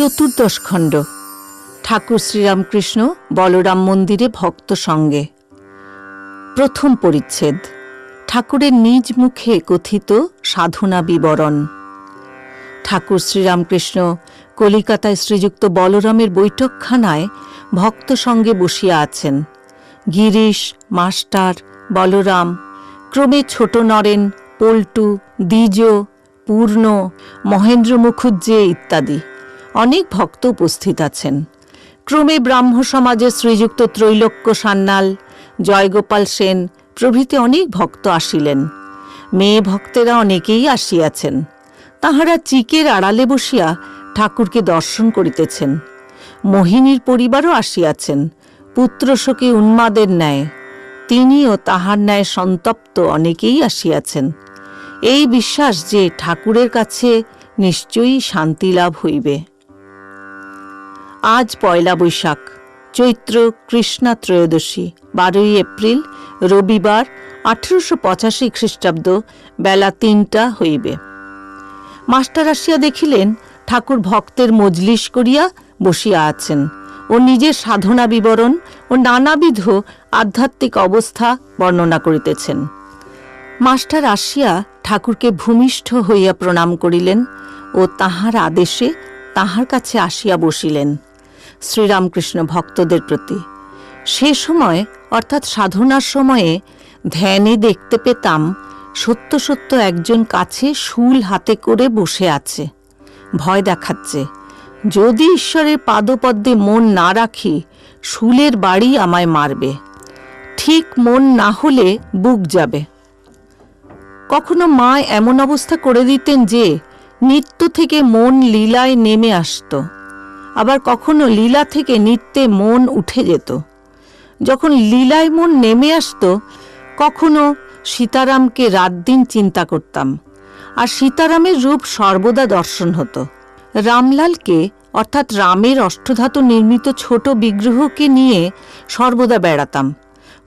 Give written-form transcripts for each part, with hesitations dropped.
চতুর্দশ খণ্ড। ঠাকুর শ্রীরামকৃষ্ণ বলরাম মন্দিরে ভক্ত সঙ্গে। প্রথম পরিচ্ছেদ। ঠাকুরের নিজ মুখে কথিত সাধনা বিবরণ। ঠাকুর শ্রীরামকৃষ্ণ কলিকাতায় শ্রীযুক্ত বলরামের বৈঠকখানায় ভক্ত সঙ্গে বসিয়া আছেন। গিরিশ, মাস্টার, বলরাম, ক্রমে ছোট নরেন, পল্টু, দ্বিজ, পূর্ণ, মহেন্দ্র মুখুজ্জে ইত্যাদি অনেক ভক্ত উপস্থিত আছেন। ক্রমে ব্রাহ্ম সমাজের শ্রীযুক্ত ত্রৈলোক্য সান্যাল, জয়গোপাল সেন প্রভৃতি অনেক ভক্ত আসিলেন। মেয়ে ভক্তেরা অনেকেই আসিয়াছেন। তাহারা চিকের আড়ালে বসিয়া ঠাকুরকে দর্শন করিতেছেন। মোহিনীর পরিবারও আসিয়াছেন, পুত্রশোকে উন্মাদের ন্যায়। তিনিও তাহার ন্যায় সন্তপ্ত অনেকেই আসিয়াছেন। এই বিশ্বাস যে ঠাকুরের কাছে নিশ্চয়ই শান্তি লাভ হইবে। আজ পয়লা বৈশাখ, চৈত্র কৃষ্ণা ত্রয়োদশী, 12 এপ্রিল, রবিবার, 1885 খ্রিস্টাব্দ, বেলা 3টা হইবে। মাস্টার আসিয়া দেখিলেন ঠাকুর ভক্তের মজলিস করিয়া বসিয়া আছেন ও নিজের সাধনা বিবরণ ও নানাবিধ আধ্যাত্মিক অবস্থা বর্ণনা করিতেছেন। মাস্টার আসিয়া ঠাকুরকে ভূমিষ্ঠ হইয়া প্রণাম করিলেন ও তাহার আদেশে তাহার কাছে আসিয়া বসিলেন। শ্রীরামকৃষ্ণ ভক্তদের প্রতি সে সময় অর্থাৎ সাধনার সময়ে ধ্যানে দেখতে পেতাম সত্য সত্য একজন কাছে শূল হাতে করে বসে আছে, ভয় দেখাচ্ছে। যদি ঈশ্বরের পাদপদ্মে মন না রাখি শূলের বাড়ি আমায় মারবে, ঠিক মন না হলে বুক যাবে। কখনো মা এমন অবস্থা করে দিতেন যে নিত্য থেকে মন লীলায় নেমে আসত, আবার কখনো লীলা থেকে নিত্যে মন উঠে যেত। যখন লীলায় মন নেমে আসত কখনো সীতারামকে রাত দিন চিন্তা করতাম, আর সীতারামের রূপ সর্বদা দর্শন হতো। রামলালকে অর্থাৎ রামের অষ্টধাতু নির্মিত ছোট বিগ্রহকে নিয়ে সর্বদা বেড়াতাম।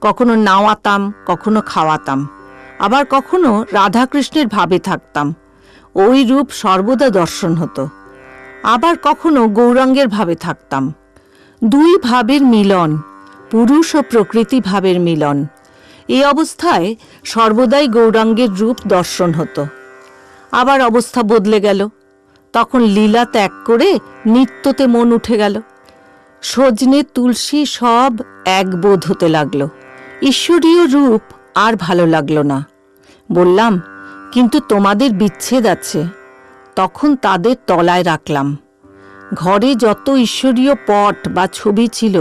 কখনো নাওয়াতাম, কখনো খাওয়াতাম, আবার কখনো রাধাকৃষ্ণের ভাবে থাকতাম, ওই রূপ সর্বদা দর্শন হতো। আবার কখনো গৌরাঙ্গের ভাবে থাকতাম। দুই ভাবের মিলন, পুরুষ ও প্রকৃতি ভাবের মিলন। এই অবস্থায় সর্বদাই গৌরাঙ্গের রূপ দর্শন হতো। আবার অবস্থা বদলে গেল, তখন লীলা ত্যাগ করে নিত্যতে মন উঠে গেল। সজনে তুলসী সব এক বোধ হতে লাগলো। ঈশ্বরীয় রূপ আর ভালো লাগলো না। বললাম, কিন্তু তোমাদের বিচ্ছেদ আছে। তখন তাদের তলায় রাখলাম। ঘরে যত ঈশ্বরীয় পট বা ছবি ছিল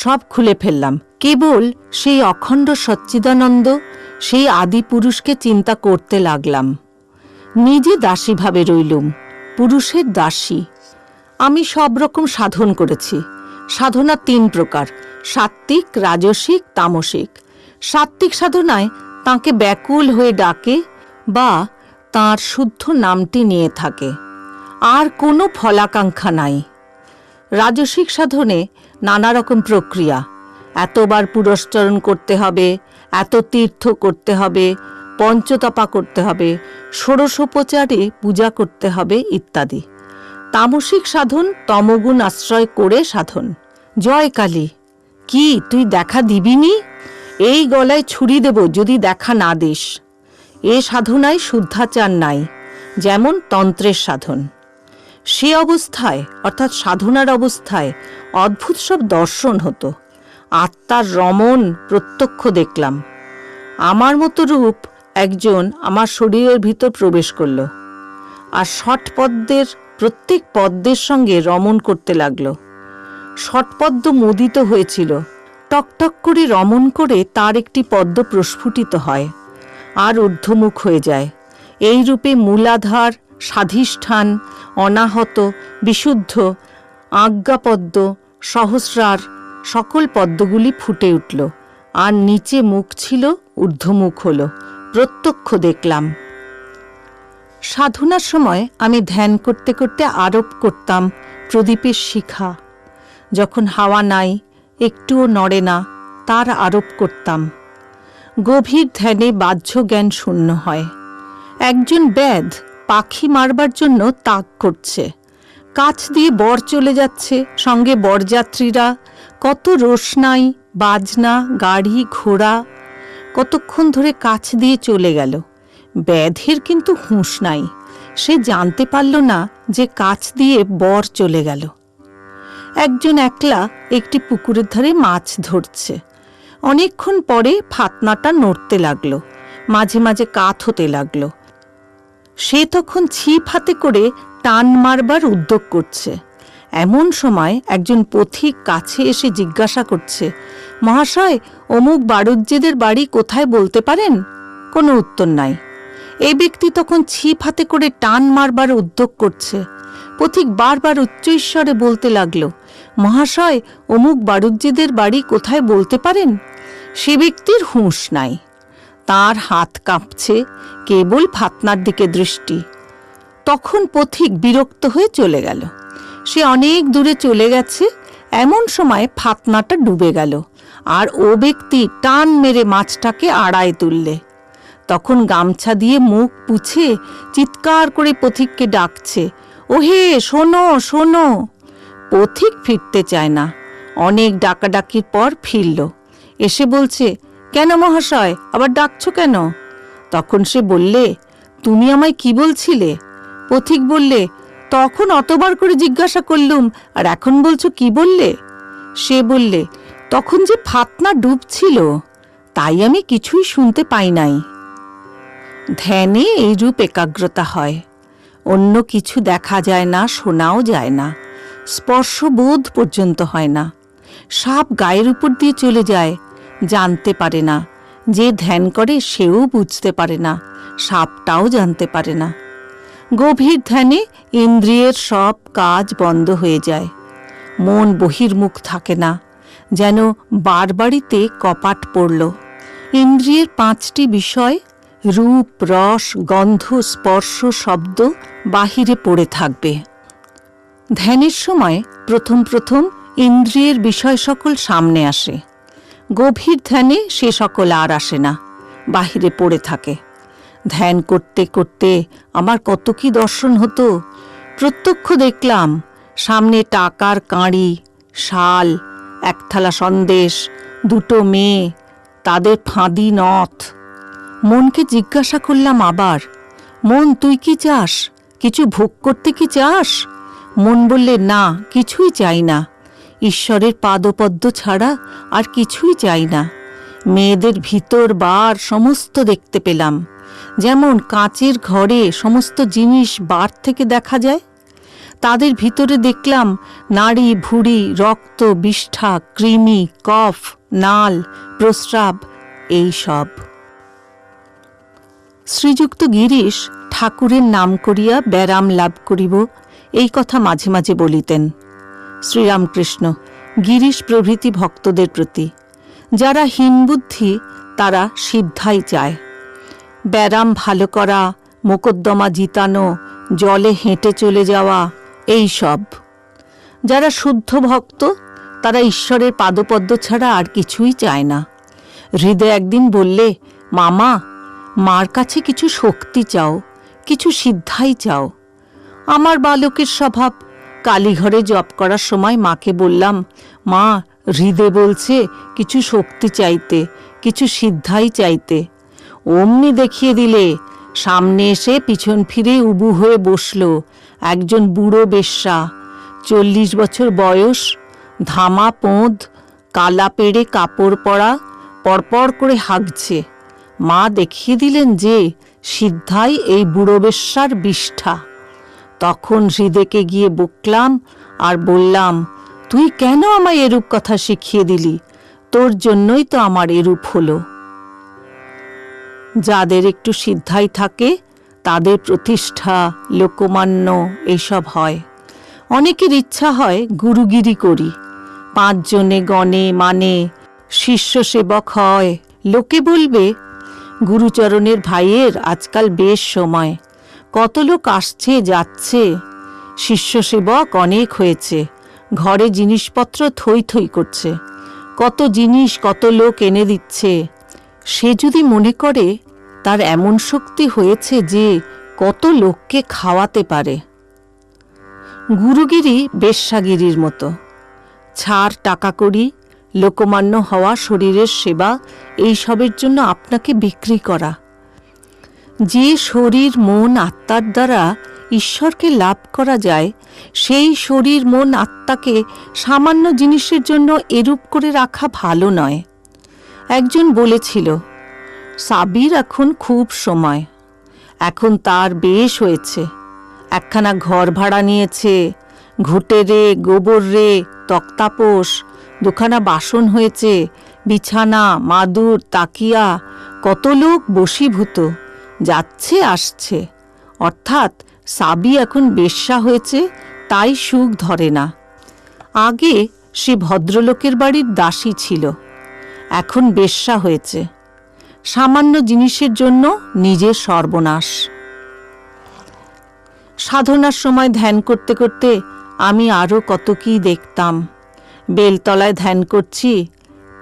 সব খুলে ফেললাম। কেবল সেই অখণ্ড সচ্চিদানন্দ, সেই আদি পুরুষকে চিন্তা করতে লাগলাম। নিজে দাসীভাবে রইলুম, পুরুষের দাসী। আমি সব রকম সাধন করেছি। সাধনা 3 প্রকার: সাত্ত্বিক, রাজসিক, তামসিক। সাত্ত্বিক সাধনায় তাঁকে ব্যাকুল হয়ে ডাকে বা তাঁর শুদ্ধ নামটি নিয়ে থাকে, আর কোনো ফলাকাঙ্ক্ষা নাই। রাজসিক সাধনে নানা রকম প্রক্রিয়া, এতবার পুরস্চরণ করতে হবে, এত তীর্থ করতে হবে, পঞ্চতপা করতে হবে, ষোড়শোপচারে পূজা করতে হবে ইত্যাদি। তামসিক সাধন তমগুণ আশ্রয় করে সাধন। জয় কালী, কি তুই দেখা দিবিনি? এই গলায় ছুরি দেব যদি দেখা না দিস। এ সাধনায় শুদ্ধাচার নাই, যেমন তন্ত্রের সাধন। সে অবস্থায় অর্থাৎ সাধনার অবস্থায় অদ্ভুত সব দর্শন হতো। আত্মার রমণ প্রত্যক্ষ দেখলাম। আমার মতো রূপ একজন আমার শরীরের ভিতর প্রবেশ করল, আর ষটপদ্মের প্রত্যেক পদ্মের সঙ্গে রমণ করতে লাগল। ষটপদ্ম মোদিত হয়েছিল। টকটক করে রমণ করে তার একটি পদ্ম প্রস্ফুটিত হয় আর ঊর্ধ্বমুখ হয়ে যায়। এই রূপে মূলাধার, স্বাধিষ্ঠান, অনাহত, বিশুদ্ধ, আজ্ঞাপদ্ম, সহস্রার সকল পদ্মগুলি ফুটে উঠল, আর নিচে মুখ ছিল, ঊর্ধ্বমুখ হল। প্রত্যক্ষ দেখলাম। সাধনার সময় আমি ধ্যান করতে করতে আরোপ করতাম প্রদীপের শিখা। যখন হাওয়া নাই, একটুও নড়ে না, তার আরোপ করতাম। গভীর ধ্যানে বাহ্য জ্ঞান শূন্য হয়। একজন ব্যাধ পাখি মারবার জন্য তাক করছে। কাছ দিয়ে বর চলে যাচ্ছে, সঙ্গে বরযাত্রীরা, কত রোশনাই, বাজনা, গাড়ি ঘোড়া। কতক্ষণ ধরে কাছ দিয়ে চলে গেল। ব্যাধের কিন্তু হুঁশ নাই, সে জানতে পারল না যে কাছ দিয়ে বর চলে গেল। একজন একলা একটি পুকুরের ধারে মাছ ধরছে। অনেকক্ষণ পরে ফাতনাটা নড়তে লাগলো, মাঝে মাঝে কাত হতে লাগলো। সে তখন ছিপ হাতে করে টান মারবার উদ্যোগ করছে। এমন সময় একজন পথিক কাছে এসে জিজ্ঞাসা করছে, মহাশয়, অমুক বাড়ুজ্যেদের বাড়ি কোথায় বলতে পারেন? কোনো উত্তর নাই। এই ব্যক্তি তখন ছিপ হাতে করে টান মারবার উদ্যোগ করছে। পথিক বারবার উচ্চৈঃস্বরে বলতে লাগলো, মহাশয়, অমুক বাড়ুজ্যেদের বাড়ি কোথায় বলতে পারেন? সে ব্যক্তির হুঁশ নাই, তার হাত কাঁপছে, কেবল ফাতনার দিকে দৃষ্টি। তখন পথিক বিরক্ত হয়ে চলে গেল। সে অনেক দূরে চলে গেছে। এমন সময় ফাতনাটা ডুবে গেল, আর ও ব্যক্তি টান মেরে মাছটাকে আড়ায় তুললে। তখন গামছা দিয়ে মুখ পুছে চিৎকার করে পথিককে ডাকছে, ওহে শোনো শোনো। পথিক ফিরতে চায় না। অনেক ডাকাডাকির পর ফিরল। এসে বলছে, কেন মহাশয়, আবার ডাকছো কেন? তখন সে বললে, তুমি আমায় কি বলছিলে? পথিক বললে, তখন অতবার করে জিজ্ঞাসা করলুম, আর এখন বলছো কি বললে? সে বললে, তখন যে ফাতনা ডুবছিল, তাই আমি কিছুই শুনতে পাই নাই। ধ্যানে এইরূপ একাগ্রতা হয়। অন্য কিছু দেখা যায় না, শোনাও যায় না, স্পর্শবোধ পর্যন্ত হয় না। সাপ গায়ের উপর দিয়ে চলে যায়, জানতে পারে না। যে ধ্যান করে সেও বুঝতে পারে না, সাপটাও জানতে পারে না। গভীর ধ্যানে ইন্দ্রিয়ের সব কাজ বন্ধ হয়ে যায়। মন বহির্মুখ থাকে না, যেন বারবাড়িতে কপাট পড়ল। ইন্দ্রিয়ের 5টি বিষয়, রূপ, রস, গন্ধ, স্পর্শ, শব্দ, বাহিরে পড়ে থাকবে। ধ্যানের সময় প্রথম প্রথম ইন্দ্রিয়ের বিষয় সকল সামনে আসে। গভীর ধ্যানে সে সকল আর আসে না, বাহিরে পড়ে থাকে। ধ্যান করতে করতে আমার কত কি দর্শন হতো। প্রত্যক্ষ দেখলাম, সামনে টাকার কাঁড়ি, শাল, একথালা সন্দেশ, 2টো মেয়ে, তাদের ফাঁদি নথ। মনকে জিজ্ঞাসা করলাম আবার, মন তুই কি চাস? কিছু ভোগ করতে কি চাস? মন বললে, না, কিছুই চাই না। ঈশ্বরের পাদপদ্ম ছাড়া আর কিছুই চাই না। মেয়েদের ভিতর বার সমস্ত দেখতে পেলাম, যেমন কাঁচের ঘরে সমস্ত জিনিস বার থেকে দেখা যায়। তাদের ভিতরে দেখলাম নাড়ি, ভুঁড়ি, রক্ত, বিষ্ঠা, কৃমি, কফ, নাল, প্রস্রাব, এই সব। শ্রীযুক্ত গিরিশ ঠাকুরের নাম করিয়া ব্যারাম লাভ করিব, এই কথা মাঝে মাঝে বলিতেন। শ্রীরামকৃষ্ণ গিরিশ প্রভৃতি ভক্তদের প্রতি, যারা হীনবুদ্ধি তারা সিদ্ধাই চায়। ব্যারাম ভালো করা, মোকদ্দমা জিতানো, জলে হেঁটে চলে যাওয়া, এই সব। যারা শুদ্ধ ভক্ত তারা ঈশ্বরের পাদপদ্ম ছাড়া আর কিছুই চায় না। হৃদয় একদিন বললে, মামা, মার কাছে কিছু শক্তি চাও, কিছু সিদ্ধাই চাও। আমার বালকের স্বভাব, কালীঘরে জপ করার সময় মাকে বললাম, মা, হৃদয় বলছে কিছু শক্তি চাইতে, কিছু সিদ্ধাই চাইতে। অমনি দেখিয়ে দিলে, সামনে এসে পিছন ফিরে উবু হয়ে বসল একজন বুড়ো বেশ্যা, 40 বছর বয়স, ধামা পোঁদ, কালা পেড়ে কাপড় পরা, পরপর করে হাগছে। মা দেখিয়ে দিলেন যে সিদ্ধাই এই বুড়ো বেশ্যার বিষ্ঠা। তখন হৃদয়কে গিয়ে বকলাম আর বললাম, তুই কেন আমায় এরূপ কথা শিখিয়ে দিলি? তোর জন্যই তো আমার এরূপ হলো। যাদের একটু সিদ্ধাই থাকে তাদের প্রতিষ্ঠা, লোকমান্য এইসব হয়। অনেকের ইচ্ছা হয় গুরুগিরি করি, 5 জনে গণে মানে, শিষ্য সেবক হয়। লোকে বলবে, গুরুচরণের ভাইয়ের আজকাল বেশ সময়, কত লোক আসছে যাচ্ছে, শিষ্য সেবক অনেক হয়েছে, ঘরে জিনিসপত্র থই থই করছে, কত জিনিস কত লোক এনে দিচ্ছে। সে যদি মনে করে তার এমন শক্তি হয়েছে যে কত লোককে খাওয়াতে পারে, গুরুগিরি বেশ্যাগিরির মতো। ছাড়, টাকা কড়ি, লোকমান্য হওয়া, শরীরের সেবা, এইসবের জন্য আপনাকে বিক্রি করা। যে শরীর মন আত্মার দ্বারা ঈশ্বরকে লাভ করা যায়, সেই শরীর মন আত্মাকে সামান্য জিনিসের জন্য এরূপ করে রাখা ভালো নয়। একজন বলেছিল, সাবির এখন খুব সময়, এখন তার বেশ হয়েছে, একখানা ঘর ভাড়া নিয়েছে, ঘুটে রে, গোবর রে, তক্তাপোষ, দুখানা বাসন হয়েছে, বিছানা, মাদুর, তাকিয়া, কত লোক বশীভূত, যাচ্ছে আসছে। অর্থাৎ সাবি এখন বেশ্যা হয়েছে, তাই সুখ ধরে না। আগে সে ভদ্রলোকের বাড়ির দাসী ছিল, এখন বেশ্যা হয়েছে। সামান্য জিনিসের জন্য নিজের সর্বনাশ। সাধনার সময় ধ্যান করতে করতে আমি আরও কত কী দেখতাম। বেলতলায় ধ্যান করছি,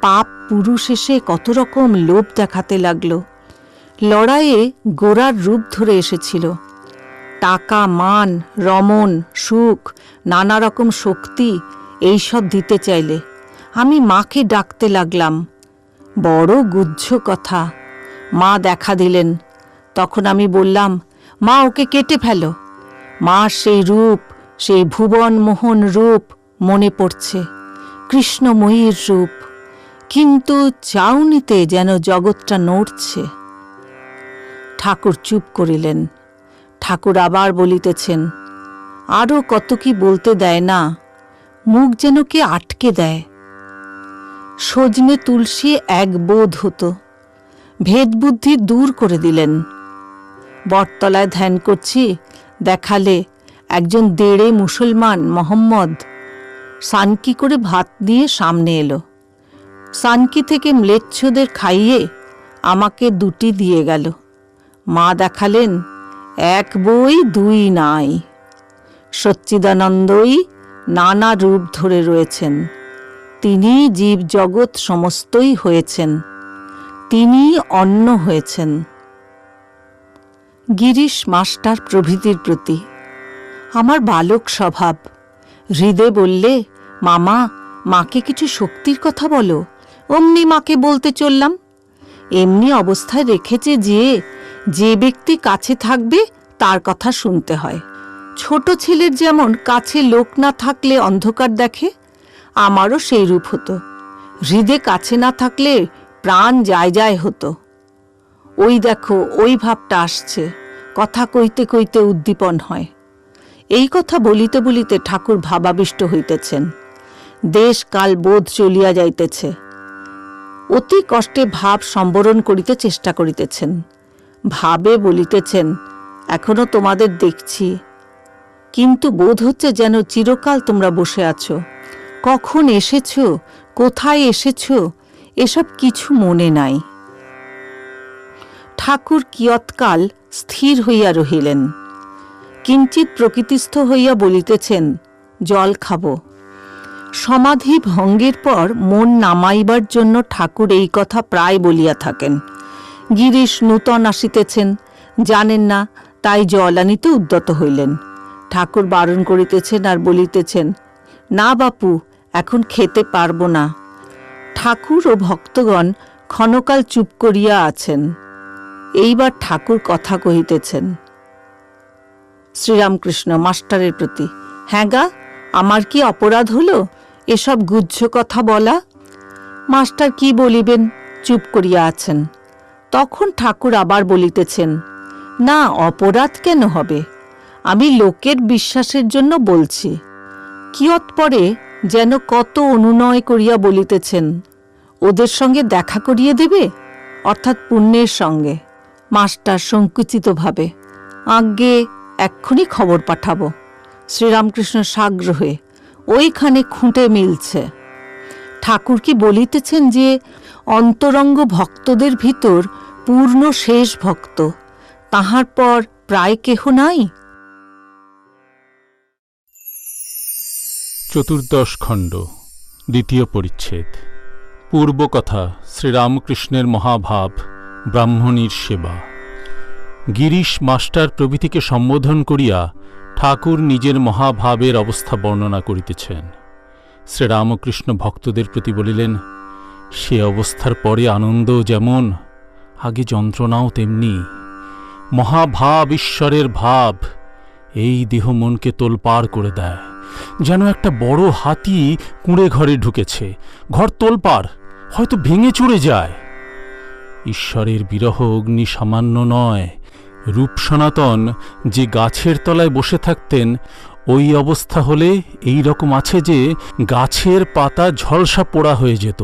পাপ পুরুষ এসে কত রকম লোভ দেখাতে লাগলো। লড়াইয়ে গোরার রূপ ধরে এসেছিল। টাকা, মান, রমণ, সুখ, নানা রকম শক্তি এইসব দিতে চাইলে আমি মাকে ডাকতে লাগলাম। বড় গুহ্য কথা। মা দেখা দিলেন। তখন আমি বললাম, মা, ওকে কেটে ফেলো। মা সেই রূপ, সেই ভুবন মোহন রূপ মনে পড়ছে, কৃষ্ণময়ীর রূপ, কিন্তু চাউনিতে যেন জগৎটা নড়ছে। ঠাকুর চুপ করিলেন। ঠাকুর আবার বলিতেছেন, আরও কত কি বলতে দেয় না, মুখ যেন কে আটকে দেয়। সজনে তুলসী এক বোধ হতো, ভেদবুদ্ধি দূর করে দিলেন। বটতলায় ধ্যান করছি, দেখালে একজন দেড়ে মুসলমান মোহাম্মদ সানকি করে ভাত দিয়ে সামনে এলো। সানকি থেকে ম্লেচ্ছদের খাইয়ে আমাকে দুটি দিয়ে গেল। মা দেখালেন, এক বই দুই নাই। সচ্চিদানন্দই নানা রূপ ধরে রয়েছেন। তিনি জীব জগৎ সমস্তই হয়েছেন, তিনি অন্ন হয়েছেন। গিরিশ মাস্টার প্রভৃতির প্রতি আমার বালক স্বভাব। হৃদে বললে, মামা, মাকে কিছু শক্তির কথা বলো। অমনি মাকে বলতে চললাম। এমনি অবস্থায় রেখেছে যে ব্যক্তি কাছে থাকবে তার কথা শুনতে হয়। ছোট ছেলের যেমন কাছে লোক না থাকলে অন্ধকার দেখে, আমারও সেই রূপ হতো। হৃদে কাছে না থাকলে প্রাণ যায় যায় হতো। ওই দেখো, ওই ভাবটা আসছে, কথা কইতে কইতে উদ্দীপন হয়। এই কথা বলিতে বলিতে ঠাকুর ভাবাবিষ্ট হইতেছেন। দেশ কাল বোধ চলিয়া যাইতেছে। অতি কষ্টে ভাব সম্বরণ করিতে চেষ্টা করিতেছেন। ভাবে বলিতেছেন, এখনো তোমাদের দেখছি, কিন্তু বোধ হচ্ছে যেন চিরকাল তোমরা বসে আছো। কখন এসেছ, কোথায় এসেছ, এসব কিছু মনে নাই। ঠাকুর কিয়ৎকাল স্থির হইয়া রহিলেন। কিঞ্চিত প্রকৃতিস্থ হইয়া বলিতেছেন, জল খাব। সমাধি ভঙ্গের পর মন নামাইবার জন্য ঠাকুর এই কথা প্রায় বলিয়া থাকেন। গিরিশ নূতন আসিতেছেন, জানেন না, তাই জল আনিতে উদ্যত হইলেন। ঠাকুর বারণ করিতেছেন আর বলিতেছেন, না বাপু, এখন খেতে পারব না। ঠাকুর ও ভক্তগণ ক্ষণকাল চুপ করিয়া আছেন। এইবার ঠাকুর কথা কহিতেছেন। শ্রীরামকৃষ্ণ মাস্টারের প্রতি, হ্যাঁ গা, আমার কি অপরাধ হল এসব গুহ্য কথা বলা? মাস্টার কি বলিবেন, চুপ করিয়া আছেন। তখন ঠাকুর আবার বলিতেছেন, না, অপরাধ কেন হবে? আমি লোকের বিশ্বাসের জন্য বলছি। কিয়ৎপরে যেন কত অনুনয় করিয়া বলিতেছেন, ওদের সঙ্গে দেখা করিয়ে দেবে, অর্থাৎ পুণ্যের সঙ্গে। মাস্টার সংকুচিতভাবে, আজ্ঞে, এক্ষুনি খবর পাঠাবো। শ্রীরামকৃষ্ণ সাগ্রহে, ওইখানে খুঁটে মিলছে। ঠাকুর কি বলিতেছেন যে অন্তরঙ্গ ভক্তদের ভিতর পূর্ণ শেষ ভক্ত, তাহার পর প্রায় কেহ নাই। চতুর্দশ খণ্ড, দ্বিতীয় পরিচ্ছেদ। পূর্বকথা। শ্রীরামকৃষ্ণের মহাভাব, ব্রাহ্মণীর সেবা। গিরিশ মাস্টার প্রভৃতিকে সম্বোধন করিয়া ঠাকুর নিজের মহাভাবের অবস্থা বর্ণনা করিতেছেন। শ্রীরামকৃষ্ণ ভক্তদের প্রতি বলিলেন, সে অবস্থার পরে আনন্দ যেমন, আগে যন্ত্রণাও তেমনি। মহাভাব, ঈশ্বরের ভাব এই দেহ মনকে তোলপাড় করে দেয়, যেন একটা বড় হাতি কুঁড়ে ঘরে ঢুকেছে, ঘর তোলপাড়, হয়তো ভেঙে চুরে যায়। ঈশ্বরের বিরহ অগ্নি সামান্য নয়। রূপ সনাতন যে গাছের তলায় বসে থাকতেন, ওই অবস্থা হলে এই রকম আছে যে গাছের পাতা ঝলসা পোড়া হয়ে যেত।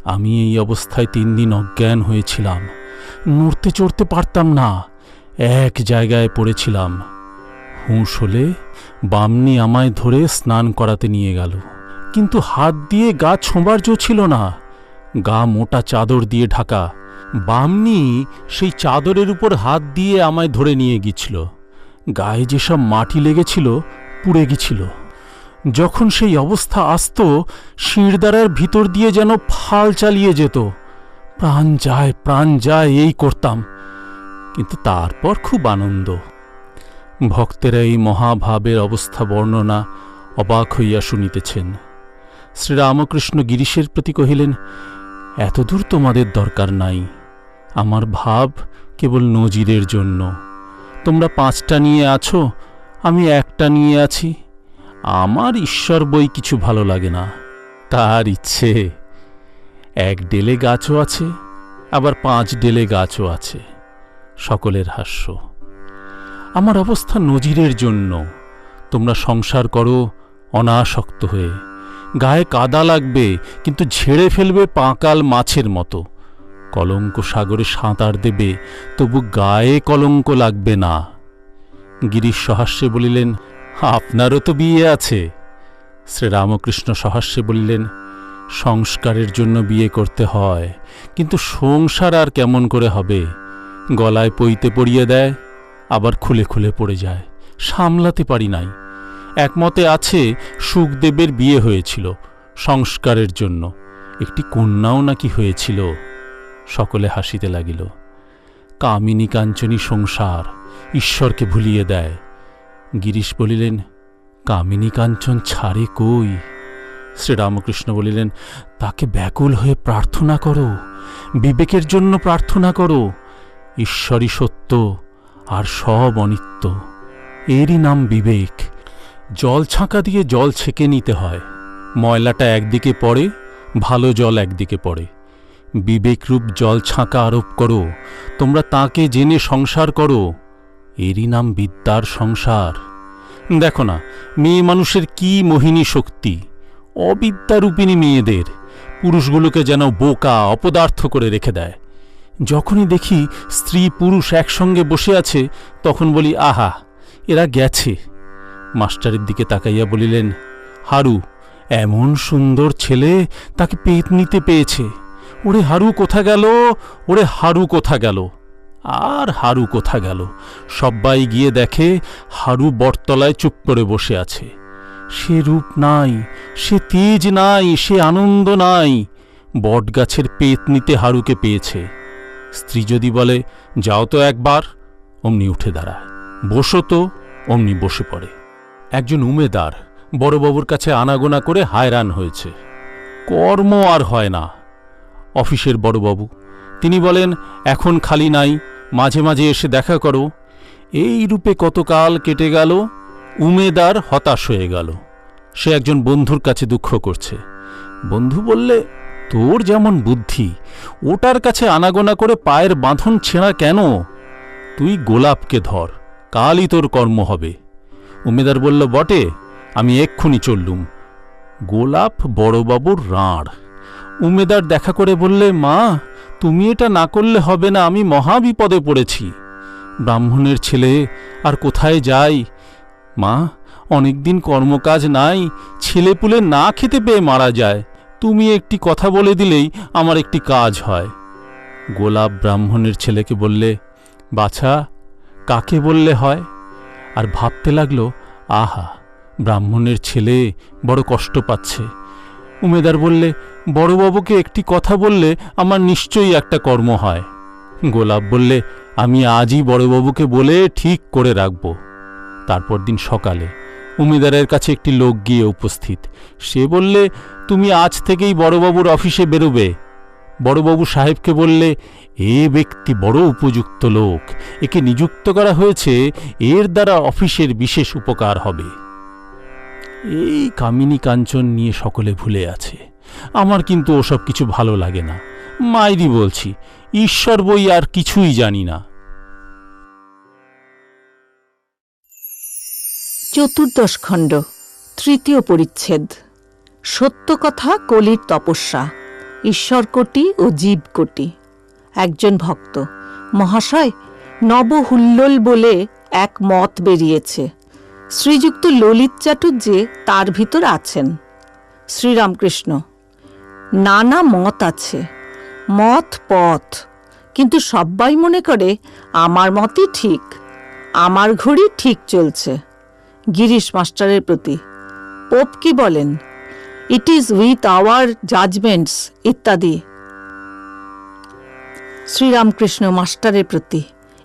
আমি এই অবস্থায় 3 দিন অজ্ঞান হয়েছিলাম, নড়তে চড়তে পারতাম না, এক জায়গায় পড়েছিলাম। হুঁশ হলে বামনি আমায় ধরে স্নান করাতে নিয়ে গেল, কিন্তু হাত দিয়ে গা ছোঁবার জো ছিল না, গা মোটা চাদর দিয়ে ঢাকা। বামনি সেই চাদরের উপর হাত দিয়ে আমায় ধরে নিয়ে গিয়েছিল। গায়ে যেসব মাটি লেগেছিল পুড়ে গেছিল। যখন সেই অবস্থা আসত, শিরদাঁড়ার ভিতর দিয়ে যেন ফাল চালিয়ে যেত। প্রাণ যায় এই করতাম, কিন্তু তারপর খুব আনন্দ। ভক্তেরা এই মহাভাবের অবস্থা বর্ণনা অবাক হইয়া শুনিতেছেন। শ্রীরামকৃষ্ণ গিরিশের প্রতি কহিলেন, এতদূর তোমাদের দরকার নাই, আমার ভাব কেবল নজিরের জন্য। তোমরা 5টা নিয়ে আছো, আমি একটা নিয়ে আছি। আমার ঈশ্বর বই কিছু ভালো লাগে না, তার ইচ্ছে। 1 ডেলে গাছও আছে, আবার 5 ডেলে গাছও আছে। সকলের হাস্য। আমার অবস্থা নজিরের জন্য। তোমরা সংসার করো অনাসক্ত হয়ে, গায়ে কাদা লাগবে কিন্তু ঝেড়ে ফেলবে পাঁকাল মাছের মতো। কলঙ্ক সাগরে সাঁতার দেবে, তবু গায়ে কলঙ্ক লাগবে না। গিরিশ সহাস্যে বলিলেন, আপনারও তো বিয়ে আছে। শ্রীরামকৃষ্ণ সহাস্যে বলিলেন, সংস্কারের জন্য বিয়ে করতে হয়, কিন্তু সংসার আর কেমন করে হবে? গলায় পইতে পরিয়ে দেয়, আবার খুলে খুলে পড়ে যায়, সামলাতে পারি নাই। একমতে আছে সুখদেবের বিয়ে হয়েছিল সংস্কারের জন্য, একটি কন্যাও নাকি হয়েছিল। সকলে হাসিতে লাগিল। কামিনী কাঞ্চনী সংসার ঈশ্বরকে ভুলিয়ে দেয়। গিরিশ বলিলেন, কামিনী কাঞ্চন ছাড়ে কই? শ্রীরামকৃষ্ণ বলিলেন, তাকে ব্যাকুল হয়ে প্রার্থনা করো, বিবেকের জন্য প্রার্থনা করো। ঈশ্বরই সত্য, আর সব অনিত্য, এরই নাম বিবেক। জল ছাঁকা দিয়ে জল ছেঁকে নিতে হয়, ময়লাটা একদিকে পড়ে, ভালো জল একদিকে পড়ে। বিবেকরূপ জল ছাঁকা আরোপ করো, তোমরা তাকে জেনে সংসার করো, এরই নাম বিদ্যার সংসার। দেখো না, মেয়ে মানুষের কি মোহিনী শক্তি! অবিদ্যারূপিণী মেয়েদের পুরুষগুলোকে যেন বোকা অপদার্থ করে রেখে দেয়। যখনই দেখি স্ত্রী পুরুষ একসঙ্গে বসে আছে, তখন বলি, আহা, এরা গেছে। মাস্টারের দিকে তাকাইয়া বলিলেন, হারু, এমন সুন্দর ছেলে, তাকে পেট নিতে পেয়েছে। ওরে হারু কোথা গেল, ওরে হারু কোথা গেল, আর হারু কোথা গেল? সবাই গিয়ে দেখে হারু বটতলায় চুপ করে বসে আছে। সে রূপ নাই, সে তেজ নাই, সে আনন্দ নাই। বটগাছের পেট নিতে হারুকে পেয়েছে। স্ত্রী যদি বলে, যাও তো একবার, অমনি উঠে দাঁড়ায়, বসো তো, অমনি বসে পড়ে। একজন উমেদার বড়বাবুর কাছে আনাগোনা করে হায়রান হয়েছে, কর্ম আর হয় না। অফিসের বড়বাবু, তিনি বলেন, এখন খালি নাই, মাঝে মাঝে এসে দেখা করো। এই রূপে কতকাল কেটে গেল। উমেদার হতাশ হয়ে গেল। সে একজন বন্ধুর কাছে দুঃখ করছে। বন্ধু বললে, তোর যেমন বুদ্ধি, ওটার কাছে আনাগোনা করে পায়ের বাঁধন ছেঁড়া কেন? তুই গোলাপকে ধর, কালই তোর কর্ম হবে। উমেদার বলল, বটে, আমি এক্ষুনি চললুম। গোলাপ বড়বাবুর রাঁড়। উমেদার দেখা করে বললে, মা, তুমি এটা না করলে হবে না, আমি মহা বিপদে পড়েছি। ব্রাহ্মণের ছেলে আর কোথায় যাই? মা, অনেকদিন কর্মকাজ নাই, ছেলেপুলে না খেতে পেয়ে মারা যায়। তুমি একটি কথা বলে দিলেই আমার একটি কাজ হয়। গোলাপ ব্রাহ্মণের ছেলেকে বললে, বাছা, কাকে বললে হয়? আর ভাবতে লাগলো, আহা, ব্রাহ্মণের ছেলে বড় কষ্ট পাচ্ছে। উমেদার বললে, বড়বাবুকে একটি কথা বললে আমার নিশ্চয়ই একটা কর্ম হয়। গোলাপ বললে, আমি আজই বড়বাবুকে বলে ঠিক করে রাখব। তারপর দিন সকালে উমেদারের কাছে একটি লোক গিয়ে উপস্থিত। সে বললে, তুমি আজ থেকেই বড়বাবুর অফিসে বেরোবে। বড়বাবু সাহেবকে বললে, এ ব্যক্তি বড় উপযুক্ত লোক, একে নিযুক্ত করা হয়েছে, এর দ্বারা অফিসের বিশেষ উপকার হবে। এই কামিনী কাঞ্চন নিয়ে সকলে ভুলে আছে। আমার কিন্তু ওসব কিছু ভালো লাগে না। মাইরি বলছি, ঈশ্বর বই আর কিছুই জানি না। চতুর্দশ খণ্ড, তৃতীয় পরিচ্ছেদ। সত্য কথা কলির তপস্যা, ঈশ্বরকোটি ও জীবকোটি। একজন ভক্ত, মহাশয়, নবহুল্লোল বলে এক মত বেরিয়েছে। শ্রীযুক্ত ললিত চাটুর্যে তার ভিতর আছেন। শ্রীরামকৃষ্ণ, নানা মত আছে, মত পথ, কিন্তু সবাই মনে করে আমার মতই ঠিক, আমার ঘড়ি ঠিক চলছে। গিরিশ মাস্টারের প্রতি পোপ কি বলেন? It is with our judgements ইত্যাদি। শ্রীরামকৃষ্ণ মাস্টারের প্রতি,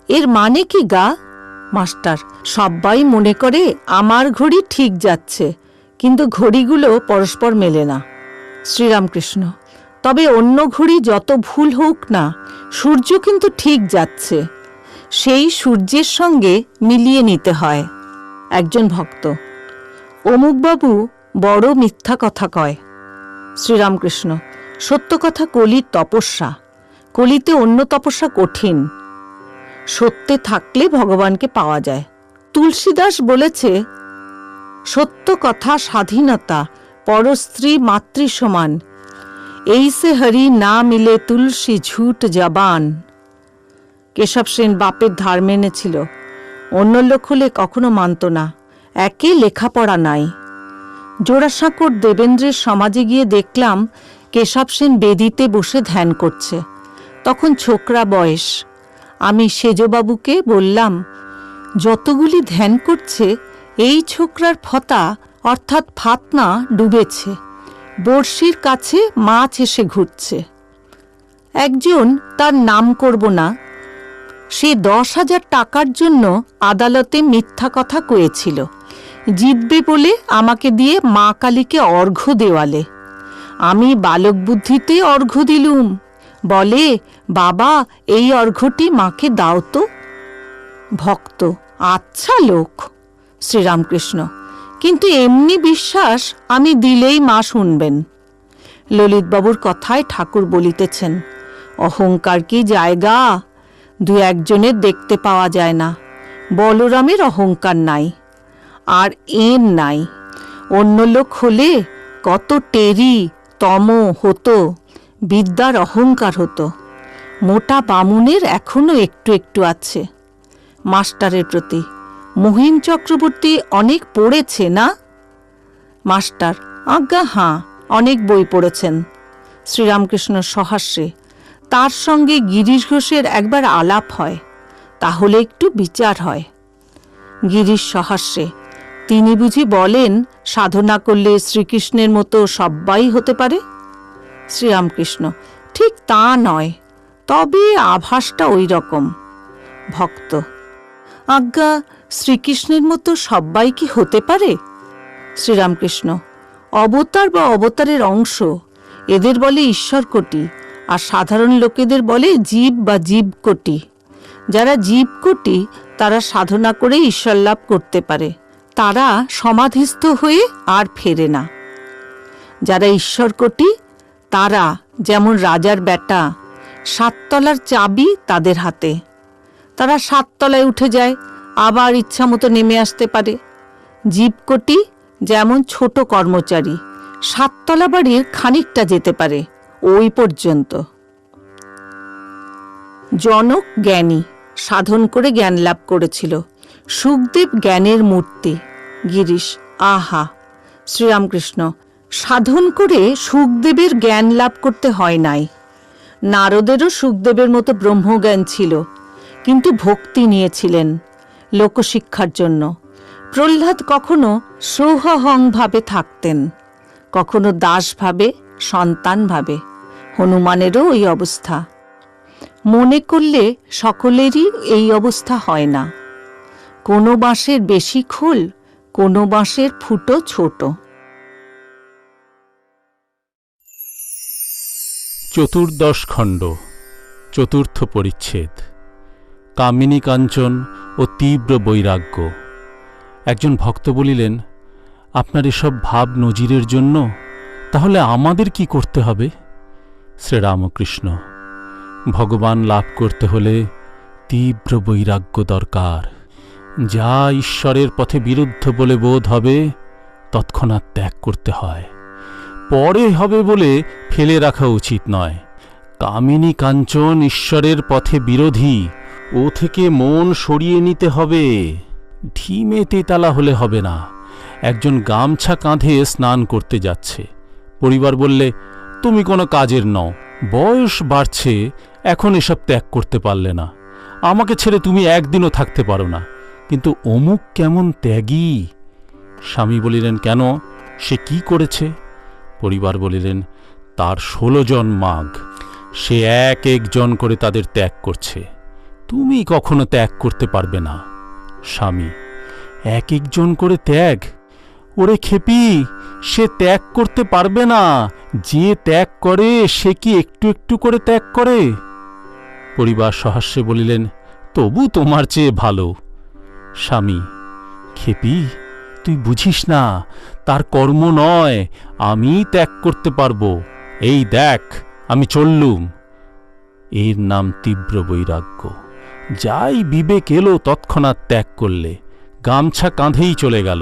এর মানে কি গা? মাস্টার, সবাই মনে করে আমার ঘড়ি ঠিক যাচ্ছে, কিন্তু ঘড়িগুলো পরস্পর মেলে না। শ্রীরামকৃষ্ণ, তবে অন্য ঘড়ি যত ভুল হোক না, সূর্য কিন্তু ঠিক যাচ্ছে, সেই সূর্যের সঙ্গে মিলিয়ে নিতে হয়। একজন ভক্ত, অমুকবাবু বড় মিথ্যা কথা কয়। শ্রীরামকৃষ্ণ, সত্য কথা কলির তপস্যা, কলিতে অন্য তপস্যা কঠিন। সত্যে থাকলে ভগবানকে পাওয়া যায়। তুলসীদাস বলেছে, সত্য কথা স্বাধীনতা, পরস্ত্রী মাতৃ সমান, এই সে হরি না মিলে তুলসী ঝুট জবান। কেশব সেন বাপের ধার মেনেছিল, অন্য লোক হলে কখনো মানত না। একে লেখাপড়া নাই। জোড়াসাঁকোর দেবেন্দ্রের সমাজে গিয়ে দেখলাম কেশব সেন বেদিতে বসে ধ্যান করছে। তখন ছোকরা বয়স। আমি সেজবাবুকে বললাম, যতগুলি ধ্যান করছে, এই ছোকরার ফতা অর্থাৎ ফাতনা ডুবেছে, বড়শির কাছে মাছ এসে ঘুরছে। একজন, তার নাম করব না, সে 10,000 টাকার জন্য আদালতে মিথ্যা কথা কয়েছিল, জিতবে বলে আমাকে দিয়ে মা কালীকে অর্ঘ্য দেওয়ালে। আমি বালক বুদ্ধিতে অর্ঘ্য দিলুম। বলে, বাবা, এই অর্ঘ্যটি মাকে দাও তো। ভক্ত, আচ্ছা লোক। শ্রীরামকৃষ্ণ, কিন্তু এমনি বিশ্বাস আমি দিলেই মা শুনবেন। ললিতবাবুর কথায় ঠাকুর বলিতেছেন, অহংকার কি জায়গা, 2-1 দেখতে পাওয়া যায় না। বলরামের অহংকার নাই, আর এর নাই। অন্য লোক হলে কত টেরি তম হতো, বিদ্যার অহংকার হতো। মোটা বামুনের এখনো একটু একটু আছে। মাস্টারের প্রতি, মহিম চক্রবর্তী অনেক পড়েছে না? মাস্টার, আজ্ঞা হাঁ, অনেক বই পড়েছেন। শ্রীরামকৃষ্ণ সহাস্যে, তার সঙ্গে গিরিশ ঘোষের একবার আলাপ হয়, তাহলে একটু বিচার হয়। গিরিশ সহাস্যে, তিনি বুঝি বলেন সাধনা করলে শ্রীকৃষ্ণের মতো সব্বাই হতে পারে? শ্রীরামকৃষ্ণ, ঠিক তা নয়, তবে আভাসটা ওই রকম। ভক্ত, আজ্ঞা, শ্রীকৃষ্ণের মতো সব্বাই কি হতে পারে? শ্রীরামকৃষ্ণ, অবতার বা অবতারের অংশ, এদের বলে ঈশ্বরকোটি, আর সাধারণ লোকেদের বলে জীব বা জীবকোটি। যারা জীবকোটি, তারা সাধনা করে ঈশ্বর লাভ করতে পারে, তারা সমাধিস্থ হয়ে আর ফেরে না। যারা ঈশ্বরকোটি, তারা যেমন রাজার বেটা, 7 তলার চাবি তাদের হাতে। তারা 7 তলায় উঠে যায়, আবার ইচ্ছামতো নেমে আসতে পারে। জীবকোটি যেমন ছোট কর্মচারী, 7 তলা বাড়ির খানিকটা যেতে পারে, ওই পর্যন্ত। জনক জ্ঞানী, সাধন করে জ্ঞান লাভ করেছিল। সুখদেব জ্ঞানের মূর্তি। গিরিশ, আহা। শ্রীরামকৃষ্ণ, সাধন করে সুখদেবের জ্ঞান লাভ করতে হয় নাই। নারদেরও সুখদেবের মতো ব্রহ্মজ্ঞান ছিল, কিন্তু ভক্তি নিয়েছিলেন লোকশিক্ষার জন্য। প্রহ্লাদ কখনো সৌহহং ভাবে থাকতেন, কখনো দাস ভাবে, সন্তান ভাবে। হনুমানেরও ওই অবস্থা। মনে করলে সকলেরই এই অবস্থা হয় না। কোনো বাঁশের বেশি খোল, কোনো বাঁশের ফুটো ছোট। চতুর্দশ খণ্ড, চতুর্থ পরিচ্ছেদ। কামিনী কাঞ্চন ও তীব্র বৈরাগ্য। একজন ভক্ত বলিলেন, আপনার এসব ভাব নজিরের জন্য, তাহলে আমাদের কি করতে হবে? শ্রীরামকৃষ্ণ, ভগবান লাভ করতে হলে তীব্র বৈরাগ্য দরকার। যা ঈশ্বরের পথে বিরুদ্ধ বলে বোধ হবে তৎক্ষণাৎ ত্যাগ করতে হয়। পরে হবে বলে ফেলে রাখা উচিত নয়। কামিনী কাঞ্চন ঈশ্বরের পথে বিরোধী, ও থেকে মন সরিয়ে নিতে হবে। ঢিমে তেতালা হলে হবে না। একজন গামছা কাঁধে স্নান করতে যাচ্ছে। পরিবার বললে, তুমি কোনো কাজের নও, বয়স বাড়ছে, এখন এসব ত্যাগ করতে পারলে না, আমাকে ছেড়ে তুমি একদিনও থাকতে পারো না, কিন্তু অমুক কেমন ত্যাগী। স্বামী বলিলেন, কেন, সে কি করেছে? পরিবার বলিলেন, তার 16 জন মাগ, সে এক একজন করে তাদের ত্যাগ করছে, তুমি কখনো ত্যাগ করতে পারবে না। স্বামী, এক একজন করে ত্যাগ? ওরে খেপি, সে ত্যাগ করতে পারবে না। যে ত্যাগ করে সে কি একটু একটু করে ত্যাগ করে? পরিবার সহাস্যে বলিলেন, তবু তোমার চেয়ে ভালো। স্বামী, খেপি, তুই বুঝিস না, তার কর্ম নয়, আমি ত্যাগ করতে পারবো। এই দেখ, আমি চললুম। এর নাম তীব্র বৈরাগ্য। যাই বিবেক এলো তৎক্ষণাৎ ত্যাগ করলে। গামছা কাঁধেই চলে গেল,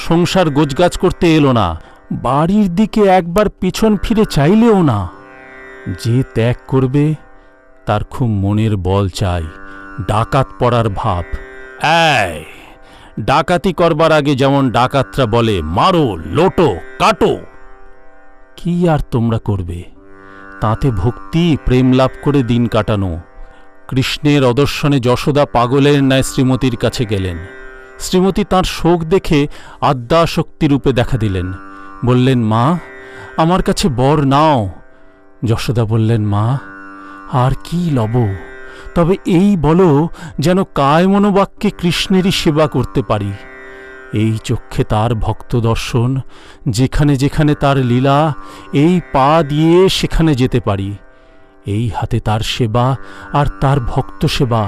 সংসার গোছগাছ করতে এলো না, বাড়ির দিকে একবার পিছন ফিরে চাইলেও না। যে ত্যাগ করবে তার খুব মনের বল চাই, ডাকাত পড়ার ভাব। এই ডাকাতি করবার আগে যেমন ডাকাতরা বলে, মারো, লোটো, কাটো, কি আর তোমরা করবে? তাতে ভক্তি, প্রেম লাভ করে দিন কাটানো। কৃষ্ণের অদর্শনে যশোদা পাগলের ন্যায় শ্রীমতীর কাছে গেলেন। শ্রীমতী তাঁর শোক দেখে আদ্যাশক্তি রূপে দেখা দিলেন। বললেন, মা, আমার কাছে বর নাও। যশোদা বললেন, মা, আর কি লব? তবে এই বলো যেন কায় মনোবাক্যে কৃষ্ণেরই সেবা করতে পারি। এই চক্ষে তার ভক্ত দর্শন, যেখানে যেখানে তার লীলা, এই পা দিয়ে সেখানে যেতে পারি। এই হাতে তার সেবা আর তার ভক্ত সেবা,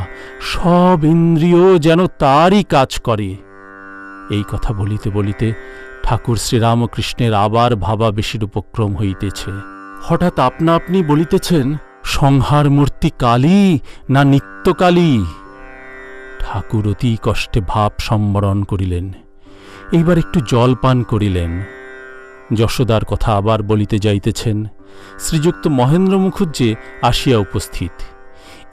সব ইন্দ্রিয় যেন তারই কাজ করে। এই কথা বলিতে বলিতে ঠাকুর শ্রীরামকৃষ্ণের আবার ভাবাবেশীর উপক্রম হইতেছে। হঠাৎ আপনা আপনি বলিতেছেন, সংহার মূর্তি কালী না নিত্যকালী? ঠাকুর অতি কষ্টে ভাব সম্বরণ করিলেন। এইবার একটু জল পান করিলেন। যশোদার কথা আবার বলিতে যাইতেছেন। শ্রীযুক্ত মহেন্দ্র মুখুজ্জে আসিয়া উপস্থিত।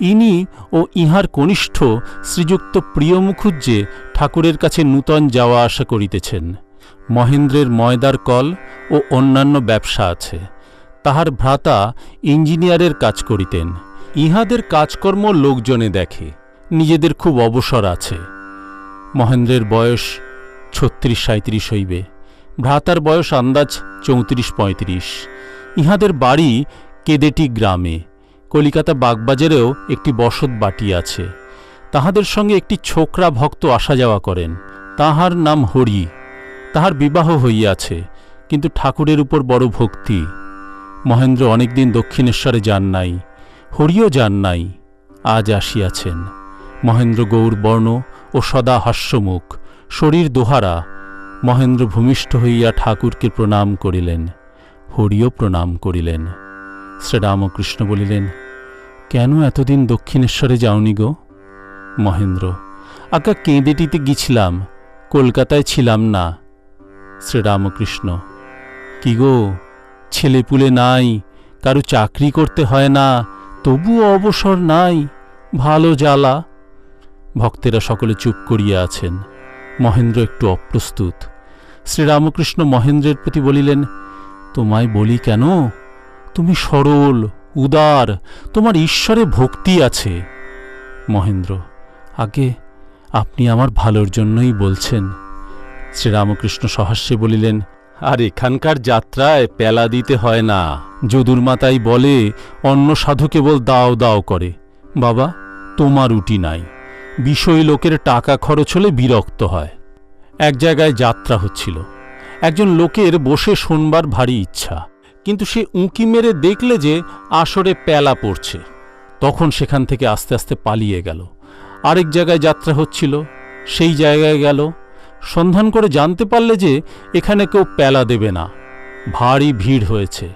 ইনি ও ইহার কনিষ্ঠ শ্রীযুক্ত প্রিয় মুখুজ্জে ঠাকুরের কাছে নূতন যাওয়া আসা করিতেছেন। মহেন্দ্রের ময়দার কল ও অন্যান্য ব্যবসা আছে। তাহার ভ্রাতা ইঞ্জিনিয়ারের কাজ করিতেন। ইহাদের কাজকর্ম লোকজনে দেখে, নিজেদের খুব অবসর আছে। মহেন্দ্রের বয়স 36-37 হইবে, ভ্রাতার বয়স আন্দাজ 34-35। ইহাদের বাড়ি কেদেটি গ্রামে। কলিকাতা বাগবাজারেও একটি বসত বাটি আছে। তাহাদের সঙ্গে একটি ছোকরা ভক্ত আসা যাওয়া করেন। তাহার নাম হরি। তাহার বিবাহ হইয়াছে, কিন্তু ঠাকুরের উপর বড় ভক্তি। মহেন্দ্র অনেকদিন দক্ষিণেশ্বরে যান নাই, হরিও যান নাই, আজ আসিয়াছেন। মহেন্দ্র গৌরবর্ণ ও সদা হাস্যমুখ, শরীর দোহারা। মহেন্দ্র ভূমিষ্ঠ হইয়া ঠাকুরকে প্রণাম করিলেন, হরিও প্রণাম করিলেন। শ্রীরামকৃষ্ণ বলিলেন, কেন এতদিন দক্ষিণেশ্বরে যাওনি গো? মহেন্দ্র, আজ্ঞা কেঁদেটিতে গিছিলাম, কলকাতায় ছিলাম না। শ্রীরামকৃষ্ণ, কি গো, ছেলেপুলে নাই, কারো চাকরি করতে হয় না, তবুও অবসর নাই, ভালো জ্বালা। ভক্তেরা সকলে চুপ করিয়া আছেন। মহেন্দ্র একটু অপ্রস্তুত। শ্রীরামকৃষ্ণ মহেন্দ্রের প্রতি বলিলেন, তোমায় বলি কেন, তুমি সরল, উদার, তোমার ঈশ্বরে ভক্তি আছে। মহেন্দ্র, আগে আপনি আমার ভালোর জন্যই বলছেন। শ্রীরামকৃষ্ণ সহাস্যে বলিলেন, আর এখানকার যাত্রায় পেলা দিতে হয় না। যদুর মাতাই বলে, অন্য সাধু কেবল দাও দাও করে, বাবা, তোমার উটি নাই। বিষয় লোকের টাকা খরচ হলে বিরক্ত হয়। এক জায়গায় যাত্রা হচ্ছিল। একজন লোকের বসে শোনবার ভারী ইচ্ছা, কিন্তু সে উঁকি মেরে দেখলে যে আসরে প্যালা পড়ছে। তখন সেখান থেকে আস্তে আস্তে পালিয়ে গেল। আরেক জায়গায় যাত্রা হচ্ছিল, সেই জায়গায় গেল। সন্ধান করে জানতে পারলে যে এখানে কেউ প্যালা দেবে না, ভারী ভিড় হয়েছে।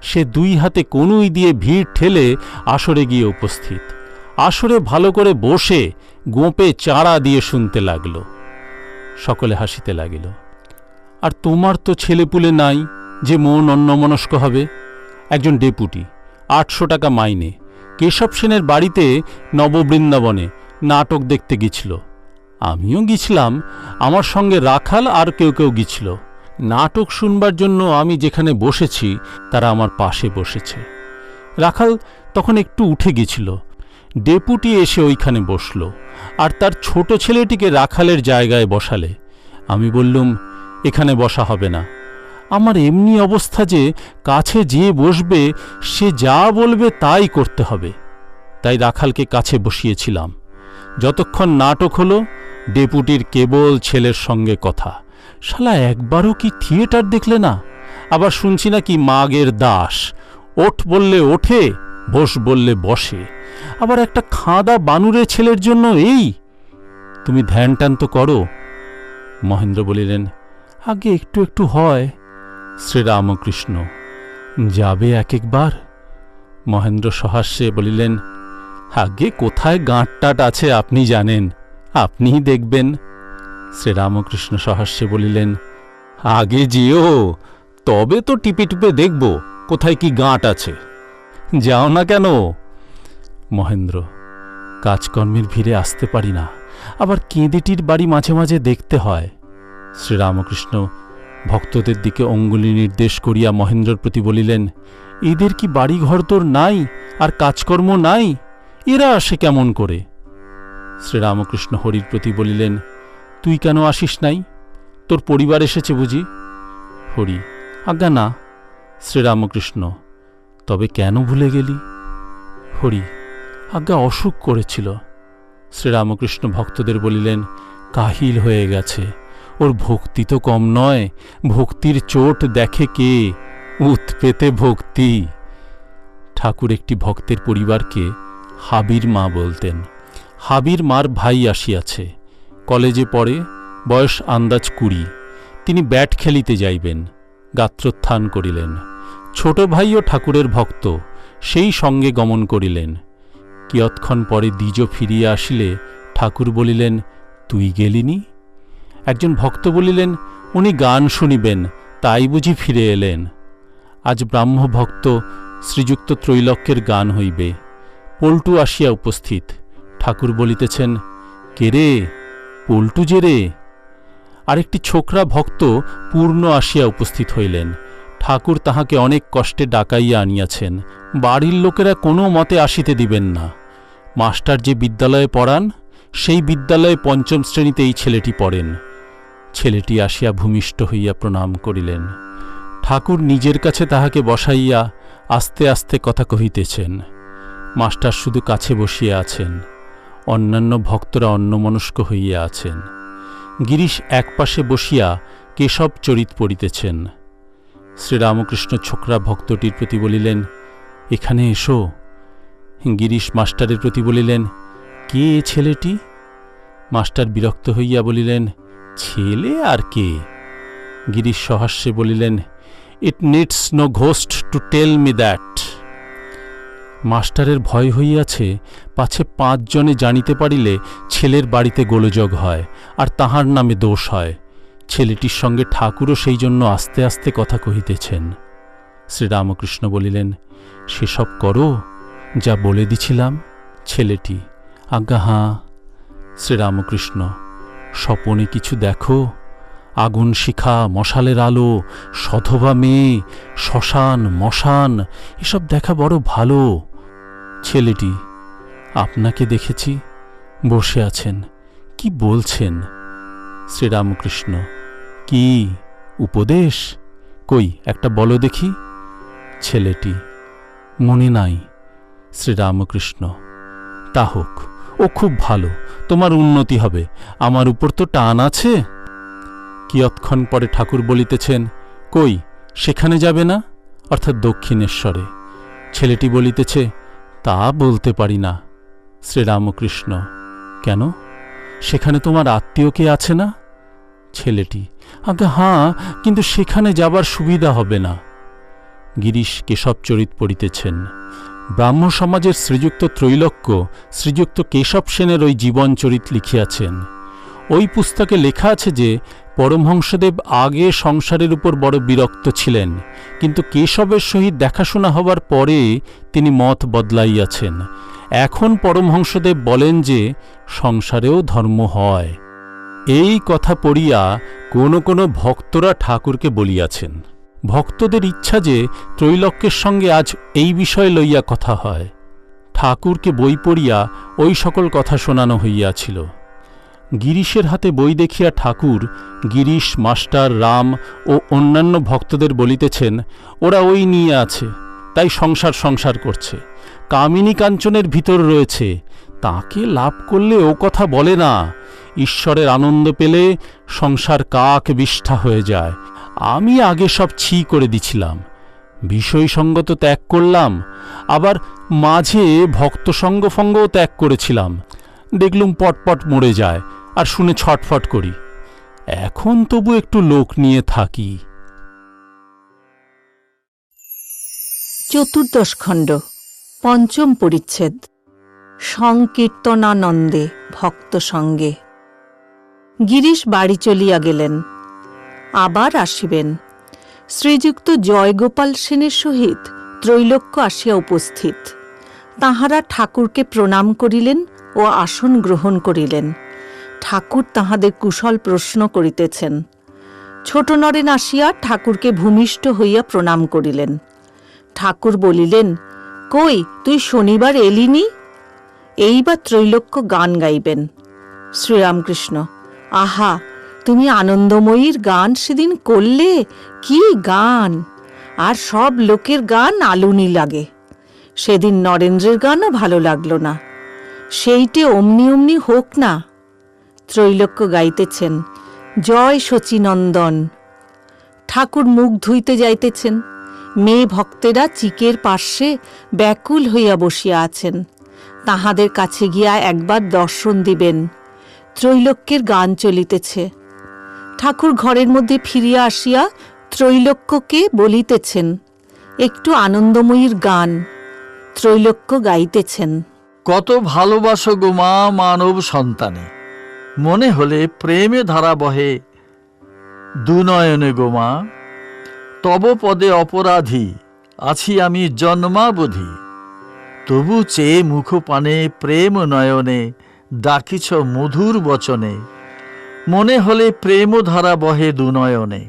সে দুই হাতে কনুই দিয়ে ভিড় ঠেলে আসরে গিয়ে উপস্থিত। আসরে ভালো করে বসে গোঁপে চাড়া দিয়ে শুনতে লাগল। সকলে হাসিতে লাগিল। আর তোমার তো ছেলেপুলে নাই যে মন অন্যমনস্ক হবে। একজন ডেপুটি, 800 টাকা মাইনে, কেশব সেনের বাড়িতে নববৃন্দাবনে নাটক দেখতে গেছিল। আমিও গেছিলাম, আমার সঙ্গে রাখাল আর কেউ কেউ গেছিল। নাটক শুনবার জন্য আমি যেখানে বসেছি তারা আমার পাশে বসেছে। রাখাল তখন একটু উঠে গেছিল। ডেপুটি এসে ওইখানে বসল আর তার ছোট ছেলেটিকে রাখালের জায়গায় বসালে। আমি বললুম, এখানে বসা হবে না। আমার এমনি অবস্থা যে কাছে যে বসবে সে যা বলবে তাই করতে হবে। তাই রাখালকে কাছে বসিয়েছিলাম। যতক্ষণ নাটক হলো, ডেপুটির কেবল ছেলের সঙ্গে কথা। শালা একবারও কি থিয়েটার দেখলে না? আবার শুনছি নাকি মাগের দাস, ওঠ বললে ওঠে, বস বললে বসে। আবার একটা খাঁদা বানুরে ছেলের জন্য এই! তুমি ধ্যান টান তো করো। মহেন্দ্র বলিলেন, আগে একটু একটু হয়। শ্রীরামকৃষ্ণ, যাবে এক একবার? মহেন্দ্র সহাস্যে বলিলেন, আগে কোথায় গাঁটটাট আছে আপনি জানেন, আপনিই দেখবেন। শ্রীরামকৃষ্ণ সহাস্যে বলিলেন, আগে যেও, তবে তো টিপে টিপে দেখব কোথায় কি গাঁট আছে। যাও না কেন? মহেন্দ্র, কাজকর্মের ভিড়ে আসতে পারি না, আবার কেঁদেটির বাড়ি মাঝে মাঝে দেখতে হয়। শ্রীরামকৃষ্ণ ভক্তদের দিকে অঙ্গুলি নির্দেশ করিয়া মহেন্দ্রর প্রতি বলিলেন, এদের কি বাড়ি ঘর তোর নাই আর কাজকর্ম নাই? এরা আসে কেমন করে? শ্রীরামকৃষ্ণ হরির প্রতি বলিলেন, তুই কেন আসিস নাই? তোর পরিবার এসেছে বুঝি? হরি, আজ্ঞা না। শ্রীরামকৃষ্ণ, তবে কেন ভুলে গেলি? হরি, আজ্ঞা অসুখ করেছিল। শ্রীরামকৃষ্ণ ভক্তদের বলিলেন, কাহিল হয়ে গেছে, ওর ভক্তি তো কম নয়, ভক্তির চোট দেখে কে? উৎপেতে ভক্তি। ঠাকুর একটি ভক্তের পরিবারকে হাবির মা বলতেন। হাবির মার ভাই আসিয়াছে, কলেজে পড়ে, বয়স আন্দাজ 20। তিনি ব্যাট খেলিতে যাইবেন, গাত্রোত্থান করিলেন। ছোট ভাইও ঠাকুরের ভক্ত, সেই সঙ্গে গমন করিলেন। কিয়ৎক্ষণ পরে দ্বিজ ফিরিয়া আসিলে ঠাকুর বলিলেন, তুই গেলিনি? একজন ভক্ত বলিলেন, উনি গান শুনিবেন, তাই বুঝি ফিরে এলেন। আজ ব্রাহ্মভক্ত শ্রীযুক্ত ত্রৈলোক্যের গান হইবে। পল্টু আসিয়া উপস্থিত। ঠাকুর বলিতেছেন, কে রে? পল্টু যে রে। আরেকটি ছোকরা ভক্ত পূর্ণ আসিয়া উপস্থিত হইলেন। ঠাকুর তাহাকে অনেক কষ্টে ডাকাইয়া আনিয়াছেন। বাড়ির লোকেরা কোনো মতে আসিতে দিবেন না। মাস্টার যে বিদ্যালয়ে পড়ান, সেই বিদ্যালয়ে 5ম শ্রেণীতে এই ছেলেটি পড়েন। ছেলেটি আসিয়া ভূমিষ্ঠ হইয়া প্রণাম করিলেন। ঠাকুর নিজের কাছে তাহাকে বসাইয়া আস্তে আস্তে কথা কহিতেছেন। মাস্টার শুধু কাছে বসিয়া আছেন, অন্যান্য ভক্তরা অন্যমনস্ক হইয়া আছেন। গিরিশ একপাশে বসিয়া কেশব চরিত পড়িতেছেন। শ্রীরামকৃষ্ণ ছোকরা ভক্তটির প্রতি বলিলেন, এখানে এসো। গিরিশ মাস্টারের প্রতি বলিলেন, কে এ ছেলেটি? মাস্টার বিরক্ত হইয়া বলিলেন, ছেলে আর কে? গিরিশ সহাস্যে বলিলেন, it needs no ghost to tell me that. মাস্টারের ভয় হইয়াছে, পাছে 5 জনে জানিতে পারিলে ছেলের বাড়িতে গোলযোগ হয় আর তাহার নামে দোষ হয়। ছেলেটির সঙ্গে ঠাকুরও সেই জন্য আস্তে আস্তে কথা কহিতেছেন। শ্রীরামকৃষ্ণ বলিলেন, সেসব করো যা বলে দিছিলাম। ছেলেটি, আজ্ঞা হাঁ। শ্রীরামকৃষ্ণ, স্বপনে কিছু দেখো? আগুন শিখা, মশালের আলো, সধবা মেয়ে, শ্মশান, মশান, এসব দেখা বড় ভালো। ছেলেটি, আপনাকে দেখেছি, বসে আছেন, কি বলছেন? শ্রীরামকৃষ্ণ, কি উপদেশ? কই একটা বলো দেখি। ছেলেটি, মনে নাই। শ্রীরামকৃষ্ণ, তা হোক, ও খুব ভালো, তোমার উন্নতি হবে, আমার উপর তো টান আছে। কিয়ৎক্ষণ পরে ঠাকুর বলিতেছেন, কই সেখানে যাবে না, অর্থাৎ দক্ষিণেশ্বরে। ছেলেটি বলিতেছে, তা বলতে পারি না। শ্রীরামকৃষ্ণ, কেন, সেখানে তোমার আত্মীয় কে আছে না? ছেলেটি, আজ্ঞা হাঁ, কিন্তু সেখানে যাবার সুবিধা হবে না। গিরিশ কেশবচরিত পড়িতেছেন। ব্রাহ্ম সমাজের শ্রীযুক্ত ত্রৈলোক্য শ্রীযুক্ত কেশব সেনের ওই জীবনচরিত লিখিয়াছেন। ওই পুস্তকে লেখা আছে যে পরমহংসদেব আগে সংসারের উপর বড় বিরক্ত ছিলেন, কিন্তু কেশবের সহিত দেখাশোনা হবার পরে তিনি মত বদলাইয়াছেন। এখন পরমহংসদেব বলেন যে সংসারেও ধর্ম হয়। এই কথা পড়িয়া কোনো কোনো ভক্তরা ঠাকুরকে বলিয়াছেন। ভক্তদের ইচ্ছা যে ত্রৈলোক্যের সঙ্গে আজ এই বিষয় লইয়া কথা হয়। ঠাকুরকে বই পড়িয়া ওই সকল কথা শোনানো হইয়াছিল। গিরিশের হাতে বই দেখিয়া ঠাকুর গিরিশ, মাস্টার, রাম ও অন্যান্য ভক্তদের বলিতেছেন, ওরা ওই নিয়ে আছে, তাই সংসার সংসার করছে, কামিনী কাঞ্চনের ভিতর রয়েছে, তাকে লাভ করলে ও কথা বলে না। ঈশ্বরের আনন্দ পেলে সংসার কাক বিষ্ঠা হয়ে যায়। আমি আগে সব ছি করে দিছিলাম, বিষয়সঙ্গত ত্যাগ করলাম, আবার মাঝে ভক্ত সঙ্গফঙ্গও ত্যাগ করেছিলাম, দেখলুম পটপট মরে যায়, আর শুনে ছটফট করি। এখন তবু একটু লোক নিয়ে থাকি। চতুর্দশ খণ্ড, পঞ্চম পরিচ্ছেদ। সংকীর্তনানন্দে ভক্ত সঙ্গে। গিরিশ বাড়ি চলিয়া গেলেন, আবার আসিবেন। শ্রীযুক্ত জয়গোপাল সেনের সহিত ত্রৈলোক্য আসিয়া উপস্থিত। তাঁহারা ঠাকুরকে প্রণাম করিলেন ও আসন গ্রহণ করিলেন। ঠাকুর তাঁহাদের কুশল প্রশ্ন করিতেছেন। ছোট নরেন আসিয়া ঠাকুরকে ভূমিষ্ঠ হইয়া প্রণাম করিলেন। ঠাকুর বলিলেন, কই তুই শনিবার এলিনি? এইবার ত্রৈলোক্য গান গাইবেন। শ্রীরামকৃষ্ণ, আহা, তুমি আনন্দময়ীর গান সেদিন করলে, কি গান! আর সব লোকের গান আলুনি লাগে। সেদিন নরেন্দ্রের গানও ভালো লাগলো না। সেইটে অমনি অমনি হোক না। ত্রৈলোক্য গাইতেছেন, জয় শচীনন্দন। ঠাকুর মুখ ধুইতে যাইতেছেন। মেয়ে ভক্তেরা চিকের পার্শ্বে ব্যাকুল হইয়া বসিয়া আছেন। তাহাদের কাছে গিয়া একবার দর্শন দিবেন। ত্রৈলোক্যের গান চলিতেছে। ঠাকুর ঘরের মধ্যে ফিরিয়া আসিয়া ত্রৈলোক্যকে বলিতেছেন, একটু আনন্দময়ীর গান। ত্রৈলোক্য গাইতেছেন, কত ভালোবাসো গো মা মানব সন্তানে, মনে হলে প্রেমে ধারা বহে দুনয়নে গো মা। তব পদে অপরাধী আছি আমি জন্মাবধি, তবু চেয়ে মুখপানে প্রেম নয়নে ডাকিছ মধুর বচনে। মনে হলে প্রেম ধারা বহে দুনয়নে,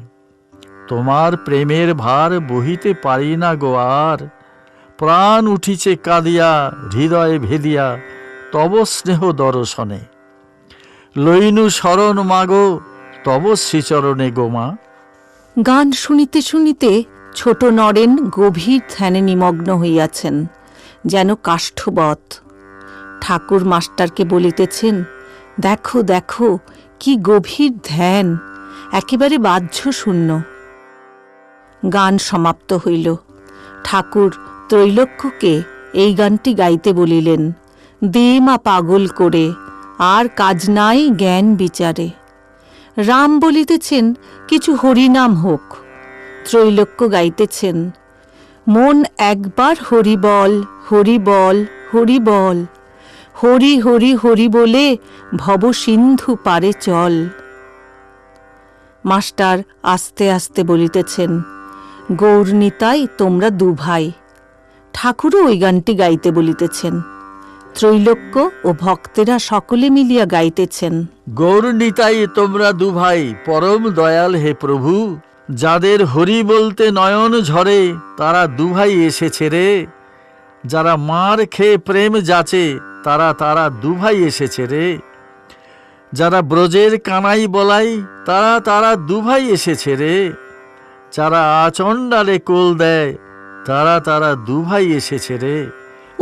তোমার প্রেমের ভার বহিতে পারি না গো আর। প্রাণ উঠিছে কাঁদিয়া হৃদয়ে ভেদিয়া তব স্নেহ দর্শনে। লইনু শরণ মাগো তব শ্রীচরণে গো মা। গান শুনিতে শুনিতে ছোট নরেন গভীর ধ্যানে নিমগ্ন হইয়াছেন, যেন কাষ্ঠবৎ। ঠাকুর মাস্টারকে বলিতেছেন, দেখো দেখো, কি গভীর ধ্যান, একেবারে বাহ্য শূন্য। গান সমাপ্ত হইল। ঠাকুর ত্রৈলোক্যকে এই গানটি গাইতে বলিলেন, দে মা পাগল করে, আর কাজ নাই জ্ঞান বিচারে। রাম বলিতেছেন, কিছু হরিনাম হোক। ত্রৈলোক্য গাইতেছেন, মন একবার হরি বল, হরি বল, হরি বল, হরি হরি হরি বলে ভব সিন্ধু পারে চল। মাস্টার আস্তে আস্তে বলিতেছেন, গৌরনীতাই তোমরা দুভাই। ঠাকুরও ওই গানটি গাইতে বলিতেছেন। ত্রৈলোক্য ও ভক্তেরা সকলে মিলিয়া গাইতেছেন, গৌর নিতাই তোমরা দুভাই, পরম দয়াল হে প্রভু। যাদের হরি বলতে নয়ন ঝরে, তারা দুভাই এসেছে রে। যারা মার খেয়ে প্রেম যাচে, তারা তারা দুভাই এসেছে রে। যারা ব্রজের কানাই বলাই, তারা তারা দুভাই এসেছে রে। যারা আচণ্ডালে কোল দেয়, তারা তারা দুভাই এসেছে রে।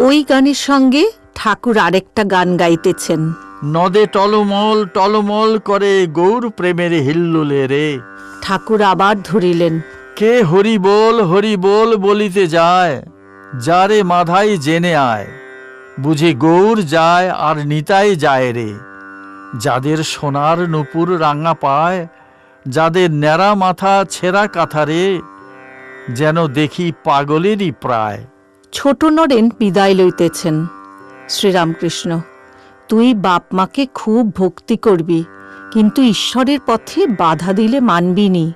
ওই গানের সঙ্গে ঠাকুর আরেকটা গান গাইতেছেন। নদে টলমল টলমল করে গৌর প্রেমের হিল্লোলে রে। ঠাকুর আবার ধরিলেন। কে হরি বল বলিতে যায়, যারে মাধাই জেনে আয়, বুঝি গৌর যায় আর নিতাই যায় রে। যাদের সোনার নুপুর রাঙা পায়, যাদের ন্যাড়া মাথা ছেঁড়া কাঁথারে, যেন দেখি পাগলেরই প্রায়। ছোট নরেন বিদায় লইতেছেন। শ্রীরামকৃষ্ণ, তুই বাপ মাকে খুব ভক্তি করবি, কিন্তু ঈশ্বরের পথে বাধা দিলে মানবি নি,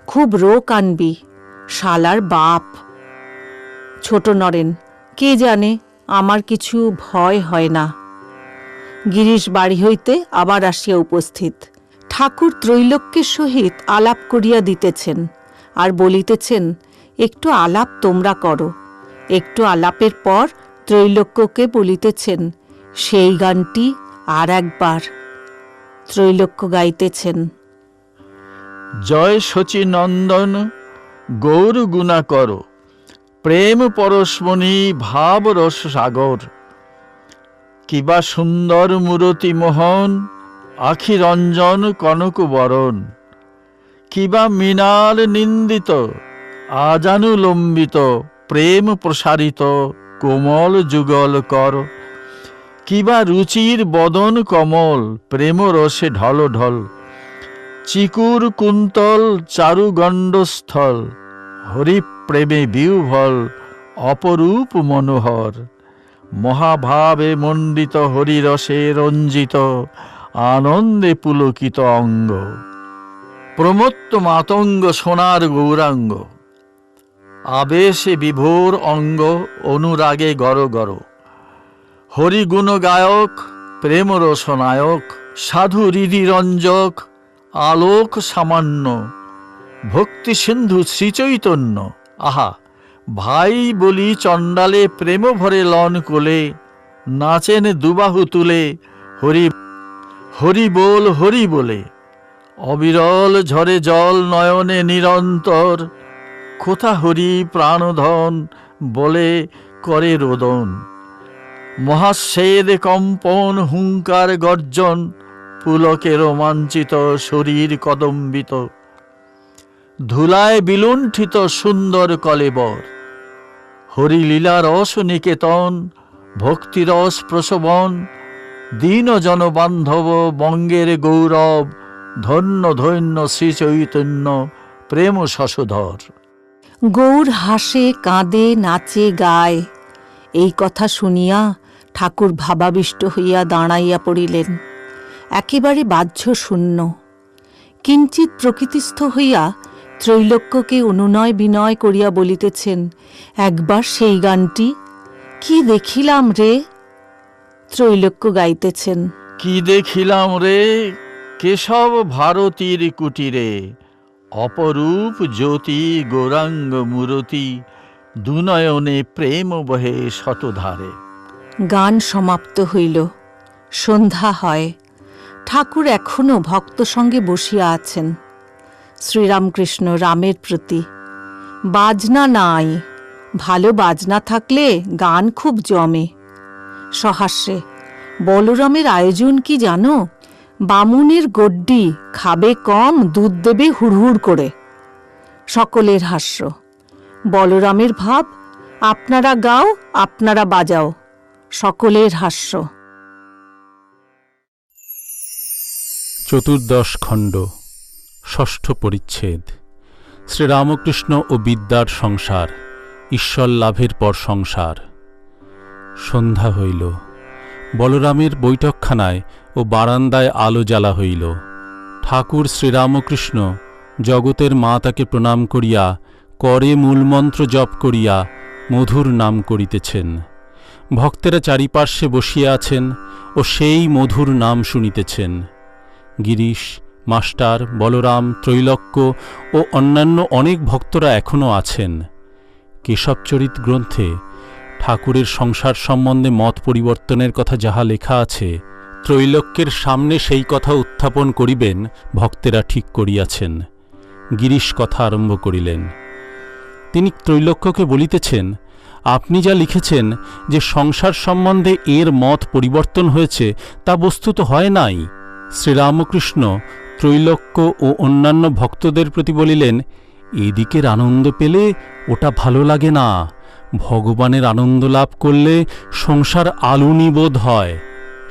খুব রোক আনবি, শালার বাপ। ছোট নরেন, কে জানে, আমার কিছু ভয় হয় না। গিরিশ বাড়ি হইতে আবার আসিয়া উপস্থিত। ঠাকুর ত্রৈলোক্যের সহিত আলাপ করিয়া দিতেছেন, আর বলিতেছেন, একটু আলাপ তোমরা করো। একটু আলাপের পর ত্রৈলোক্যকে বলিতেছেন, সেই গানটি আর একবার। ত্রৈলোক্য গাইতেছেন। জয় শচী নন্দন গৌর গুণা কর, প্রেম পরশমণি ভাব রস সাগর। কিবা সুন্দর মূরতি মোহন, আখি রঞ্জন কনক বরণ। কিবা মৃণাল নিন্দিত, আজানুলম্বিত, প্রেম প্রসারিত কোমল যুগল কর। কিবা রুচির বদন কমল, প্রেম রসে ঢল ঢল। চিকুর কুন্তল চারু গণ্ডস্থল, হরি প্রেমে বিহ্বল অপরূপ মনোহর। মহাভাবে মণ্ডিত হরিরসে রঞ্জিত, আনন্দে পুলকিত অঙ্গ। প্রমত্ত মাতঙ্গ সোনার গৌরাঙ্গ, আবেশে বিভোর অঙ্গ অনুরাগে গর গর। হরিগুণ গায়ক প্রেম রসনায়ক, সাধু হৃদিরঞ্জক আলোক সামান্য। ভক্তি সিন্ধু শ্রীচৈতন্য, আহা ভাই বলি চণ্ডালে প্রেম ভরে লন কোলে। নাচেন দুবাহু তুলে হরি হরি বলে। অবিরল ঝরে জল নয়নে নিরন্তর, কোথা হরি প্রাণধন বলে করে রোদন। মহাস্বেদ কম্পন হুঙ্কার গর্জন, পুলকে রোমাঞ্চিত শরীর কদম্বিত। ধুলায় বিলুণ্ঠিত সুন্দর কলেবর, হরিলীলা রস নিকেতন, ভক্তিরস প্রসবন। দীন জনবান্ধব বঙ্গের গৌরব, ধন্য ধন্য শ্রীচৈতন্য প্রেম শশধর। গৌর হাসে কাঁদে নাচে গায়। এই কথা শুনিয়া ঠাকুর ভাবাবিষ্ট হইয়া দাঁড়াইয়া পড়িলেন, একেবারে বাহ্য শূন্য। কিঞ্চিৎ প্রকৃতিস্থ হইয়া ত্রৈলোক্যকে অনুনয় বিনয় করিয়া বলিতেছেন, একবার সেই গানটি। কি দেখিলাম রে? ত্রৈলোক্য গাইতেছেন। কি দেখিলাম রে, কেশব ভারতীর কুটিরে। অপরূপ জ্যোতি গৌরাঙ্গ মূরতি, দুনয়নে প্রেম বহে শতধারে। গান সমাপ্ত হইল। সন্ধ্যা হয়। ঠাকুর এখনও ভক্ত সঙ্গে বসিয়া আছেন। শ্রীরামকৃষ্ণ রামের প্রতি, বাজনা নাই, ভালো বাজনা থাকলে গান খুব জমে। সহাস্যে, বলরামের আয়োজন কি জানো? বামুনের গড্ডি খাবে কম, দুধ দেবে হুড়হুড় করে। সকলের হাস্য। বলরামের ভাব, আপনারা গাও আপনারা বাজাও। সকলের হাস্য। চতুর্দশ খণ্ড, ষষ্ঠ পরিচ্ছেদ। শ্রীরামকৃষ্ণ ও বিদ্যার সংসার, ঈশ্বর লাভের পর সংসার। সন্ধ্যা হইল। বলরামের বৈঠকখানায় ও বারান্দায় আলো জ্বালা হইল। ঠাকুর শ্রীরামকৃষ্ণ জগতের মা তাকে প্রণাম করিয়া করে মূলমন্ত্র জপ করিয়া মধুর নাম করিতেছেন। ভক্তেরা চারিপার্শ্বে বসিয়া আছেন ও সেই মধুর নাম শুনিতেছেন। গিরিশ, মাস্টার, বলরাম, ত্রৈলোক্য ও অন্যান্য অনেক ভক্তরা এখনও আছেন। কেশবচরিত গ্রন্থে ঠাকুরের সংসার সম্বন্ধে মত পরিবর্তনের কথা যাহা লেখা আছে, ত্রৈলোক্যের সামনে সেই কথা উত্থাপন করিবেন ভক্তেরা ঠিক করিয়াছেন। গিরিশ কথা আরম্ভ করিলেন। তিনি ত্রৈলোক্যকে বলিতেছেন, আপনি যা লিখেছেন যে সংসার সম্বন্ধে এর মত পরিবর্তন হয়েছে, তা বস্তুত হয় নাই। শ্রীরামকৃষ্ণ ত্রৈলোক্য ও অন্যান্য ভক্তদের প্রতি বলিলেন, এদিকের আনন্দ পেলে ওটা ভালো লাগে না। ভগবানের আনন্দ লাভ করলে সংসার আলুনি বোধ হয়,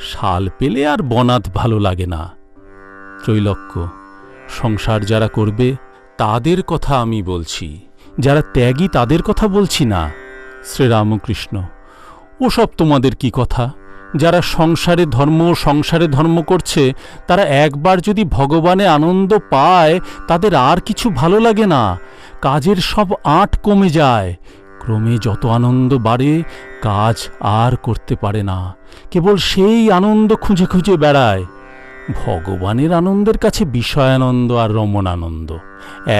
শাল পেলে আর বনাত ভালো লাগে না। ত্রৈলোক্য, সংসার যারা করবে তাদের কথা আমি বলছি, যারা ত্যাগী তাদের কথা বলছি না। শ্রীরামকৃষ্ণ, ওসব তোমাদের কি কথা? যারা সংসারে ধর্ম করছে, তারা একবার যদি ভগবানে আনন্দ পায়, তাদের আর কিছু ভালো লাগে না। কাজের সব আঁট কমে যায়। ক্রমে যত আনন্দ বাড়ে, কাজ আর করতে পারে না, কেবল সেই আনন্দ খুঁজে খুঁজে বেড়ায়। ভগবানের আনন্দের কাছে বিষয়ানন্দ আর রমণানন্দ।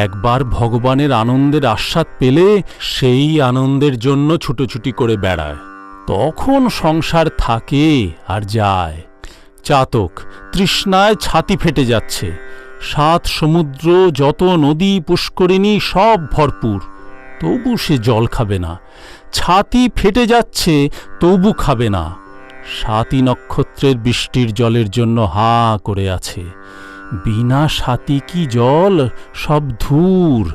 একবার ভগবানের আনন্দের আস্বাদ পেলে সেই আনন্দের জন্য ছুটোছুটি করে বেড়ায়। তখন সংসার থাকে আর যায়। চাতক তৃষ্ণায় ছাতি ফেটে যাচ্ছে, 7 সমুদ্র, যত নদী পুষ্করিণী সব ভরপুর, তবু সে জল খাবে না। ছাতি ফেটে যাচ্ছে, তবু খাবে না। 7 নক্ষত্রের বৃষ্টির জলের জন্য হা করে আছে। বিনা সাথী কি জল, সব ধূর।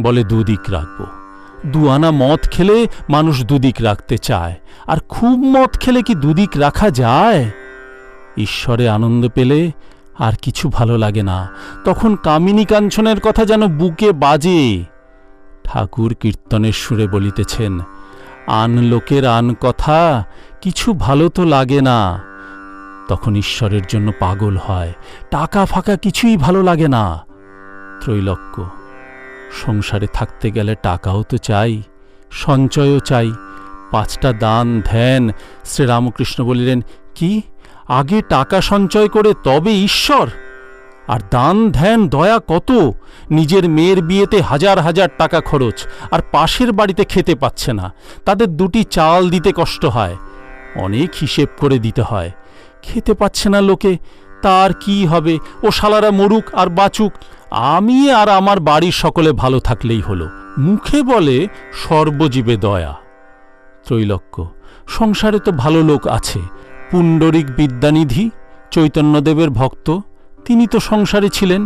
বলে দুদিক রাখব। 2 আনা মদ খেলে মানুষ দুদিক রাখতে চায়, আর খুব মদ খেলে কি দুদিক রাখা যায়? ঈশ্বরে আনন্দ পেলে আর কিছু ভালো লাগে না। তখন কামিনী কাঞ্চনের কথা যেন বুকে বাজে। ঠাকুর কীর্তনের সুরে বলিতেছেন, আন লোকের আন কথা, কিছু ভালো তো লাগে না। তখন ঈশ্বরের জন্য পাগল হয়, টাকা ফাঁকা কিছুই ভালো লাগে না। ত্রৈলোক্য, সংসারে থাকতে গেলে টাকাও তো চাই, সঞ্চয়ও চাই, 5টা দান ধ্যান। শ্রীরামকৃষ্ণ বলিলেন, কি আগে টাকা সঞ্চয় করে তবে ঈশ্বর? আর দান ধ্যান দয়া কত? নিজের মেয়ের বিয়েতে হাজার হাজার টাকা খরচ, আর পাশের বাড়িতে খেতে পাচ্ছে না, তাদের 2টি চাল দিতে কষ্ট হয়, অনেক হিসেব করে দিতে হয়। খেতে পাচ্ছে না লোকে, তার কি হবে? ও শালারা মরুক আর বাঁচুক, আমি আর আমার বাড়ির সকলে ভালো থাকলেই হলো। মুখে বলে সর্বজীবে দয়া। ত্রৈলোক্য, সংসারে তো ভালো লোক আছে। পুণ্ডরিক বিদ্যানিধি চৈতন্যদেবের ভক্ত, তিনি তো সংসারে ছিলেন।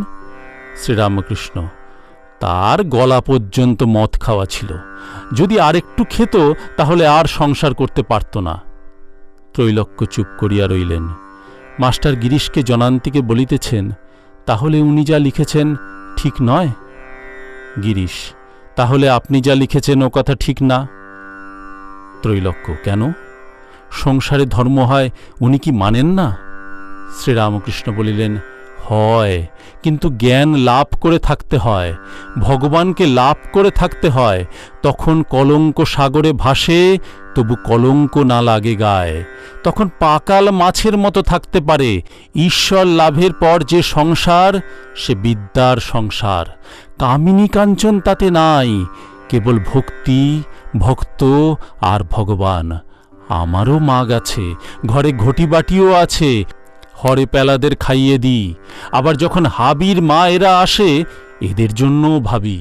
শ্রীরামকৃষ্ণ, তার গলা পর্যন্ত মদ খাওয়া ছিল, যদি আরেকটু খেত তাহলে আর সংসার করতে পারত না। ত্রৈলোক্য চুপ করিয়া রইলেন। মাস্টার গিরিশকে জনান্তিকে বলিতেছেন, তাহলে উনি যা লিখেছেন ঠিক নয়? গিরিশ, তাহলে আপনি যা লিখেছেন ও কথা ঠিক না। ত্রৈলোক্য, কেন? সংসারে ধর্ম হয়, উনি কি মানেন না? শ্রীরামকৃষ্ণ বলিলেন, হয়, কিন্তু জ্ঞান লাভ করে থাকতে হয়, ভগবানকে লাভ করে থাকতে হয়। তখন কলঙ্ক সাগরে ভাসে, তবু কলঙ্ক না লাগে গায়ে। তখন পাকাল মাছের মতো থাকতে পারে। ঈশ্বর লাভের পর যে সংসার, সে বিদ্যার সংসার। কামিনী কাঞ্চন তাতে নাই, কেবল ভক্তি, ভক্ত আর ভগবান। আমারও মাগ আছে, ঘরে ঘটি বাটিও আছে, হরে পেলাদের খাইয়ে দিই। আবার যখন হাবির মা এরা আসে, এদের জন্যও ভাবি।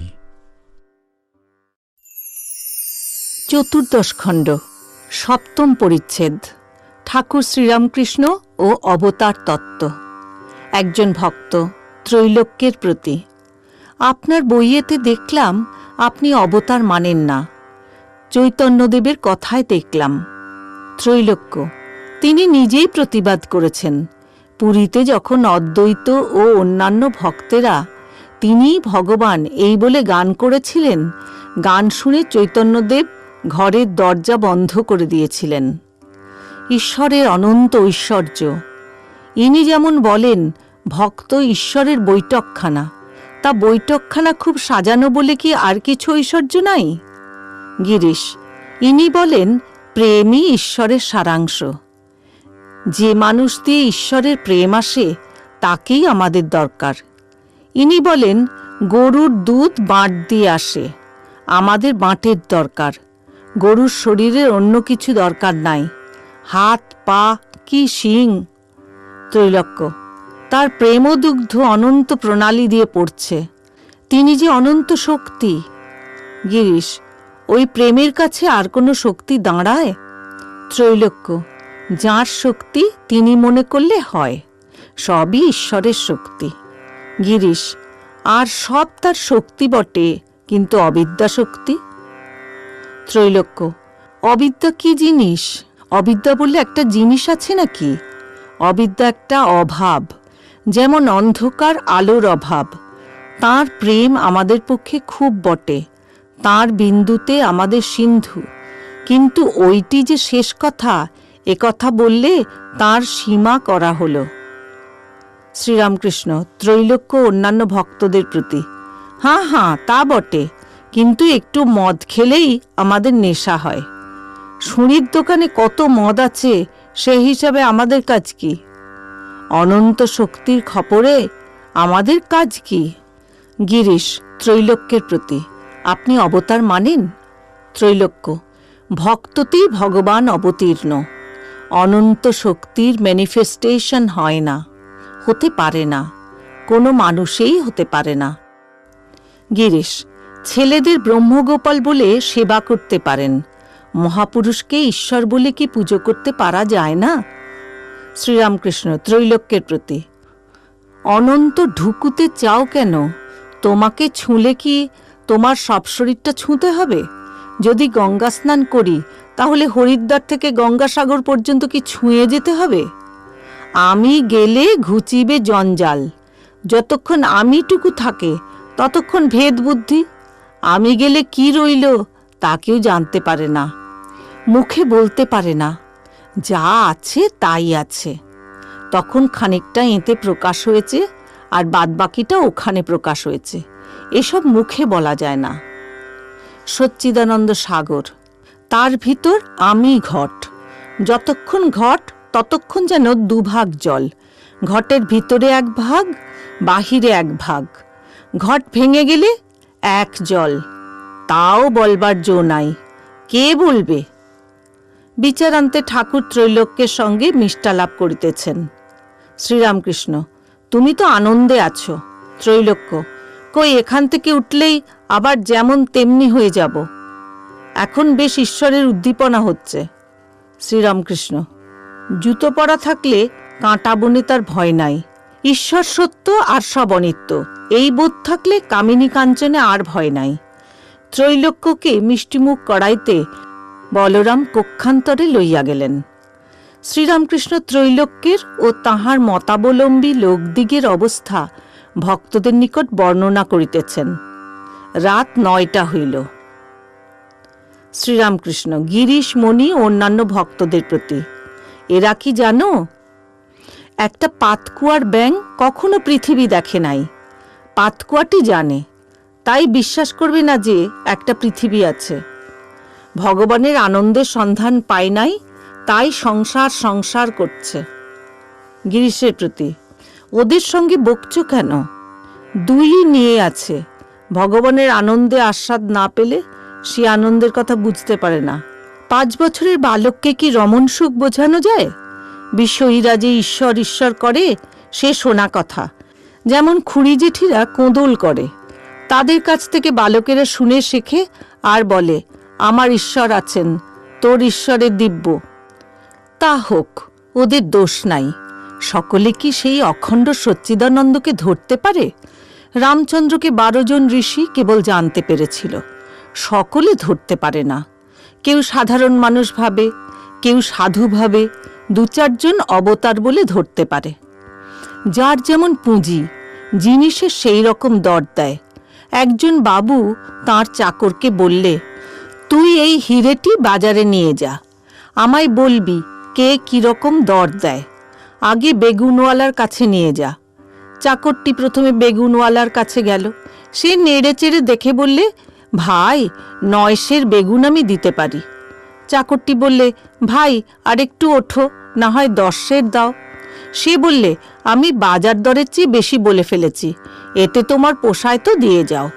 14 খণ্ড, 7ম পরিচ্ছেদ। ঠাকুর শ্রীরামকৃষ্ণ ও অবতার তত্ত্ব। একজন ভক্ত ত্রৈলোক্যের প্রতি, আপনার বইয়েতে দেখলাম আপনি অবতার মানেন না, চৈতন্যদেবের কথায় দেখলাম। ত্রৈলোক্য, তিনি নিজেই প্রতিবাদ করেছেন। পুরীতে যখন অদ্বৈত ও অন্যান্য ভক্তেরা তিনিই ভগবান এই বলে গান করেছিলেন, গান শুনে চৈতন্যদেব ঘরের দরজা বন্ধ করে দিয়েছিলেন। ঈশ্বরের অনন্ত ঐশ্বর্য। ইনি যেমন বলেন, ভক্ত ঈশ্বরের বৈঠকখানা, তা বৈঠকখানা খুব সাজানো বলে কি আর কিছু ঐশ্বর্য নাই? গিরিশ, ইনি বলেন, প্রেমই ঈশ্বরের সারাংশ। যে মানুষ দিয়ে ঈশ্বরের প্রেম আসে, তাকেই আমাদের দরকার। ইনি বলেন, গরুর দুধ বাঁট দিয়ে আসে, আমাদের বাঁটের দরকার। গরুর শরীরের অন্য কিছু দরকার নাই, হাত পা কি শিং। ত্রৈলোক্য, তার প্রেমদুগ্ধ অনন্ত প্রণালী দিয়ে পড়ছে, তিনি যে অনন্ত শক্তি। গিরিশ, ওই প্রেমের কাছে আর কোনো শক্তি দাঁড়ায়? ত্রৈলোক্য: যাঁর শক্তি তিনি মনে করলে হয়, সবই ঈশ্বরের শক্তি। গিরিশ: আর সব তার শক্তি বটে, কিন্তু অবিদ্যা শক্তি। ত্রৈলোক্য: অবিদ্যা কি জিনিস? অবিদ্যা বললে একটা জিনিস আছে নাকি? অবিদ্যা একটা অভাব, যেমন অন্ধকার আলোর অভাব। তাঁর প্রেম আমাদের পক্ষে খুব বটে, তাঁর বিন্দুতে আমাদের সিন্ধু, কিন্তু ওইটি যে শেষ কথা, এ কথা বললে তাঁর সীমা করা হলো। শ্রীরামকৃষ্ণ ত্রৈলোক্য অন্যান্য ভক্তদের প্রতি: হ্যাঁ হ্যাঁ, তা বটে, কিন্তু একটু মদ খেলেই আমাদের নেশা হয়। সুঁড়ির দোকানে কত মদ আছে, সেই হিসাবে আমাদের কাজ কি? অনন্ত শক্তির খপরে আমাদের কাজ কি? গিরিশ ত্রৈলোক্যের প্রতি: আপনি অবতার মানেন? ত্রৈলোক্য: ভক্ততেই ভগবান অবতীর্ণ, অনন্ত শক্তির ম্যানিফেস্টেশন হয় না, হতে পারে না, কোনো মানুষেই হতে পারে না। গিরিশ: ছেলেদের ব্রহ্মগোপাল বলে সেবা করতে পারেন, মহাপুরুষকে ঈশ্বর বলে কি পুজো করতে পারা যায় না? শ্রীরামকৃষ্ণ ত্রৈলোক্যের প্রতি: অনন্ত ঢুকুতে চাও কেন? তোমাকে ছুঁলে কি তোমার সব শরীরটা ছুঁতে হবে? যদি গঙ্গা স্নান করি, তাহলে হরিদ্বার থেকে গঙ্গাসাগর পর্যন্ত কি ছুঁয়ে যেতে হবে? আমি গেলে ঘুচিবে জঞ্জাল, যতক্ষণ আমিটুকু থাকে ততক্ষণ ভেদ বুদ্ধি। আমি গেলে কি রইল তা কেউ জানতে পারে না, মুখে বলতে পারে না, যা আছে তাই আছে। তখন খানিকটা এতে প্রকাশ হয়েছে, আর বাদবাকিটা ওখানে প্রকাশ হয়েছে, এসব মুখে বলা যায় না। সচ্চিদানন্দ সাগর, তার ভিতর আমি ঘট, যতক্ষণ ঘট ততক্ষণ যেন দুভাগ জল, ঘটের ভিতরে এক ভাগ, বাহিরে এক ভাগ। ঘট ভেঙে গেলে এক জল, তাও বলবার জো নাই, কে বলবে? বিচারান্তে ঠাকুর ত্রৈলোক্যের সঙ্গে মিষ্টালাপ করিতেছেন। শ্রীরামকৃষ্ণ: তুমি তো আনন্দে আছো। ত্রৈলোক্য: কই, এখান থেকে উঠলেই আবার যেমন তেমনি হয়ে যাব। এখন বেশ ঈশ্বরের উদ্দীপনা হচ্ছে। শ্রীরামকৃষ্ণ: জুতো পরা থাকলে কাঁটা বনে তার ভয় নাই, ঈশ্বর সত্য আর সব অনিত্য, এই বোধ থাকলে কামিনী কাঞ্চনে আর ভয় নাই। ত্রৈলোক্যকে মিষ্টিমুখ করাইতে বলরাম কক্ষান্তরে লইয়া গেলেন। শ্রীরামকৃষ্ণ ত্রৈলোক্যের ও তাহার মতাবলম্বী লোকদিগের অবস্থা ভক্তদের নিকট বর্ণনা করিতেছেন। রাত 9টা হইল। শ্রীরামকৃষ্ণ গিরিশ, মণি ও অন্যান্য ভক্তদের প্রতি: এরা কি জানো, একটা পাতকুয়ার ব্যাঙ কখনো পৃথিবী দেখে নাই, পাতকুয়াটি জানে, তাই বিশ্বাস করবে না যে একটা পৃথিবী আছে। ভগবানের আনন্দের সন্ধান পায় নাই, তাই সংসার সংসার করছে। গিরিশের প্রতি: ওদের সঙ্গে বকছো কেন? দুই নিয়ে আছে, ভগবানের আনন্দে আস্বাদ না পেলে সে আনন্দের কথা বুঝতে পারে না। 5 বছরের বালককে কি রমণ সুখ বোঝানো যায়? বিষয়ীরা যে ঈশ্বর ঈশ্বর করে সে শোনা কথা, যেমন খুড়ি জেঠিরা কোঁদল করে, তাদের কাছ থেকে বালকেরা শুনে শেখে আর বলে, আমার ঈশ্বর আছেন, তোর ঈশ্বরের দিব্য। তা হোক, ওদের দোষ নাই। সকলে কি সেই অখণ্ড সচ্চিদানন্দকে ধরতে পারে? রামচন্দ্রকে 12 জন ঋষি কেবল জানতে পেরেছিল, সকলে ধরতে পারে না। কেউ সাধারণ মানুষ ভাবে, কেউ সাধু ভাবে, 2-4 জন অবতার বলে ধরতে পারে। যার যেমন পুঁজি, জিনিসের সেই রকম দর দেয়। একজন বাবু তাঁর চাকরকে বললে, তুই এই হিরেটি বাজারে নিয়ে যা, আমায় বলবি কে কিরকম দর দেয়, আগে বেগুনওয়ালার কাছে নিয়ে যা। চাকরটি প্রথমে বেগুনওয়ালার কাছে গেল, সে নেড়ে চেড়ে দেখে বললে, ভাই 9 বেগুন আমি দিতে পারি। চাকরটি বললে, ভাই আর একটু ওঠো, না হয় 10 দাও। সে বললে, আমি বাজার দরের চেয়ে বেশি বলে ফেলেছি, এতে তোমার পোষায় তো দিয়ে যাও।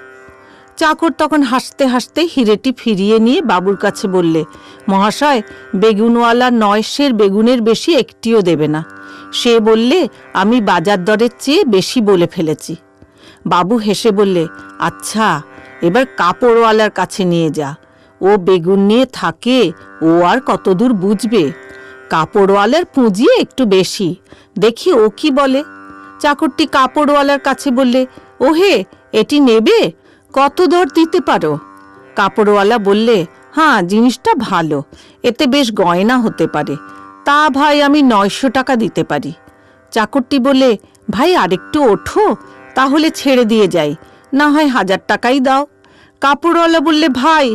চাকর তখন হাসতে হাসতে হিরেটি ফিরিয়ে নিয়ে বাবুর কাছে বললে, মহাশয়, বেগুনওয়ালা 9 বেগুনের বেশি একটিও দেবে না। সে বললে, আমি বাজার দরের চেয়ে বেশি বলে ফেলেছি। বাবু হেসে বললে, আচ্ছা, এবার কাপড়ওয়ালার কাছে নিয়ে যা, ও বেগুন নিয়ে থাকে, ও আর কতদূর বুঝবে। কাপড়ওয়ালার পুঁজি একটু বেশি, দেখি ও কি বলে। চাকরটি কাপড়ওয়ালার কাছে বললে, ওহে, এটি নেবে? কত দর দিতে পারো? কাপড়ওয়ালা বললে, হ্যাঁ, জিনিসটা ভালো, এতে বেশ গয়না হতে পারে। তা ভাই, আমি 900 টাকা দিতে পারি। চাকরটি বলে, ভাই আরেকটু ওঠো, তাহলে ছেড়ে দিয়ে যাই, না হয় 1000 টাকাই দাও। কাপড়ওয়ালা বললে, ভাই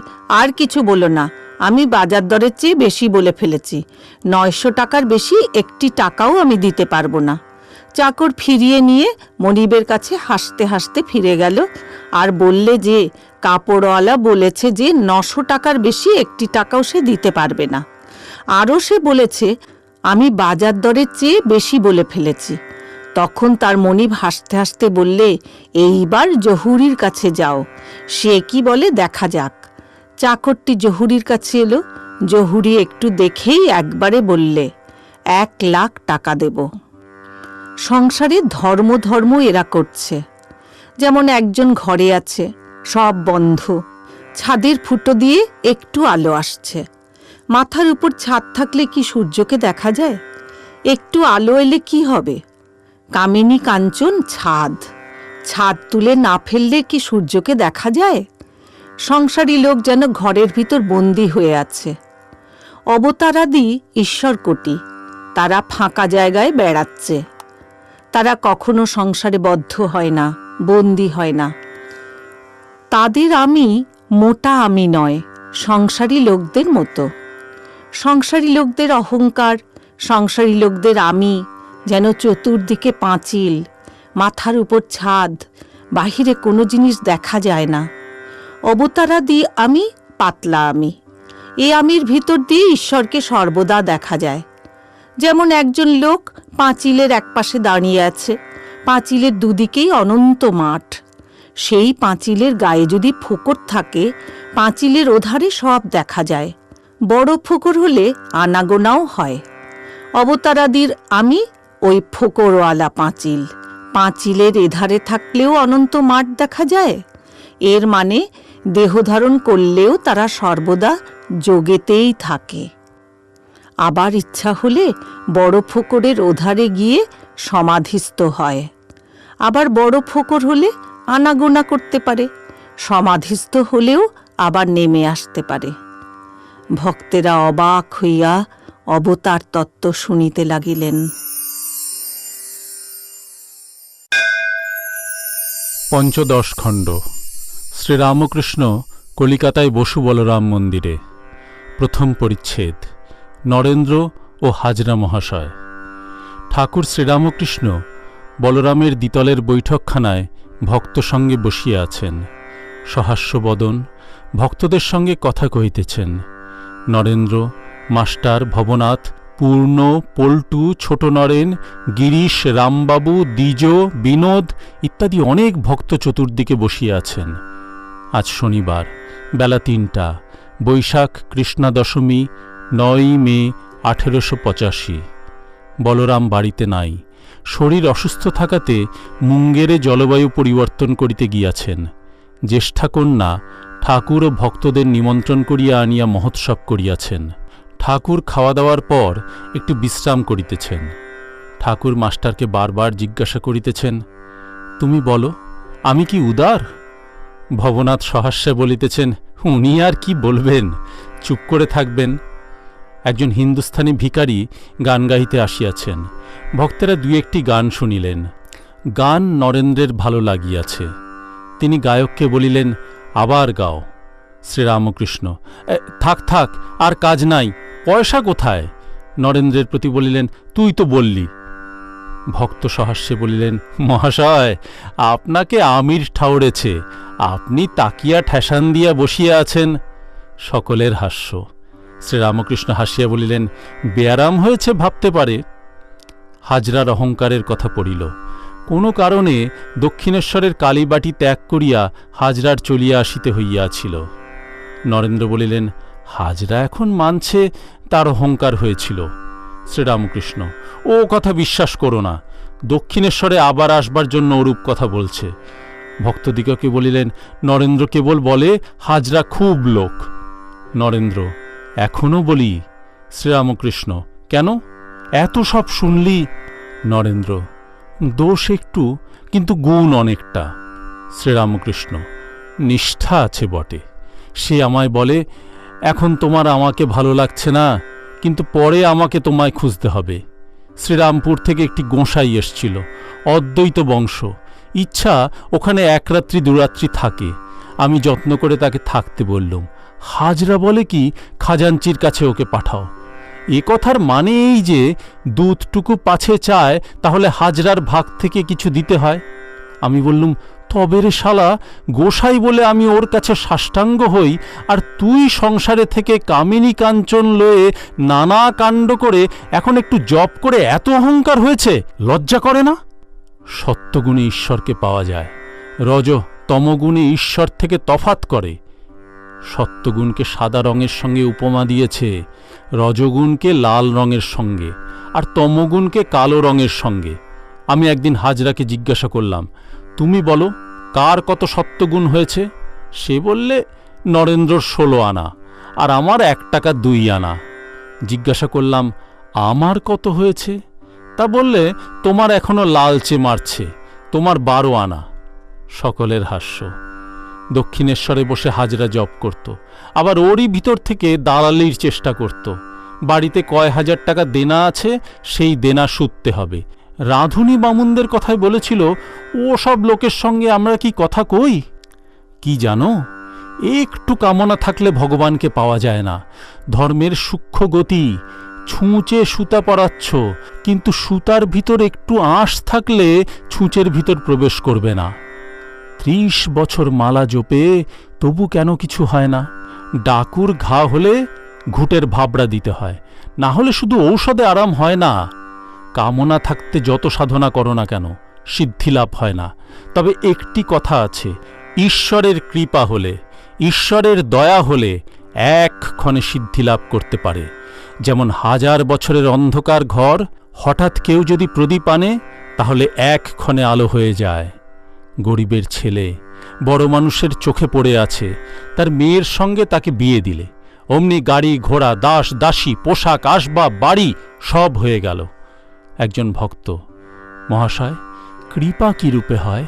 আর কিছু বলো না, আমি বাজার দরের চেয়ে বেশি বলে ফেলেছি, 900 টাকার বেশি একটি টাকাও আমি দিতে পারবো না। চাকর ফিরিয়ে নিয়ে মনিবের কাছে হাসতে হাসতে ফিরে গেল আর বললে যে কাপড়ওয়ালা বলেছে যে 900 টাকার বেশি একটি টাকাও সে দিতে পারবে না। আরও সে বলেছে আমি বাজার দরের চেয়ে বেশি বলে ফেলেছি। তখন তার মনিব হাসতে হাসতে বললে, এইবার জহুরির কাছে যাও, সে কি বলে দেখা যাক। চাকরটি জহুরির কাছে এলো। জহুরি একটু দেখেই একবারে বললে, 1 লাখ টাকা দেব। সংসারে ধর্ম ধর্ম এরা করছে। যেমন একজন ঘরে আছে, সব বন্ধ, ছাদের ফুটো দিয়ে একটু আলো আসছে। মাথার উপর ছাদ থাকলে কি সূর্যকে দেখা যায়? একটু আলো এলে কি হবে? কামিনী কাঞ্চন ছাদ, ছাদ তুলে না ফেললে কি সূর্যকে দেখা যায়? সংসারী লোক যেন ঘরের ভিতর বন্দী হয়ে আছে। অবতারাদি ঈশ্বরকোটি, তারা ফাঁকা জায়গায় বেড়াচ্ছে। তারা কখনো সংসারে বদ্ধ হয় না, বন্দী হয় না। তাদের আমি মোটা আমি নয়, সংসারী লোকদের মতো। সংসারী লোকদের অহংকার, সংসারী লোকদের আমি যেন চতুর্দিকে পাঁচিল, মাথার উপর ছাদ, বাহিরে কোনো জিনিস দেখা যায় না। অবতারাদি আমি পাতলা আমি, এ আমির ভিতর দিয়ে ঈশ্বরকে সর্বদা দেখা যায়। যেমন একজন লোক পাঁচিলের একপাশে দাঁড়িয়ে আছে, পাঁচিলের দুদিকেই অনন্ত মাঠ। সেই পাঁচিলের গায়ে যদি ফোকর থাকে, পাঁচিলের ওধারে সব দেখা যায়। বড় ফোকর হলে আনাগোনাও হয়। অবতারাদির আমি ওই ফোকরওয়ালা পাঁচিল, পাঁচিলের এধারে থাকলেও অনন্ত মাঠ দেখা যায়। এর মানে দেহ ধারণ করলেও তারা সর্বদা যোগেতেই থাকে। আবার ইচ্ছা হলে বড় ফোকরের ওধারে গিয়ে সমাধিস্থ হয়। আবার বড় ফোকর হলে আনাগোনা করতে পারে, সমাধিস্থ হলেও আবার নেমে আসতে পারে। ভক্তেরা অবাক হইয়া অবতার তত্ত্ব শুনিতে লাগিলেন। পঞ্চদশ খণ্ড। শ্রীরামকৃষ্ণ কলিকাতায় বসু বলরাম মন্দিরে। প্রথম পরিচ্ছেদ। নরেন্দ্র ও হাজরা মহাশয়। ঠাকুর শ্রীরামকৃষ্ণ বলরামের দ্বিতলের বৈঠকখানায় ভক্ত সঙ্গে বসিয়া আছেন। সহাস্যবদন, ভক্তদের সঙ্গে কথা কহিতেছেন। নরেন্দ্র, মাস্টার, ভবনাথ, পূর্ণ, পল্টু, ছোট নরেন, গিরিশ, রামবাবু, দ্বিজ, বিনোদ ইত্যাদি অনেক ভক্ত চতুর্দিকে বসিয়া আছেন। আজ শনিবার, বেলা 3টা, বৈশাখ কৃষ্ণা দশমী, 9 মে 1885। বলরাম বাড়িতে নাই। শরীর অসুস্থ থাকাতে মুঙ্গেরে জলবায়ু পরিবর্তন করিতে গিয়াছেন। জ্যেষ্ঠাকন্যা ঠাকুর ও ভক্তদের নিমন্ত্রণ করিয়া আনিয়া মহোৎসব করিয়াছেন। ঠাকুর খাওয়া দাওয়ার পর একটু বিশ্রাম করিতেছেন। ঠাকুর মাস্টারকে বারবার জিজ্ঞাসা করিতেছেন, তুমি বলো, আমি কি উদার? ভবনাথ সহাস্যে বলিতেছেন, উনি আর কি বলবেন, চুপ করে থাকবেন। একজন হিন্দুস্থানি ভিখারি গান গাইতে আসিয়াছেন। ভক্তেরা 2-1টি গান শুনিলেন। গান নরেন্দ্রের ভালো লাগিয়াছে। তিনি গায়ককে বলিলেন, আবার গাও। শ্রীরামকৃষ্ণ, থাক থাক, আর কাজ নাই, পয়সা কোথায়? নরেন্দ্রের প্রতি বলিলেন, তুই তো বললি। ভক্ত সহাস্যে বলিলেন, মহাশয়, আপনাকে আমির ঠাউরেছে, আপনি তাকিয়া ঠেসান দিয়া বসিয়া আছেন। সকলের হাস্য। শ্রীরামকৃষ্ণ হাসিয়া বলিলেন, ব্যারাম হয়েছে ভাবতে পারে। হাজরার অহংকারের কথা পড়িল। কোনো কারণে দক্ষিণেশ্বরের কালীবাটি ত্যাগ করিয়া হাজরার চলিয়া আসিতে হইয়াছিল। নরেন্দ্র বলিলেন, হাজরা এখন মানছে তার অহংকার হয়েছিল। শ্রীরামকৃষ্ণ, ও কথা বিশ্বাস করো না, দক্ষিণেশ্বরে আবার আসবার জন্য ওরূপ কথা বলছে। ভক্তদিগকে বলিলেন, নরেন্দ্র কেবল বলে হাজরা খুব লোক। নরেন্দ্র: এখনো বলি। শ্রীরামকৃষ্ণ: কেন, এত সব শুনলি? নরেন্দ্র: দোষ একটু, কিন্তু গুণ অনেকটা। শ্রীরামকৃষ্ণ: নিষ্ঠা আছে বটে। সে আমায় বলে, এখন তোমার আমাকে ভালো লাগছে না, কিন্তু পরে আমাকে তোমায় খুঁজতে হবে। শ্রীরামপুর থেকে একটি গোঁসাই এসছিল, অদ্বৈত বংশ। ইচ্ছা ওখানে এক রাত্রি দুরাত্রি থাকে। আমি যত্ন করে তাকে থাকতে বললুম। হাজরা বলে কি, খাজাঞ্চির কাছে ওকে পাঠাও। এ কথার মানে এই যে দুধটুকু পাছে চায়, তাহলে হাজরার ভাগ থেকে কিছু দিতে হয়। আমি বললুম, তবে রে শালা, গোসাই বলে আমি ওর কাছে সাষ্টাঙ্গ হই, আর তুই সংসারে থেকে কামিনী কাঞ্চন লয়ে নানা কাণ্ড করে এখন একটু জপ করে এত অহংকার হয়েছে, লজ্জা করে না? সত্যগুণে ঈশ্বরকে পাওয়া যায়, রজ তমগুণে ঈশ্বর থেকে তফাত করে। সত্যগুণকে সাদা রঙের সঙ্গে উপমা দিয়েছে, রজগুণকে লাল রঙের সঙ্গে, আর তমগুণকে কালো রঙের সঙ্গে। আমি একদিন হাজরাকে জিজ্ঞাসা করলাম, তুমি বলো কার কত সত্যগুণ হয়েছে? সে বললে, নরেন্দ্রর 16 আনা, আর আমার 1 টাকা 2 আনা। জিজ্ঞাসা করলাম, আমার কত হয়েছে? তা বললে, তোমার এখনো লালচে মারছে, তোমার 12 আনা। সকলের হাস্য। দক্ষিণেশ্বরে বসে হাজরা জপ করত, আবার ওরই ভিতর থেকে দালালির চেষ্টা করত। বাড়িতে কয় হাজার টাকা দেনা আছে, সেই দেনা শুধতে হবে। রাঁধুনি বামুনদের কথায় বলেছিল, ও সব লোকের সঙ্গে আমরা কি কথা কই? কি জানো, একটু কামনা থাকলে ভগবানকে পাওয়া যায় না। ধর্মের সূক্ষ্ম গতি। ছুঁচে সুতা পরাচ্ছ, কিন্তু সুতার ভিতর একটু আঁশ থাকলে ছুঁচের ভিতর প্রবেশ করবে না। 30 বছর মালা জপে তবু কেন কিছু হয় না? ডাকুর ঘা হলে ঘুঁটের ভাবড়া দিতে হয়, না হলে শুধু ঔষধে আরাম হয় না। কামনা থাকতে যত সাধনা করো না কেন, সিদ্ধিলাভ হয় না। তবে একটি কথা আছে, ঈশ্বরের কৃপা হলে, ঈশ্বরের দয়া হলে একক্ষণে সিদ্ধিলাভ করতে পারে। যেমন 1000 বছরের অন্ধকার ঘর, হঠাৎ কেউ যদি প্রদীপ আনে, তাহলে একক্ষণে আলো হয়ে যায়। গরিবের ছেলে বড় মানুষের চোখে পড়ে আছে, তার মেয়ের সঙ্গে তাকে বিয়ে দিলে অমনি গাড়ি ঘোড়া দাস দাসী পোশাক আসবাব বাড়ি সব হয়ে গেল। একজন ভক্ত, মহাশয়, কৃপা কি রূপে হয়?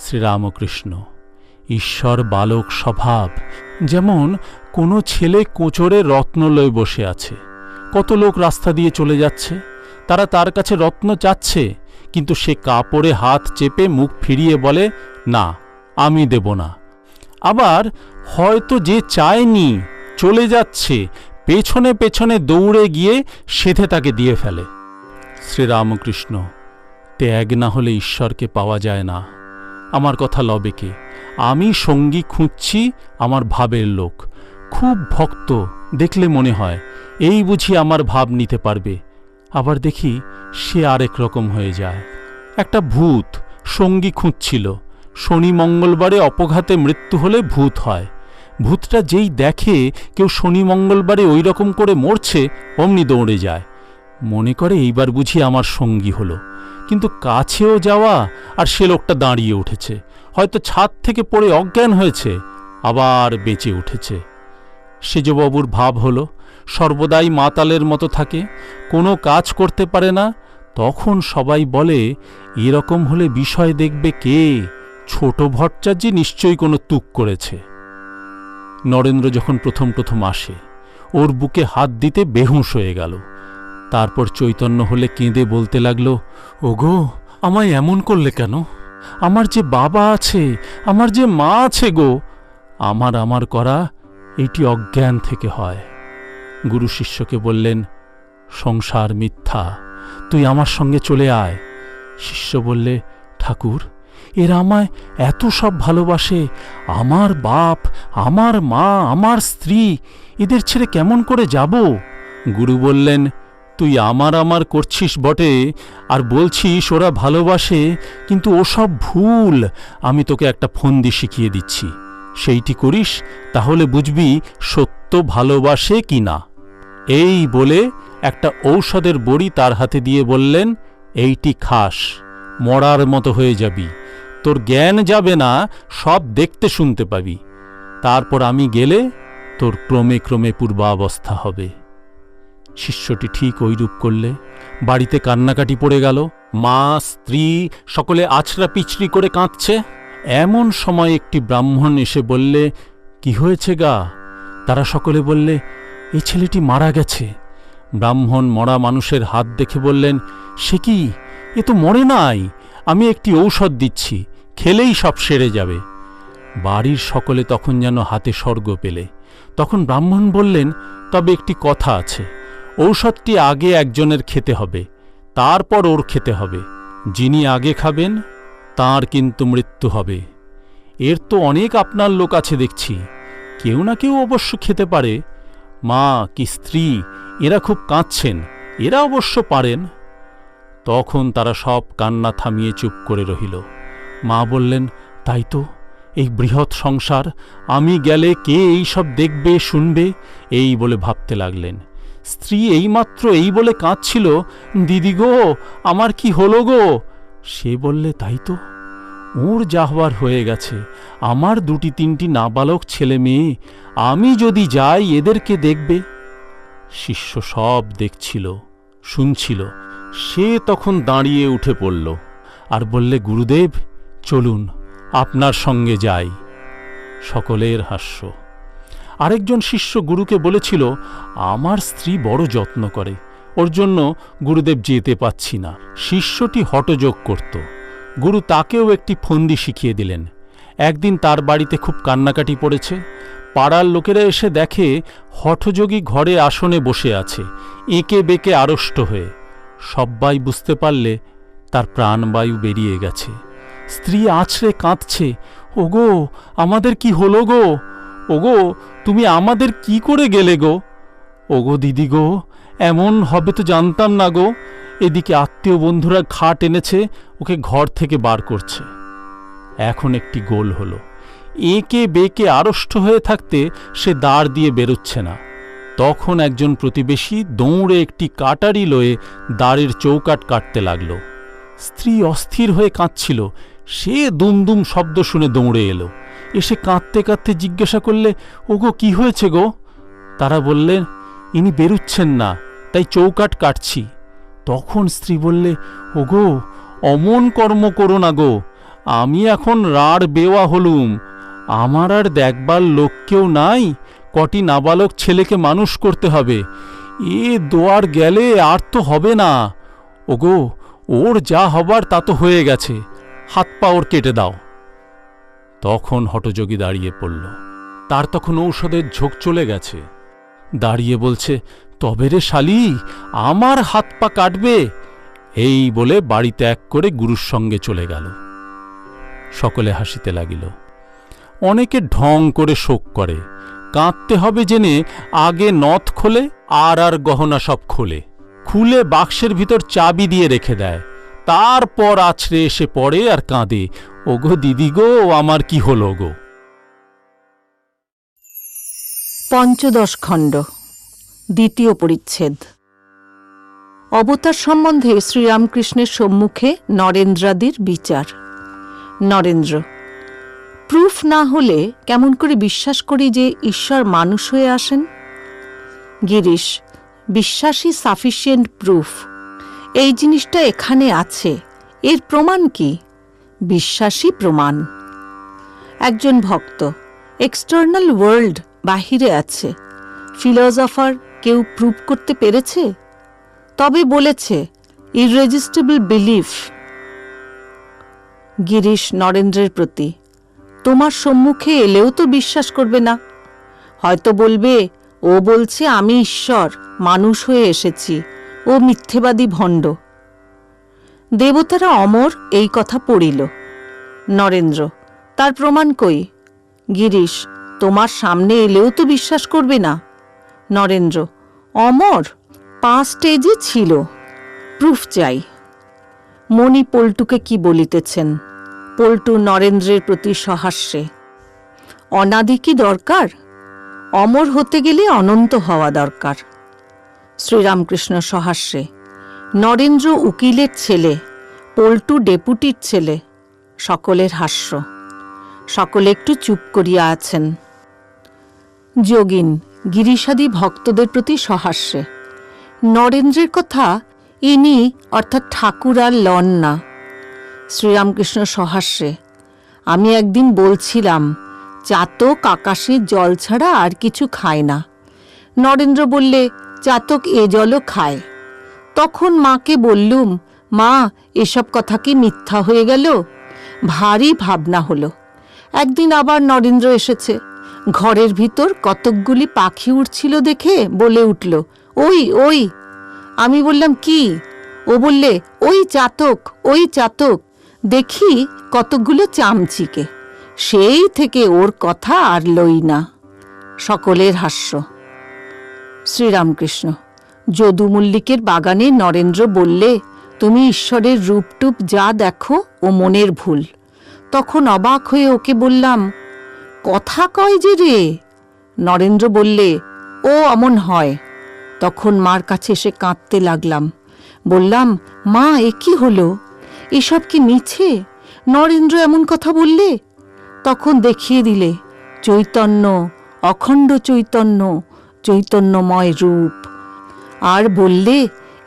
শ্রীরামকৃষ্ণ: ঈশ্বর বালক স্বভাব। যেমন কোনো ছেলে কোচরে রত্ন লয়ে বসে আছে, কত লোক রাস্তা দিয়ে চলে যাচ্ছে, তারা তার কাছে রত্ন চাচ্ছে, কিন্তু সে কাপড়ে হাত চেপে মুখ ফিরিয়ে বলে, না, আমি দেব না। আবার হয়তো যে চায়নি চলে যাচ্ছে, পেছনে পেছনে দৌড়ে গিয়ে সেধে তাকে দিয়ে ফেলে। শ্রীরামকৃষ্ণ: ত্যাগ না হলে ঈশ্বরকে পাওয়া যায় না। আমার কথা লবে কে? আমি সঙ্গী খুঁজছি, আমার ভাবের লোক, খুব ভক্ত, দেখলে মনে হয় এই বুঝি আমার ভাব নিতে পারবে। আবার দেখি সে আরেক রকম হয়ে যায়। একটা ভূত সঙ্গী খুঁজছিল, শনি মঙ্গলবারে অপঘাতে মৃত্যু হলে ভূত হয়। ভূতটা যেই দেখে কেউ শনি মঙ্গলবারে ওই রকম করে মরছে, অমনি দৌড়ে যায়, মনে করে এইবার বুঝি আমার সঙ্গী হলো। কিন্তু কাছেও যাওয়া, আর সে লোকটা দাঁড়িয়ে উঠেছে, হয়তো ছাদ থেকে পড়ে অজ্ঞান হয়েছে, আবার বেঁচে উঠেছে। সেজবাবুর ভাব হলো সর্বদাই মাতালের মতো থাকে, কোনো কাজ করতে পারে না। তখন সবাই বলে, এরকম হলে বিষয় দেখবে কে? ছোট ভট্টাচার্য নিশ্চয়ই কোনো তুক করেছে। নরেন্দ্র যখন প্রথম প্রথম আসে, ওর বুকে হাত দিতে বেহুঁশ হয়ে গেল। তারপর চৈতন্য হলে কেঁদে বলতে লাগলো, ওগো, আমায় এমন করলে কেন? আমার যে বাবা আছে, আমার যে মা আছে গো। আমার করা এইটি অজ্ঞান থেকে হয়। গুরু শিষ্যকে বললেন, সংসার মিথ্যা, তুই আমার সঙ্গে চলে আয়। শিষ্য বললে, ঠাকুর, এরা আমায় এত সব ভালোবাসে, আমার বাপ, আমার মা, আমার স্ত্রী, এদের ছেড়ে কেমন করে যাব? গুরু বললেন, তুই আমার করছিস বটে, আর বলছিস ওরা ভালোবাসে, কিন্তু ওসব ভুল। আমি তোকে একটা ফন্দি শিখিয়ে দিচ্ছি, সেইটি করিস, তাহলে বুঝবি সত্য ভালোবাসে কি না। এই বলে একটা ঔষধের বড়ি তার হাতে দিয়ে বললেন, এইটি খাস, মরার মতো হয়ে যাবি, তোর জ্ঞান যাবে না, সব দেখতে শুনতে পাবি। তারপর আমি গেলে তোর ক্রমে ক্রমে পূর্বাবস্থা হবে। শিষ্যটি ঠিক ঐরূপ করলে। বাড়িতে কান্নাকাটি পড়ে গেল। মা, স্ত্রী সকলে আছড়া পিছড়ি করে কাঁদছে। এমন সময় একটি ব্রাহ্মণ এসে বললে, কি হয়েছে গা? তারা সকলে বললে, এই ছেলেটি মারা গেছে। ব্রাহ্মণ মরা মানুষের হাত দেখে বললেন, সে কি, এ তো মরে নাই, আমি একটি ঔষধ দিচ্ছি, খেলেই সব সেরে যাবে। বাড়ির সকলে তখন যেন হাতে স্বর্গ পেলে। তখন ব্রাহ্মণ বললেন, তবে একটি কথা আছে, ঔষধটি আগে একজনের খেতে হবে, তারপর ওর খেতে হবে। যিনি আগে খাবেন তার কিন্তু মৃত্যু হবে। এর তো অনেক আপনার লোক আছে দেখছি, কেউ না কেউ অবশ্য খেতে পারে। মা কি স্ত্রী এরা খুব কাঁদছেন, এরা অবশ্য পারেন। তখন তারা সব কান্না থামিয়ে চুপ করে রহিল। মা বললেন, তাই তো, এই বৃহৎ সংসার, আমি গেলে কে এই সব দেখবে শুনবে, এই বলে ভাবতে লাগলেন। স্ত্রী এইমাত্র এই বলে কাঁদছিল, দিদি গো, আমার কি হলো গো? সে বললে, তাই তো, ওর যা হওয়ার হয়ে গেছে, আমার 2-3টি নাবালক ছেলে মেয়ে, আমি যদি যাই এদেরকে দেখবে। শিষ্য সব দেখছিল, শুনছিল। সে তখন দাঁড়িয়ে উঠে পড়ল আর বললে, গুরুদেব চলুন, আপনার সঙ্গে যাই। সকলের হাস্য। আরেকজন শিষ্য গুরুকে বলেছিল, আমার স্ত্রী বড় যত্ন করে, ওর জন্য গুরুদেব যেতে পাচ্ছি না। শিষ্যটি হঠযোগ করত। গুরু তাকেও একটি ফন্দি শিখিয়ে দিলেন। একদিন তার বাড়িতে খুব কান্নাকাটি পড়েছে। পাড়ার লোকেরা এসে দেখে হঠযোগী ঘরে আসনে বসে আছে, এঁকে বেঁকে আড়ষ্ট হয়ে। সব্বাই বুঝতে পারলে তার প্রাণবায়ু বেরিয়ে গেছে। স্ত্রী আছড়ে কাঁদছে, ওগো আমাদের কি হলো গো? ওগো তুমি আমাদের কি করে গেলে গো? ওগো দিদি গো, এমন হবে তো জানতাম না গো। এদিকে আত্মীয় বন্ধুরা খাট এনেছে, ওকে ঘর থেকে বার করছে। এখন একটি গোল হলো। এঁকে বেঁকে আড়ষ্ট হয়ে থাকতে সে দ্বার দিয়ে বেরোচ্ছে না। তখন একজন প্রতিবেশী দৌড়ে একটি কাটারি লয়ে দ্বারের চৌকাট কাটতে লাগল। স্ত্রী অস্থির হয়ে কাঁদছিল। সে দুমদুম শব্দ শুনে দৌড়ে এলো। এসে কাঁদতে কাঁদতে জিজ্ঞাসা করলে, ওগো কি হয়েছে গো? তারা বললেন, ইনি বেরুচ্ছেন না, তাই চৌকাট কাটছি। তখন স্ত্রী বললে, ওগো অমন কর্ম করো না গো, আমি এখন রাড় বেওয়া হলুম, আমার আর দেখবার লোক কেউ নাই, কটি নাবালক ছেলেকে মানুষ করতে হবে, এ দোয়ার গেলে আর তো হবে না। ওগো ওর যা হবার তা তো হয়ে গেছে, হাত পা ওর কেটে দাও। তখন হঠযোগী দাঁড়িয়ে পড়ল। তার তখন ঔষধের ঝোঁক চলে গেছে। দাঁড়িয়ে বলছে, তবে রে শালি, আমার হাত পা কাটবে? এই বলে বাড়ি ত্যাগ করে গুরুর সঙ্গে চলে গেল। সকলে হাসিতে লাগিল। অনেকে ঢং করে শোক করে। কাঁদতে হবে জেনে আগে নথ খোলে, আর গহনা সব খোলে, খুলে বাক্সের ভিতর চাবি দিয়ে রেখে দেয়। তারপর আছড়ে এসে পড়ে আর কাঁদে, ওগো দিদি গো, আমার কি হলো গো? 15 খণ্ড, দ্বিতীয় পরিচ্ছেদ। অবতার সম্বন্ধে শ্রীরামকৃষ্ণের সম্মুখে নরেন্দ্রাদির বিচার। নরেন্দ্র: প্রুফ না হলে কেমন করে বিশ্বাস করি যে ঈশ্বর মানুষ হয়ে আসেন? গিরিশ: বিশ্বাসই সাফিসিয়েন্ট প্রুফ। এই জিনিসটা এখানে আছে, এর প্রমাণ কি? বিশ্বাসই প্রমাণ। একজন ভক্ত: এক্সটার্নাল ওয়ার্ল্ড বাহিরে আছে, ফিলসফার কেউ প্রুভ করতে পেরেছে? তবে বলেছে ইররেজিস্টিবল বিলিফ। গিরিশ নরেন্দ্রের প্রতি: তোমার সম্মুখে এলেও তো বিশ্বাস করবে না, হয়তো বলবে ও বলছে আমি ঈশ্বর মানুষ হয়ে এসেছি, ও মিথ্যেবাদী ভণ্ড। দেবতারা অমর এই কথা পড়িল। নরেন্দ্র: তার প্রমাণ কই? গিরিশ: তোমার সামনে এলেও তো বিশ্বাস করবে না। নরেন্দ্র: অমর 5 স্টেজে ছিল, প্রুফ চাই। মণি পল্টুকে কি বলিতেছেন? পল্টু নরেন্দ্রের প্রতি সহাস্যে: অনাদি কি দরকার? অমর হতে গেলে অনন্ত হওয়া দরকার। শ্রীরামকৃষ্ণ সহাস্যে: নরেন্দ্র উকিলের ছেলে, পল্টু ডেপুটির ছেলে। সকলের হাস্য। সকলে একটু চুপ করিয়া আছেন। যোগিন গিরিশাদি ভক্তদের প্রতি সহাস্যে। নরেন্দ্রের কথা ইনি অর্থাৎ ঠাকুর আর লন না। শ্রীরামকৃষ্ণ সহাস্যে, আমি একদিন বলছিলাম চাতক আকাশের জল ছাড়া আর কিছু খায় না। নরেন্দ্র বললে, চাতক এ জলও খায়। তখন মাকে বললুম, মা এসব কথা কি মিথ্যা হয়ে গেল? ভারী ভাবনা হলো। একদিন আবার নরেন্দ্র এসেছে। ঘরের ভিতর কতকগুলি পাখি উড়ছিল দেখে বলে উঠল, ওই ওই। আমি বললাম, কি? ও বললে, ওই চাতক, ওই চাতক। দেখি কতকগুলো চামচিকে। সেই থেকে ওর কথা আর লই না। সকলের হাস্য। শ্রীরামকৃষ্ণ, যদু মল্লিকের বাগানে নরেন্দ্র বললে, তুমি ঈশ্বরের রূপটুপ যা দেখো ও মনের ভুল। তখন অবাক হয়ে ওকে বললাম, কথা কয় যে রে? নরেন্দ্র বললে, ও অমন হয়। তখন মার কাছে এসে কাঁদতে লাগলাম। বললাম, মা এ কি হলো? এসব কি মিছে? নরেন্দ্র এমন কথা বললে? তখন দেখিয়ে দিলে চৈতন্য, অখণ্ড চৈতন্য, চৈতন্যময় রূপ। আর বললে,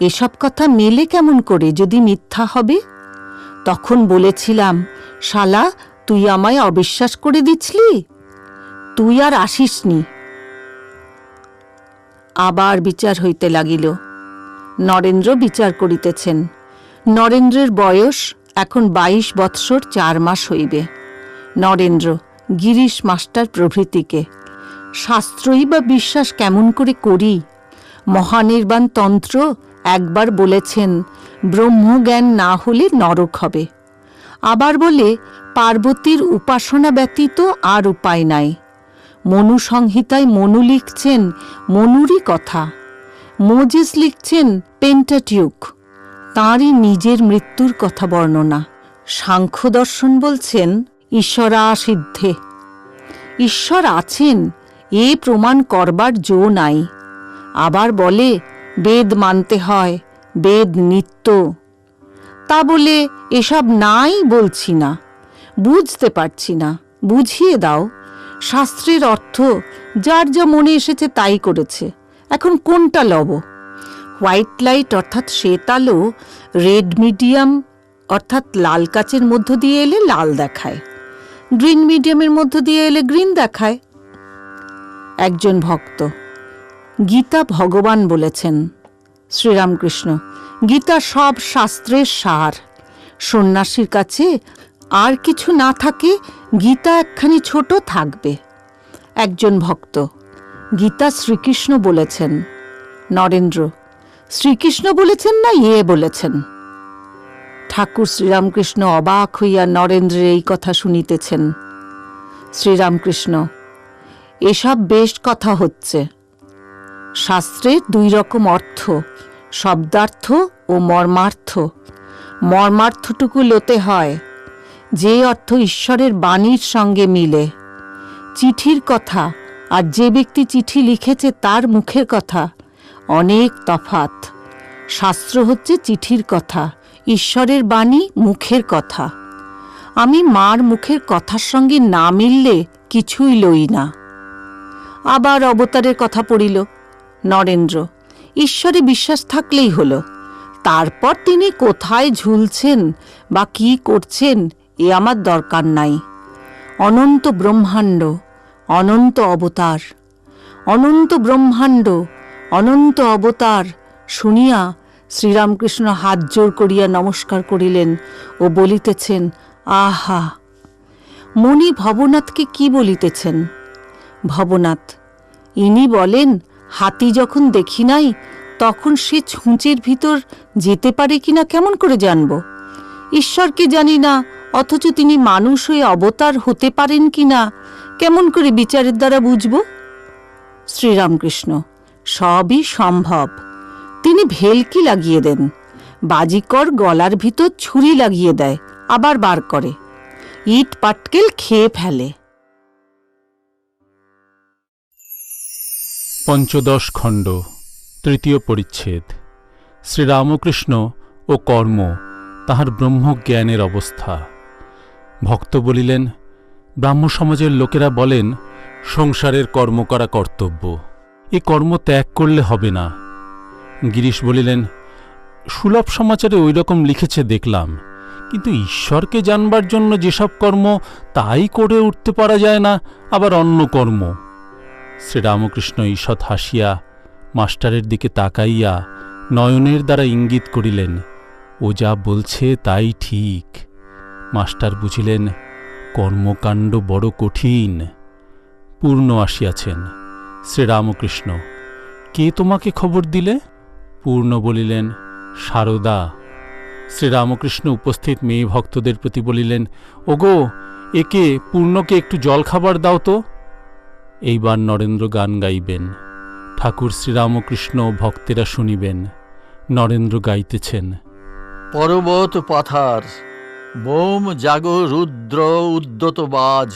এসব কথা মেলে কেমন করে যদি মিথ্যা হবে? তখন বলেছিলাম, শালা তুই আমায় অবিশ্বাস করে দিচ্ছিলি? তুই আর আসিসনি। আবার বিচার হইতে লাগিল। নরেন্দ্র বিচার করিতেছেন। নরেন্দ্রের বয়স এখন 22 বৎসর 4 মাস হইবে। নরেন্দ্র গিরিশ মাস্টার প্রভৃতিকে শাস্ত্রই বা বিশ্বাস কেমন করে করি? মহানির্বাণ তন্ত্র একবার বলেছেন ব্রহ্মজ্ঞান না হলে নরক হবে। আবার বলে পার্বতীর উপাসনা ব্যতীত আর উপায় নাই। মনু সংহিতায় মনু লিখছেন মনুরই কথা। মোজেস লিখছেন পেন্টাটিউক, তাঁরই নিজের মৃত্যুর কথা বর্ণনা। সাংখ্য দর্শন বলছেন ঈশ্বরা সিদ্ধে। ঈশ্বর আছেন এ প্রমাণ করবার জো নাই। আবার বলে বেদ মানতে হয়, বেদ নিত্য। তা বলে এসব নাই বলছি না, বুঝতে পারছি না, বুঝিয়ে দাও। শাস্ত্রের অর্থ যার যা মনে এসেছে তাই করেছে। এখন কোনটা লব? হোয়াইট লাইট অর্থাৎ শ্বেত আলো রেড মিডিয়াম অর্থাৎ লাল কাচের মধ্য দিয়ে এলে লাল দেখায়, গ্রিন মিডিয়ামের মধ্য দিয়ে এলে গ্রিন দেখায়। একজন ভক্ত, গীতা ভগবান বলেছেন। শ্রীরামকৃষ্ণ, গীতা সব শাস্ত্রের সার। সন্ন্যাসীর কাছে আর কিছু না থাকে, গীতা একখানি ছোট থাকবে। একজন ভক্ত, গীতা শ্রীকৃষ্ণ বলেছেন। নরেন্দ্র, শ্রীকৃষ্ণ বলেছেন না ইয়ে বলেছেন? ঠাকুর শ্রীরামকৃষ্ণ অবাক হইয়া নরেন্দ্রের এই কথা শুনিতেছেন। শ্রীরামকৃষ্ণ, এসব বেশ কথা হচ্ছে। শাস্ত্রের 2 রকম অর্থ, শব্দার্থ ও মর্মার্থ। মর্মার্থটুকু লোতে হয়, যে অর্থ ঈশ্বরের বাণীর সঙ্গে মিলে। চিঠির কথা আর যে ব্যক্তি চিঠি লিখেছে তার মুখের কথা অনেক তফাৎ। শাস্ত্র হচ্ছে চিঠির কথা, ঈশ্বরের বাণী মুখের কথা। আমি মার মুখের কথার সঙ্গে না মিললে কিছুই লই না। আবার অবতারের কথা পড়িল। নরেন্দ্র, ঈশ্বরে বিশ্বাস থাকলেই হলো। তারপর তিনি কোথায় ঝুলছেন বা কি করছেন এ আমার দরকার নাই। অনন্ত ব্রহ্মাণ্ড, অনন্ত অবতার, অনন্ত ব্রহ্মাণ্ড, অনন্ত অবতার শুনিয়া শ্রীরামকৃষ্ণ হাত জোর করিয়া নমস্কার করিলেন ও বলিতেছেন, আহা! মণি ভবনাথকে কি বলিতেছেন? ভবনাথ, ইনি বলেন, হাতি যখন দেখি নাই তখন সে ছুঁচের ভিতর যেতে পারে কিনা কেমন করে জানব? ঈশ্বরকে জানি না, অথচ তিনি মানুষ হয়ে অবতার হতে পারেন কিনা কেমন করে বিচারের দ্বারা বুঝব? শ্রীরামকৃষ্ণ, সবই সম্ভব। তিনি ভেলকি লাগিয়ে দেন, বাজিকর গলার ভিতর ছুরি লাগিয়ে দেয়, আবার বার করে, ইট পাটকেল খেয়ে ফেলে। 15 খণ্ড, 3য় পরিচ্ছেদ। শ্রীরামকৃষ্ণ ও কর্ম, তাহার ব্রহ্মজ্ঞানের অবস্থা। ভক্ত বলিলেন, ব্রাহ্ম সমাজের লোকেরা বলেন সংসারের কর্ম করা কর্তব্য, এ কর্ম ত্যাগ করলে হবে না। গিরিশ বলিলেন, সুলভ সমাচারে ওই রকম লিখেছে দেখলাম, কিন্তু ঈশ্বরকে জানবার জন্য যেসব কর্ম তাই করে উঠতে পারা যায় না, আবার অন্য কর্ম। শ্রীরামকৃষ্ণ ঈষৎ হাসিয়া মাস্টারের দিকে তাকাইয়া নয়নের দ্বারা ইঙ্গিত করিলেন, ও যা বলছে তাই ঠিক। মাস্টার বুঝিলেন কর্মকাণ্ড বড় কঠিন। পূর্ণ আসিয়াছেন। শ্রীরামকৃষ্ণ, কে তোমাকে খবর দিলে? পূর্ণ বলিলেন, সারদা। শ্রীরামকৃষ্ণ উপস্থিত মেয়ে ভক্তদের প্রতি বলিলেন, ওগো, একে পূর্ণকে একটু জল খাবার দাও তো। এইবার নরেন্দ্র গান গাইবেন। ঠাকুর শ্রীরামকৃষ্ণ ভক্তেরা শুনিবেন। নরেন্দ্র গাইতেছেন, পর্বত পাথার বোম জাগো রুদ্র উদ্যত বাজ,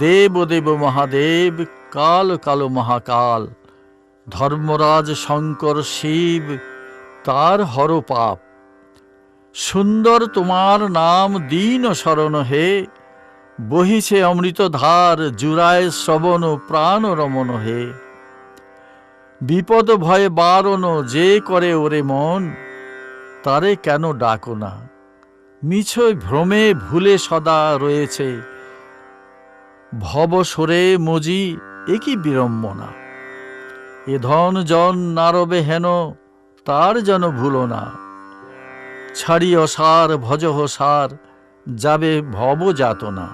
দেব দেব মহাদেব কাল কালো মহাকাল, ধর্মরাজ শঙ্কর শিব তার হর পাপ, সুন্দর তোমার নাম দীন শরণ হে, বহিছে অমৃত ধার জুড়ায় শ্রবণ প্রাণ রমণ হে, বিপদ ভয়ে বারণ যে করে ওরে মন, তারে কেন ডাকো না, মিছয় ভ্রমে ভুলে সদা রয়েছে, ভব সরে মজি একই বিড়ম্বনা, এ ধন জন নারবে হেন তার যেন ভুলো না, ছাড়িও সার ভজহ সার যাবে ভব যাতনা,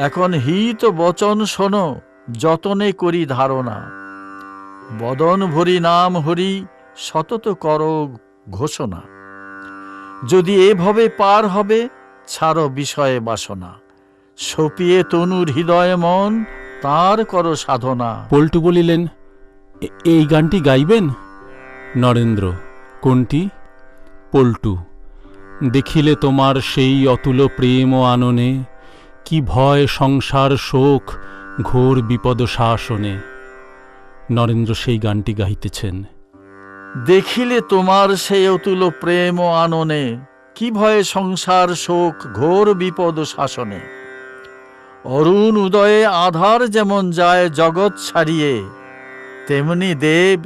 এখন হিত বচন শোনো যতনে করি ধারণা, বদন ভরি নাম হরি সতত কর ঘোষণা, যদি এভাবে পার হবে ছাড়ো বিষয়ে বাসনা, সপিয়ে তনুর হৃদয় মন তার কর সাধনা। পল্টু বলিলেন, এই গানটি গাইবেন? নরেন্দ্র, কোনটি? পল্টু, দেখিলে তোমার সেই অতুল প্রেম ও আননে, কি ভয় সংসার শোক ঘোর বিপদ শাসনে। নরেন্দ্র সেই গানটি গাইতেছেন। দেখিলে তোমার সেই অতুল প্রেম ও আননে, কি ভয়ে সংসার শোক ঘোর বিপদ শাসনে, অরুণ উদয়ে আধার যেমন যায় জগৎ ছাড়িয়ে, তেমনি দেব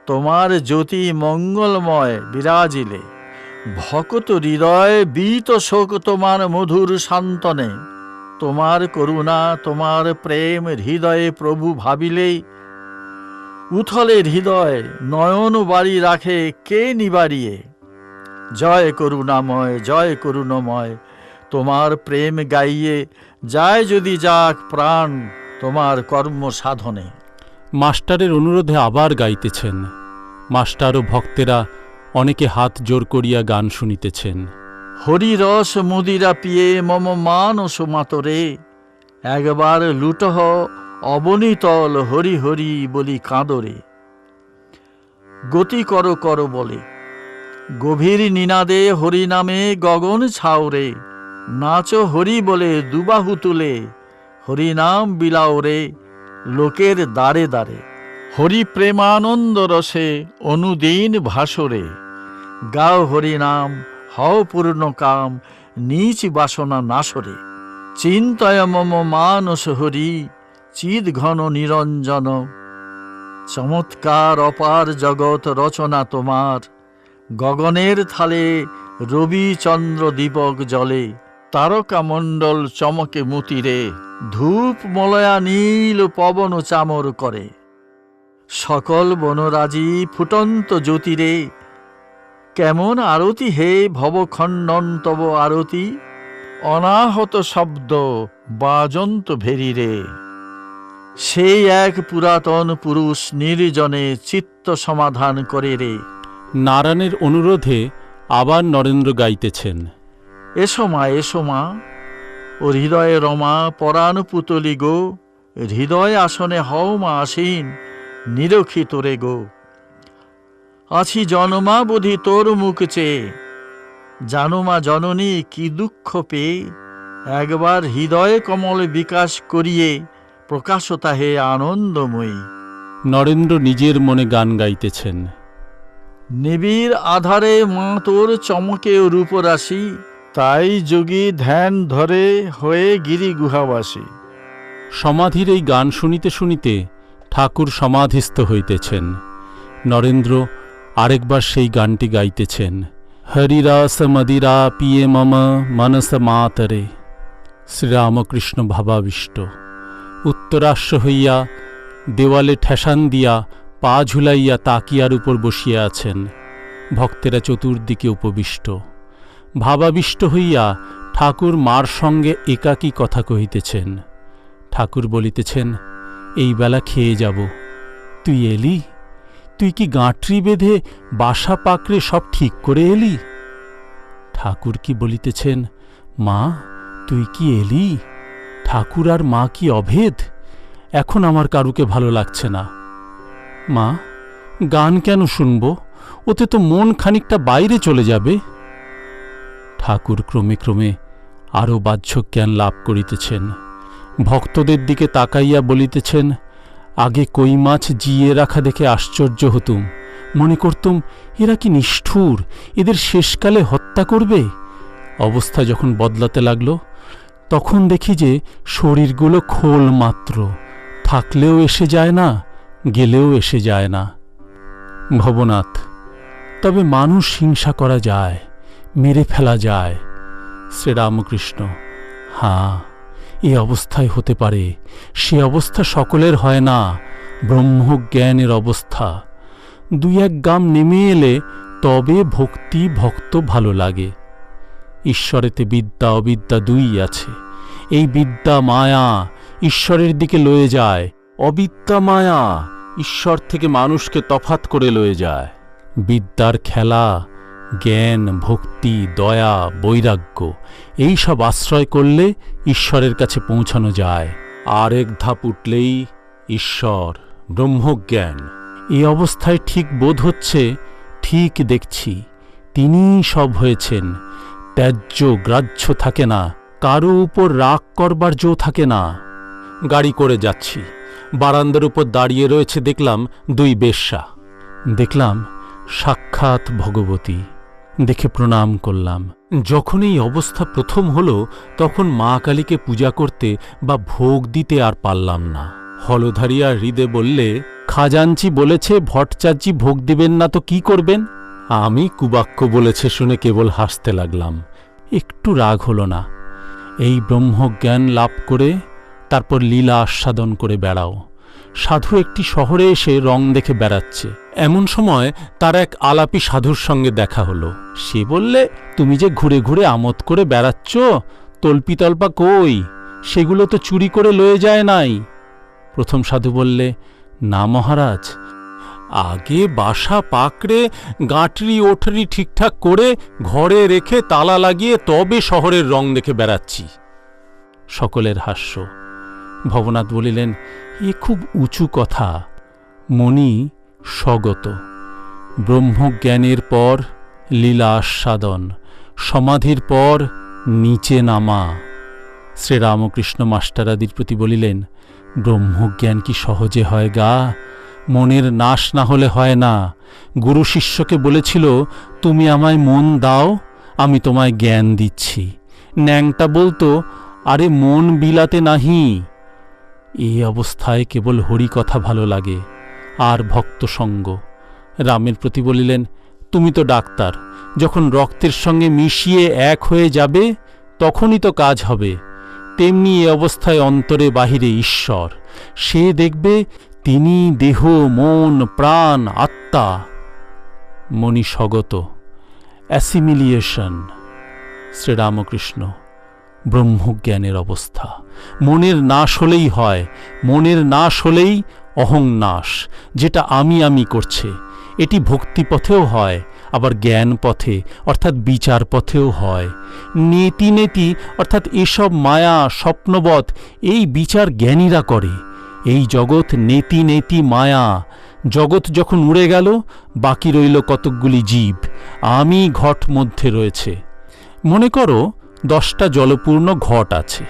তোমার জ্যোতি মঙ্গলময় বিরাজিলে, ভকত হৃদয় বীত শোক তোমার মধুর শান্তনে, তোমার করুণা তোমার প্রেম হৃদয়ে প্রভু ভাবিলেই, উথলে হৃদয় নয়ন বাড়ি রাখে কে নিবারিয়ে, জয় করুণাময় জয় করুণময়, তোমার প্রেম গাইয়ে যায় যদি যাক প্রাণ তোমার কর্ম সাধনে। মাস্টারের অনুরোধে আবার গাইতেছেন। মাস্টার ও ভক্তেরা অনেকে হাত জোর করিয়া গান শুনিতেছেন। হরিরস মুদিরা পিয়ে মম মানস মাতরে, একবার লুটহ অবনীতল হরি হরি বলি কাঁদরে, গতি কর কর বলে গভীর নিনাদে হরি নামে গগন ছাওরে, নাচ হরি বলে দুবাহু তুলে, হরি নাম বিলাও রে লোকের দ্বারে দ্বারে, হরি প্রেমানন্দ রসে অনুদিন ভাসরে, গাও হরি নাম হও পূর্ণ কাম নিচ বাসনা নাসরে, চিন্তয় মম মানস হরি চিদ ঘন নিরঞ্জন, চমৎকার অপার জগৎ রচনা তোমার, গগনের থালে রবি চন্দ্র দীপক জলে, তারকা মণ্ডল চমকে মুতিরে, ধূপ মলয়া নীল পবন চামর করে, সকল বনরাজি ফুটন্ত জ্যোতিরে, কেমন আরতি হে ভবখণ্ডন তব আরতি, অনাহত শব্দ বাজন্ত ভেরিরে, সেই এক পুরাতন পুরুষ নির্জনে চিত্ত সমাধান করে রে। নারায়ণের অনুরোধে আবার নরেন্দ্র গাইতেছেন। এসো মা ও হৃদয়ে রমা পরাণ পুতলি গো, হৃদয় আসনে হও মা আসীন নিরখি তোরে গো, আছি জনমা বুধি তোর মুখ চেয়ে, জানো মা জননী কি দুঃখ পেয়ে, একবার হৃদয়ে কমল বিকাশ করিয়ে প্রকাশতা হে আনন্দময়ী। নরেন্দ্র নিজের মনে গান গাইতেছেন। নিবিড় আধারে মা তোর চমকে রূপরাশি, তাই যোগী ধ্যান ধরে হয়ে গিরি গুহাবাসী, সমাধির এই গান শুনিতে শুনিতে ঠাকুর সমাধিস্থ হইতেছেন। নরেন্দ্র আরেকবার সেই গানটি গাইতেছেন, হরিরাস মদিরা পিয়ে মম মনস মাতরে। শ্রীরামকৃষ্ণ ভাবাবিষ্ট, উত্তরাশ্ব হইয়া দেওয়ালে ঠেসান দিয়া পা ঝুলাইয়া তাকিয়ার উপর বসিয়া আছেন। ভক্তেরা চতুর্দিকে উপবিষ্ট। ভাবাবিষ্ট হইয়া ঠাকুর মার সঙ্গে একাকী কথা কহিতেছেন। ঠাকুর বলিতেছেন, এই বেলা খেয়ে যাব, তুই এলি? তুই কি গাঁটরি বেঁধে বাসা পাকড়ে সব ঠিক করে এলি? ঠাকুর কি বলিতেছেন, মা তুই কি এলি? ঠাকুর আর মা কি অভেদ? এখন আমার কারুকে ভালো লাগছে না। মা, গান কেন শুনব? ওতে তো মন খানিকটা বাইরে চলে যাবে। ঠাকুর ক্রমে ক্রমে আরও বাহ্যজ্ঞান লাভ করিতেছেন। ভক্তদের দিকে তাকাইয়া বলিতেছেন, আগে কই মাছ জিয়ে রাখা দেখে আশ্চর্য হতুম, মনে করতুম এরা কি নিষ্ঠুর, এদের শেষকালে হত্যা করবে। অবস্থা যখন বদলাতে লাগল, তখন দেখি যে শরীরগুলো খোল মাত্র, থাকলেও এসে যায় না, গেলেও এসে যায় না। ভবনাথ, তবে মানুষ হিংসা করা যায়, মেরে ফেলা যায়। শ্রীরামকৃষ্ণ, হাঁ, এ অবস্থায় হতে পারে। সে অবস্থা সকলের হয় না, ব্রহ্মজ্ঞানের অবস্থা। দুই এক গাম নেমে এলে তবে ভক্তি ভক্ত ভালো লাগে। ঈশ্বরেতে বিদ্যা অবিদ্যা দুই আছে। এই বিদ্যা মায়া ঈশ্বরের দিকে লয়ে যায়, অবিদ্যা মায়া ঈশ্বর থেকে মানুষকে তফাত করে লয়ে যায়। বিদ্যার খেলা জ্ঞান, ভক্তি, দয়া, বৈরাগ্য এই সব আশ্রয় করলে ঈশ্বরের কাছে পৌঁছানো যায়। আর এক ধাপ উঠলেই ঈশ্বর, ব্রহ্মজ্ঞান। এই অবস্থায় ঠিক বোধ হচ্ছে, ঠিক দেখছি তিনিই সব হয়েছেন। ত্যায্য গ্রাহ্য থাকে না, কারো উপর রাগ করবার জো থাকে না। গাড়ি করে যাচ্ছি, বারান্দার উপর দাঁড়িয়ে রয়েছে দেখলাম দুই বেশ্যা। দেখলাম সাক্ষাৎ ভগবতী। দেখে প্রণাম করলাম। যখন এই অবস্থা প্রথম হল, তখন মা কালীকে পূজা করতে বা ভোগ দিতে আর পারলাম না। হলধারিয়া হৃদে বললে, খাজাঞ্চি বলেছে ভট্টাচার্যি ভোগ দিবেন না তো কি করবেন? আমি কুবাক্য বলেছে শুনে কেবল হাসতে লাগলাম। একটু রাগ হল না। এই ব্রহ্মজ্ঞান লাভ করে তারপর লীলা আস্বাদন করে বেড়াও। সাধু একটি শহরে এসে রং দেখে বেড়াচ্ছে। এমন সময় তার এক আলাপি সাধুর সঙ্গে দেখা হলো। সে বললে, তুমি যে ঘুরে ঘুরে আমোদ করে বেড়াচ্ছ, তল্পিতল্পা কই? সেগুলো তো চুরি করে লয়ে যায় নাই। প্রথম সাধু বললে, না মহারাজ, আগে বাসা পাকড়ে গাঁটরি ওঠরি ঠিকঠাক করে ঘরে রেখে তালা লাগিয়ে তবে শহরের রং দেখে বেড়াচ্ছি। সকলের হাস্য। ভবনাথ বলিলেন, এ খুব উঁচু কথা। মনি স্বগত। ব্রহ্মজ্ঞানের পর লীলা আস্বাদন, সমাধির পর নিচে নামা। শ্রীরামকৃষ্ণ মাস্টারাদির প্রতি বলিলেন, ব্রহ্মজ্ঞান কি সহজে হয় গা? মনের নাশ না হলে হয় না। গুরু শিষ্যকে বলেছিল, তুমি আমায় মন দাও, আমি তোমায় জ্ঞান দিচ্ছি। ন্যাংটা বলতো, আরে মন বিলাতে নাহি। এই অবস্থায় কেবল হরি কথা ভালো লাগে আর ভক্ত সঙ্গ। রামের প্রতি বলিলেন, তুমি তো ডাক্তার, যখন রক্তের সঙ্গে মিশিয়ে এক হয়ে যাবে তখনই তো কাজ হবে। তেমনি এ অবস্থায় অন্তরে বাহিরে ঈশ্বর। সে দেখবে তিনি দেহ, মন, প্রাণ, আত্মা। মনি স্বগত। অ্যাসিমিলিয়েশন। শ্রীরামকৃষ্ণ, ব্রহ্মজ্ঞানের অবস্থা। মনের নাশ হলেই হয়। মনের নাশ হলেই অহং নাশ, যেটা আমি আমি করছে। এটি ভক্তিপথেও হয়, আবার জ্ঞান পথে অর্থাৎ বিচার পথেও হয়। নেতি নেতি অর্থাৎ এসব মায়া স্বপ্নবৎ এই বিচার জ্ঞানীরা করে। এই জগৎ নেতি নেতি মায়া। জগৎ যখন উড়ে গেল, বাকি রইল কতকগুলি জীব। আমি ঘট মধ্যে রয়েছে। মনে করো 10টা জলপূর্ণ ঘট আছে,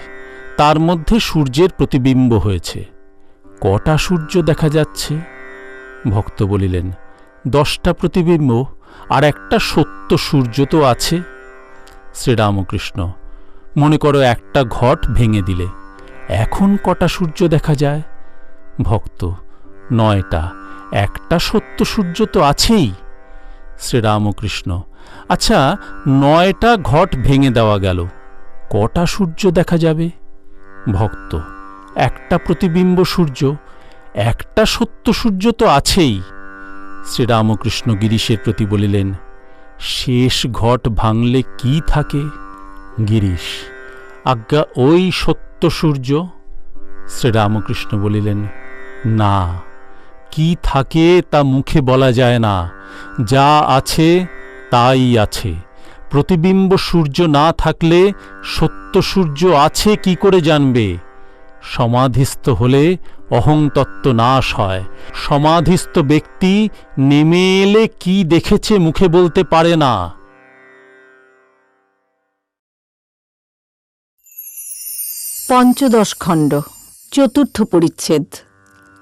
তার মধ্যে সূর্যের প্রতিবিম্ব হয়েছে। কটা সূর্য দেখা যাচ্ছে? ভক্ত বলিলেন, 10টা প্রতিবিম্ব আর একটা সত্য সূর্য তো আছে। শ্রীরামকৃষ্ণ, মনে করো একটা ঘট ভেঙে দিলে, এখন কটা সূর্য দেখা যায়? ভক্ত: 9টা। একটা সত্য সূর্য তো আছেই। শ্রীরামকৃষ্ণ: আচ্ছা, 9টা ঘট ভেঙে দেওয়া গেল, কটা সূর্য দেখা যাবে? ভক্ত: একটা প্রতিবিম্ব সূর্য, একটা সত্য সূর্য তো আছেই। শ্রীরামকৃষ্ণ গিরিশের প্রতি বলিলেন, শেষ ঘট ভাঙলে কি থাকে? গিরিশ: আজ্ঞা, ওই সত্য সূর্য। শ্রীরামকৃষ্ণ বলিলেন, না, কি থাকে তা মুখে বলা যায় না, যা আছে তাই আছে। প্রতিবিম্ব সূর্য না থাকলে সত্য সূর্য আছে কি করে জানবে? সমাধিস্থ হলে অহংতত্ত্ব নাশ হয়। সমাধিস্থ ব্যক্তি নেমে এলে কি দেখেছে মুখে বলতে পারে না। পঞ্চদশ খণ্ড, চতুর্থ পরিচ্ছেদ।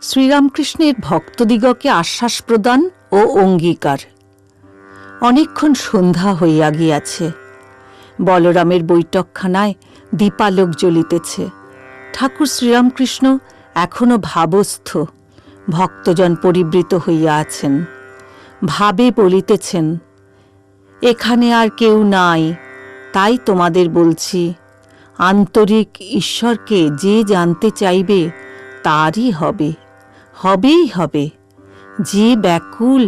শ্রীরামকৃষ্ণের ভক্তদিগকে আশ্বাস প্রদান ও অঙ্গীকার। অনেকক্ষণ সন্ধ্যা হইয়া গিয়াছে। বলরামের বৈঠকখানায় দীপালোক জ্বলিতেছে। ঠাকুর শ্রীরামকৃষ্ণ এখনো ভাবস্থ। ভক্তজন পরিবৃত হইয়া আছেন। ভাবে বলিতেছেন, এখানে আর কেউ নাই, তাই তোমাদের বলছি, আন্তরিক ঈশ্বরকে যে জানতে চাইবে তারই হবে, হবেই হবে। যে ব্যাকুল,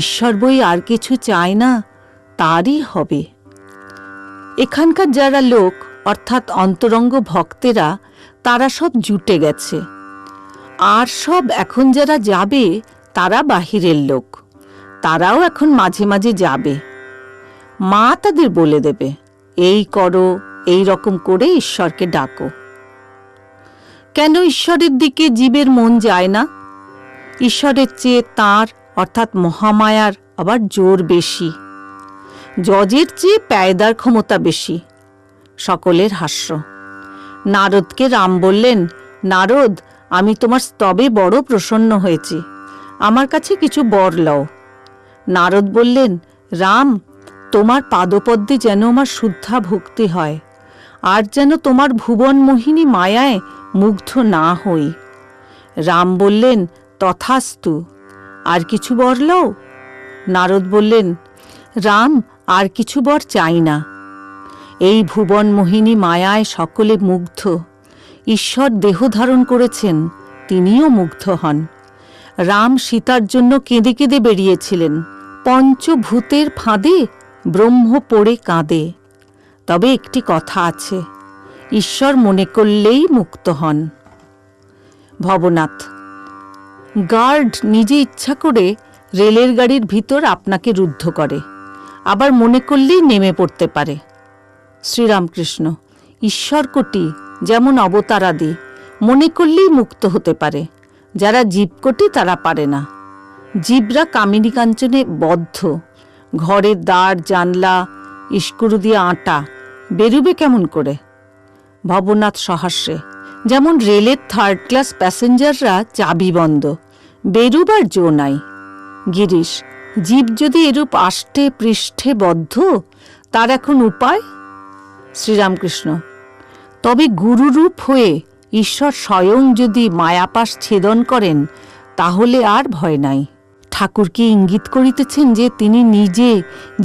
ঈশ্বর বই আর কিছু চায় না, তারই হবে। এখানকার যারা লোক অর্থাৎ অন্তরঙ্গ ভক্তেরা, তারা সব জুটে গেছে। আর সব এখন যারা যাবে তারা বাহিরের লোক, তারাও এখন মাঝে মাঝে যাবে। মা তাদের বলে দেবে, এই করো, এই রকম করে ঈশ্বরকে ডাকো। কেন ঈশ্বরের দিকে জীবের মন যায় না? ঈশ্বরের চেয়ে তাঁর অর্থাৎ মহামায়ার আবার জোর বেশি, জজের চেয়ে প্যায়দার ক্ষমতা বেশি। সকলের হাস্য। নারদকে রাম বললেন, নারদ, আমি তোমার স্তবে বড় প্রসন্ন হয়েছি, আমার কাছে কিছু বর লও। নারদ বললেন, রাম, তোমার পাদপদ্মে যেন আমার শুদ্ধা ভক্তি হয়, আর যেন তোমার ভুবন মোহিনী মায়ায় মুগ্ধ না হই। রাম বললেন, তথাস্তু, আর কিছু বর লও। নারদ বললেন, রাম, আর কিছু বর চাই না। এই ভুবন মোহিনী মায়ায় সকলে মুগ্ধ। ঈশ্বর দেহ ধারণ করেছেন, তিনিও মুগ্ধ হন। রাম সীতার জন্য কেঁদে কেঁদে বেরিয়েছিলেন। পঞ্চভূতের ফাঁদে ব্রহ্ম পড়ে কাঁদে। তবে একটি কথা আছে, ঈশ্বর মনে করলেই মুক্ত হন। ভবনাথ: গার্ড নিজে ইচ্ছা করে রেলের গাড়ির ভিতর আপনাকে রুদ্ধ করে, আবার মনে করলেই নেমে পড়তে পারে। শ্রীরামকৃষ্ণ: ঈশ্বর কোটি যেমন অবতারাদি, মনে করলেই মুক্ত হতে পারে। যারা জীবকোটি তারা পারে না। জীবরা কামিনী কাঞ্চনে বদ্ধ। ঘরের দ্বার জানলা ইস্কুরু দিয়ে আটা, বেরুবে কেমন করে? ভবনাথ সহাস্যে: যেমন রেলের থার্ড ক্লাস প্যাসেঞ্জাররা চাবি বন্ধ, বেরুবার জো নাই। গিরিশ: জীব যদি এরূপ আষ্টে পৃষ্ঠে বদ্ধ, তার এখন উপায়? শ্রীরামকৃষ্ণ: তবে গুরুরূপ হয়ে ঈশ্বর স্বয়ং যদি মায়াপাশ ছেদন করেন, তাহলে আর ভয় নাই। ঠাকুর কি ইঙ্গিত করিতেছেন যে তিনি নিজে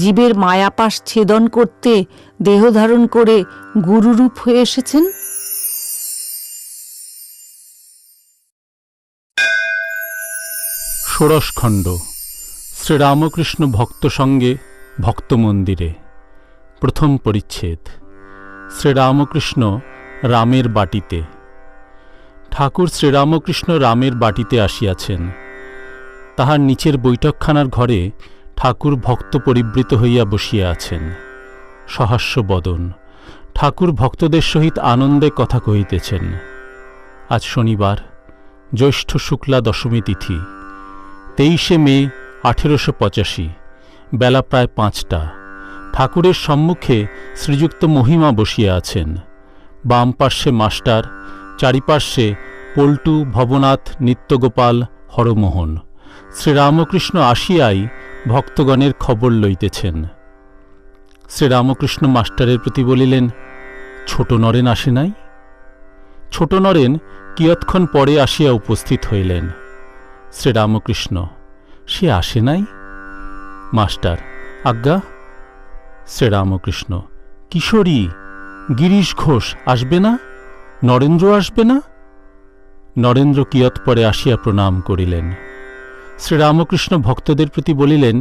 জীবের মায়াপাশ ছেদন করতে দেহ ধারণ করে গুরুরূপ হয়ে এসেছেন? ষোড়শ খণ্ড, শ্রীরামকৃষ্ণ ভক্ত সঙ্গে ভক্ত মন্দিরে। প্রথম পরিচ্ছেদ। শ্রীরামকৃষ্ণ রামের বাটিতে। ঠাকুর শ্রীরামকৃষ্ণ রামের বাটিতে আসিয়াছেন। তাহার নিচের বৈঠকখানার ঘরে ঠাকুর ভক্ত পরিবৃত হইয়া বসিয়া আছেন। সহাস্য বদন। ঠাকুর ভক্তদের সহিত আনন্দে কথা কহিতেছেন। আজ শনিবার, জ্যৈষ্ঠ শুক্লা দশমী তিথি, 23শে মে 1885, বেলা প্রায় 5টা। ঠাকুরের সম্মুখে শ্রীযুক্ত মহিমা বসিয়া আছেন। বাম পার্শ্বে মাস্টার, চারিপার্শ্বে পল্টু, ভবনাথ, নিত্যগোপাল, হরমোহন। শ্রীরামকৃষ্ণ আসিয়াই ভক্তগণের খবর লইতেছেন। শ্রীরামকৃষ্ণ মাস্টারের প্রতি বলিলেন, ছোট নরেন আসে নাই? ছোট নরেন কিয়ৎক্ষণ পরে আসিয়া উপস্থিত হইলেন। শ্রীরামকৃষ্ণ, সে আসে নাই? মাস্টার, আজ্ঞা। শ্রীরামকৃষ্ণ, কিশোরী, গিরিশ ঘোষ আসবে না? নরেন্দ্র আসবে না? নরেন্দ্র কিয়ৎ পরে আসিয়া প্রণাম করিলেন। শ্রীরামকৃষ্ণ ভক্তদের প্রতি বলিলেন,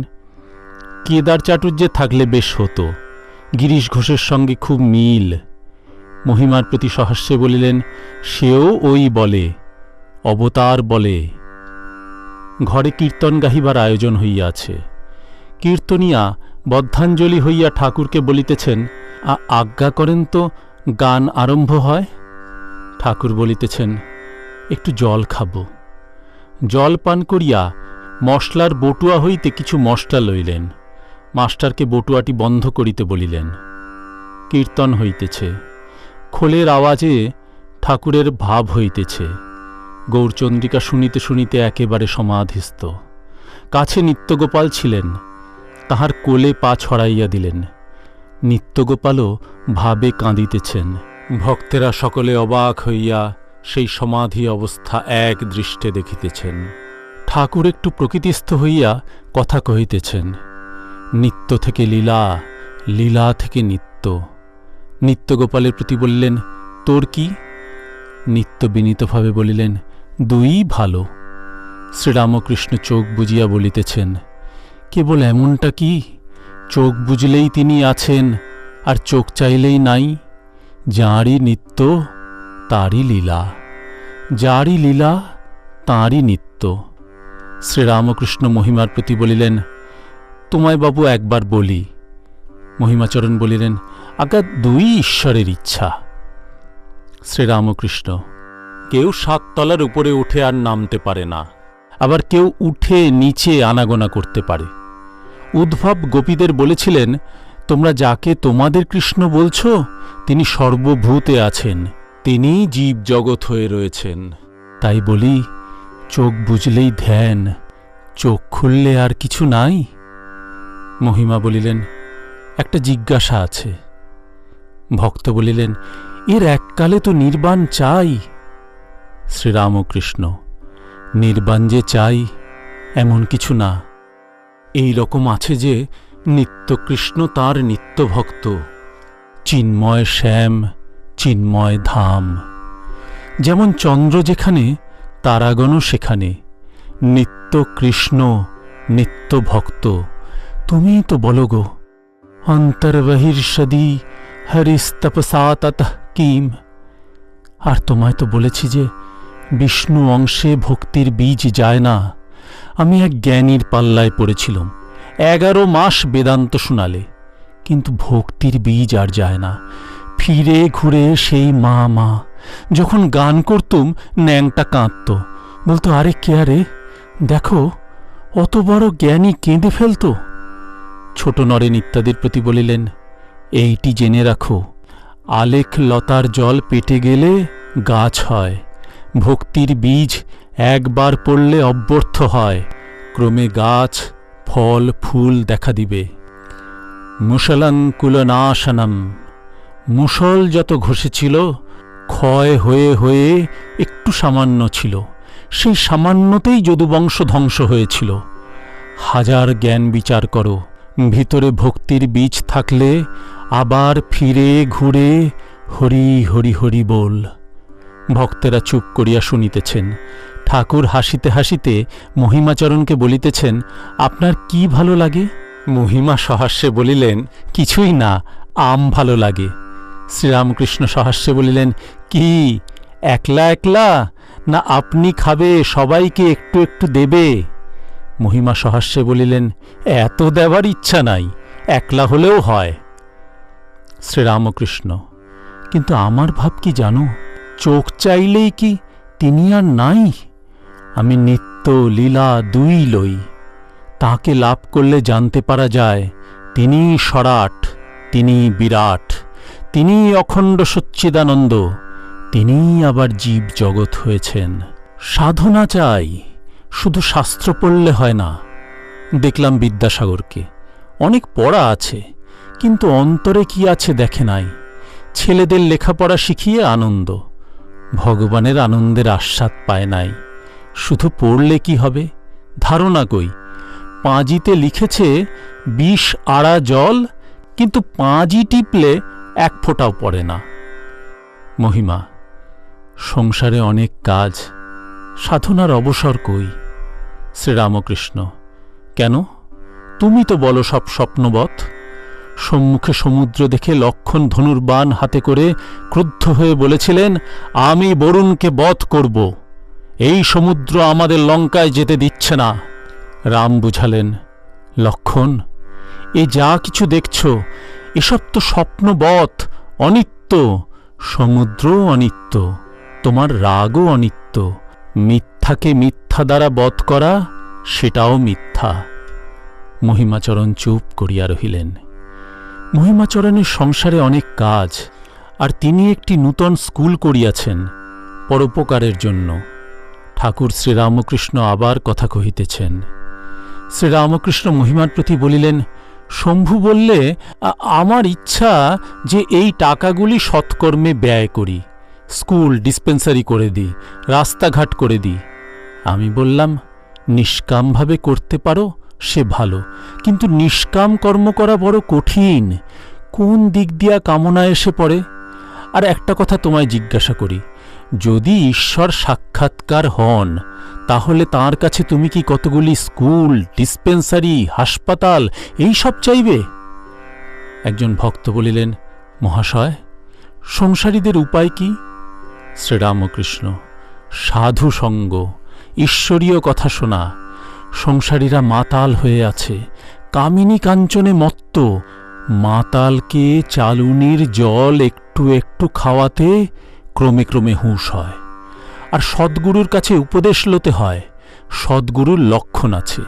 কেদার চাটুর্যে থাকলে বেশ হতো, গিরিশ ঘোষের সঙ্গে খুব মিল। মহিমার প্রতি সহাস্যে বলিলেন, সেও ওই বলে, অবতার বলে। ঘরে কীর্তন গাহিবার আয়োজন হইয়াছে। কীর্তনিয়া বদ্ধাঞ্জলি হইয়া ঠাকুরকে বলিতেছেন, আজ্ঞা করেন তো গান আরম্ভ হয়। ঠাকুর বলিতেছেন, একটু জল খাব। জল পান করিয়া মশলার বটুয়া হইতে কিছু মশলা লইলেন। মাস্টারকে বটুয়াটি বন্ধ করিতে বলিলেন। কীর্তন হইতেছে। খোলের আওয়াজে ঠাকুরের ভাব হইতেছে। গৌরচন্দ্রিকা শুনিতে শুনিতে একেবারে সমাধিস্থ। কাছে নিত্যগোপাল ছিলেন, তাহার কোলে পা ছড়াইয়া দিলেন। নিত্যগোপালও ভাবে কাঁদিতেছেন। ভক্তেরা সকলে অবাক হইয়া সেই সমাধি অবস্থা এক দৃষ্টে দেখিতেছেন। ঠাকুর একটু প্রকৃতিস্থ হইয়া কথা কহিতেছেন। নিত্য থেকে লীলা, লীলা থেকে নিত্য। নিত্যগোপালের প্রতি বলিলেন, তোর কি? নিত্য বিনীতভাবে বলিলেন, দুই ভালো। শ্রীরামকৃষ্ণ চোখ বুজিয়া বলিতেছেন, কেবল এমনটা কি, চোখ বুঝলেই তিনি আছেন, আর চোখ চাইলেই নাই। যাঁরই নিত্য তাঁরই লীলা, যাঁরই লীলা তাঁরই নিত্য। শ্রীরামকৃষ্ণ মহিমার প্রতি বলিলেন, তোমায় বাবু একবার বলি। মহিমাচরণ বলিলেন, আজ্ঞা, দুই ঈশ্বরের ইচ্ছা। শ্রীরামকৃষ্ণ, কেউ 7 তলার উপরে উঠে আর নামতে পারে না, আবার কেউ উঠে নিচে আনাগোনা করতে পারে। উদ্ভব গোপীদের বলেছিলেন, তোমরা যাকে তোমাদের কৃষ্ণ বলছ তিনি সর্বভূতে আছেন, তিনি জীব জগৎ হয়ে রয়েছেন। তাই বলি, চোখ বুঝলেই ধ্যান, চোখ খুললে আর কিছু নাই। মহিমা বলিলেন, একটা জিজ্ঞাসা আছে। ভক্ত বলিলেন, এর এককালে তো নির্বাণ চাই। শ্রীরামকৃষ্ণ, নির্বাণ যে চাই এমন কিছু না। এই রকম আছে যে নিত্যকৃষ্ণ তাঁর নিত্যভক্ত, চিন্ময় শ্যাম, চিন্ময় ধাম। যেমন চন্দ্র যেখানে, তারাগণও সেখানে। নিত্য কৃষ্ণ, নিত্য ভক্ত। তুমি তো বলো গো, অন্তর্বহির্ষদি হরিস্তপসা ততঃ কিম। আর তোমায় তো বলেছি যে বিষ্ণু অংশে ভক্তির বীজ যায় না। আমি এক জ্ঞানীর পাল্লায় পড়েছিলাম, 11 মাস বেদান্ত শোনালে, কিন্তু ভক্তির বীজ আর যায় না। ফিরে ঘুরে সেই মা মা। যখন গান করতুম ন্যাংটা কাঁদত, বলতো, আরে কে আরে, দেখো অত বড় জ্ঞানী কেঁদে ফেলত। ছোট নরেন ইত্যাদির প্রতি বলিলেন, এইটি জেনে রাখো, আলেখ লতার জল পেটে গেলে গাছ হয়। ভক্তির বীজ একবার পড়লে অব্যর্থ হয়, ক্রমে গাছ ফল ফুল দেখা দিবে। মুসলঙ্কুলনাশনম। মুসল যত ঘষেছিল, ক্ষয় হয়ে হয়ে একটু সামান্য ছিল, সেই সামান্যতেই যদুবংশ ধ্বংস হয়েছিল। হাজার জ্ঞান বিচার করো, ভিতরে ভক্তির বীজ থাকলে আবার ফিরে ঘুরে হরি হরি হরি বল। ভক্তেরা চুপ করিয়া শুনিতেছেন। ঠাকুর হাসিতে হাসিতে মহিমাচরণকে বলিতেছেন, আপনার কি ভালো লাগে? মহিমা সহাস্যে বলিলেন, কিছুই না, আম ভালো লাগে। শ্রীরামকৃষ্ণ সহাস্যে বলিলেন, কি একলা একলা, না আপনি খাবে, সবাইকে একটু একটু দেবে? মহিমা সহাস্যে বলিলেন, এত দেবার ইচ্ছা নাই, একলা হলেও হয়। শ্রীরামকৃষ্ণ, কিন্তু আমার ভাব কি জানো, চোখ চাইলেই কি তিনি আর নাই? আমি নিত্য লীলা দুই লই। তাকে লাভ করলে জানতে পারা যায় তিনি সরাট, তিনি বিরাট, তিনি অখণ্ড সচ্চিদানন্দ, তিনি আবার জীব জগৎ হয়েছেন। সাধনা চাই, শুধু শাস্ত্র পড়লে হয় না। দেখলাম বিদ্যাসাগরকে, অনেক পড়া আছে, কিন্তু অন্তরে কি আছে দেখে নাই। ছেলেদের লেখাপড়া শিখিয়ে আনন্দ, ভগবানের আনন্দের আস্বাদ পায় নাই। শুধু পড়লে কি হবে, ধারণা কই। পাঁজিতে লিখেছে 20 আড়া জল, কিন্তু পাঁজি টিপলে 1 ফোঁটাও পড়ে না। মহিমা, সংসারে অনেক কাজ, সাধনার অবসর কই? শ্রীরামকৃষ্ণ, কেন? তুমি তো বলো সব স্বপ্নবৎ। সম্মুখে সমুদ্র দেখে লক্ষণ ধনুর্বাণ হাতে করে ক্রুদ্ধ হয়ে বলেছিলেন, আমি বরুণকে বধ করব, এই সমুদ্র আমাদের লঙ্কায় যেতে দিচ্ছে না। রাম বুঝালেন, লক্ষণ, এ যা কিছু দেখছ এসব তো স্বপ্নবৎ, অনিত্য। সমুদ্র অনিত্য, তোমার রাগও অনিত্য। মিথ্যাকে মিথ্যা দ্বারা বধ করা, সেটাও মিথ্যা। মহিমাচরণ চুপ করিয়া রহিলেন। মহিমাচরণের সংসারে অনেক কাজ, আর তিনি একটি নূতন স্কুল করিয়াছেন পরোপকারের জন্য। ঠাকুর শ্রীরামকৃষ্ণ আবার কথা কহিতেছেন। শ্রীরামকৃষ্ণ মহিমার প্রতি বলিলেন, শম্ভু বললে, আমার ইচ্ছা যে এই টাকাগুলি সৎকর্মে ব্যয় করি, স্কুল ডিসপেন্সারি করে দিই, রাস্তাঘাট করে দিই। আমি বললাম, নিষ্কামভাবে করতে পারো সে ভালো, কিন্তু নিষ্কাম কর্ম করা বড় কঠিন। কোন দিক দিয়া কামনা এসে পড়ে? আর একটা কথা তোমায় জিজ্ঞাসা করি, যদি ঈশ্বর সাক্ষাৎকার হন, তাহলে তাঁর কাছে তুমি কি কতগুলি স্কুল, ডিসপেন্সারি, হাসপাতাল এই সব চাইবে? একজন ভক্ত বলিলেন, মহাশয়, সংসারীদের উপায় কি? শ্রীরামকৃষ্ণ, সাধু সঙ্গ, ঈশ্বরীয় কথা শোনা। সংসারীরা মাতাল হয়ে আছে, কামিনী কাঞ্চনে মত্ত। মাতালকে চালুনির জল একটু একটু খাওয়াতে ক্রমে ক্রমে হুঁশ হয়। আর সদ্গুরুর কাছে উপদেশ লতে হয়। সদ্গুরুর লক্ষণ আছে,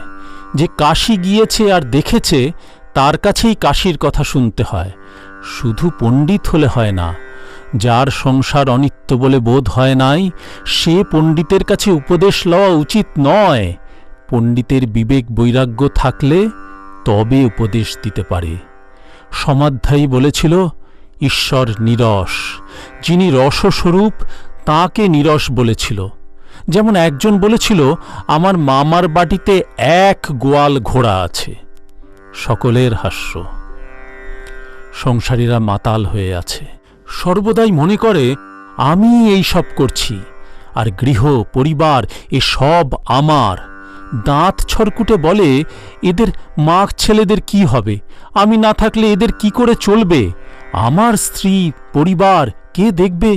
যে কাশী গিয়েছে আর দেখেছে, তার কাছেই কাশীর কথা শুনতে হয়। শুধু পণ্ডিত হলে হয় না। যার সংসার অনিত্য বলে বোধ হয় নাই, সে পণ্ডিতের কাছে উপদেশ লওয়া উচিত নয়। পণ্ডিতের বিবেক বৈরাগ্য থাকলে তবে উপদেশ দিতে পারে। সমাধ্যায়ী বলেছিল, ঈশ্বর নিরস, যিনি রসস্বরূপ তাঁকে নিরস বলেছিল। যেমন একজন বলেছিল, আমার মামার বাটিতে 1 গোয়াল ঘোড়া আছে। সকলের হাস্য। সংসারীরা মাতাল হয়ে আছে, সর্বদাই মনে করে আমি এই সব করছি, আর গৃহ পরিবার এ সব আমার। দাঁত ছরকুটে বলে, এদের মা ছেলেদের কি হবে? আমি না থাকলে এদের কি করে চলবে? আমার স্ত্রী পরিবার কে দেখবে?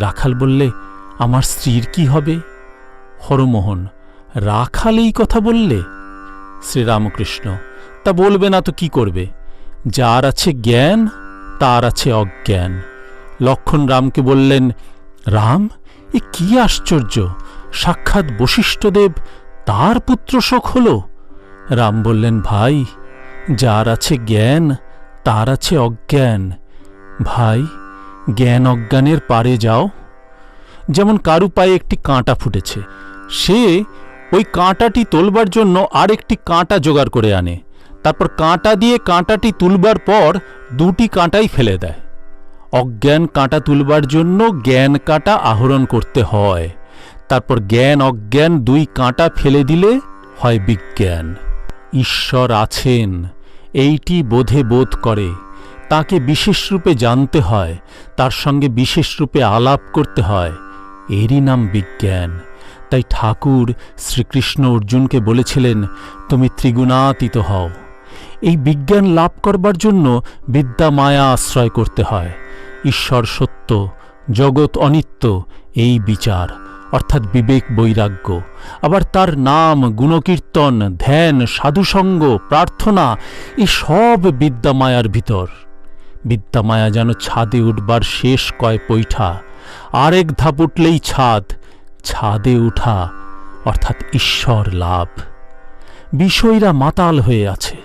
রাখাল বললে, আমার স্ত্রীর কি হবে? হরমোহন, রাখাল এই কথা বললে? শ্রীরামকৃষ্ণ, তা বলবে না তো কি করবে? যার আছে জ্ঞান, তার আছে অজ্ঞান। লক্ষণ রামকে বললেন, রাম, এ কি আশ্চর্য! সাক্ষাৎ বশিষ্ঠদেব, তার পুত্র শোক হল। রাম বললেন, ভাই, যার আছে জ্ঞান, তার আছে অজ্ঞান। ভাই, জ্ঞান অজ্ঞানের পারে যাও। যেমন কারু পায়ে একটি কাঁটা ফুটেছে, সে ওই কাঁটাটি তোলবার জন্য আরেকটি কাঁটা জোগাড় করে আনে। তারপর কাঁটা দিয়ে কাঁটাটি তুলবার পর 2টি কাঁটাই ফেলে দেয়। অজ্ঞান কাঁটা তুলবার জন্য জ্ঞান কাঁটা আহরণ করতে হয়। তারপর জ্ঞান অজ্ঞান 2 কাঁটা ফেলে দিলে হয় বিজ্ঞান। ঈশ্বর আছেন এইটি বোধে বোধ করে, তাকে বিশেষ রূপে জানতে হয়, তার সঙ্গে বিশেষ রূপে আলাপ করতে হয়, এরই নাম বিজ্ঞান। তাই ঠাকুর শ্রীকৃষ্ণ অর্জুনকে বলেছিলেন, তুমি ত্রিগুণাতীত হও। এই বিজ্ঞান লাভ করবার জন্য বিদ্যা মায়া আশ্রয় করতে হয়। ঈশ্বর সত্য, জগৎ অনিত্য, এই বিচার, অর্থাৎ বিবেক বৈরাগ্য। আবার তার নাম, গুণকীর্তন, ধ্যান, সাধুসঙ্গ, প্রার্থনা, এ সব বিদ্যা মায়ার ভিতর। বিদ্যা মায়া যেন ছাদে উঠবার শেষ কয় পৈঠা, আরেক ধাপ উঠলেই ছাদ। ছাদে উঠা অর্থাৎ ঈশ্বর লাভ। বিষয়ীরা মাতাল হয়ে আছে,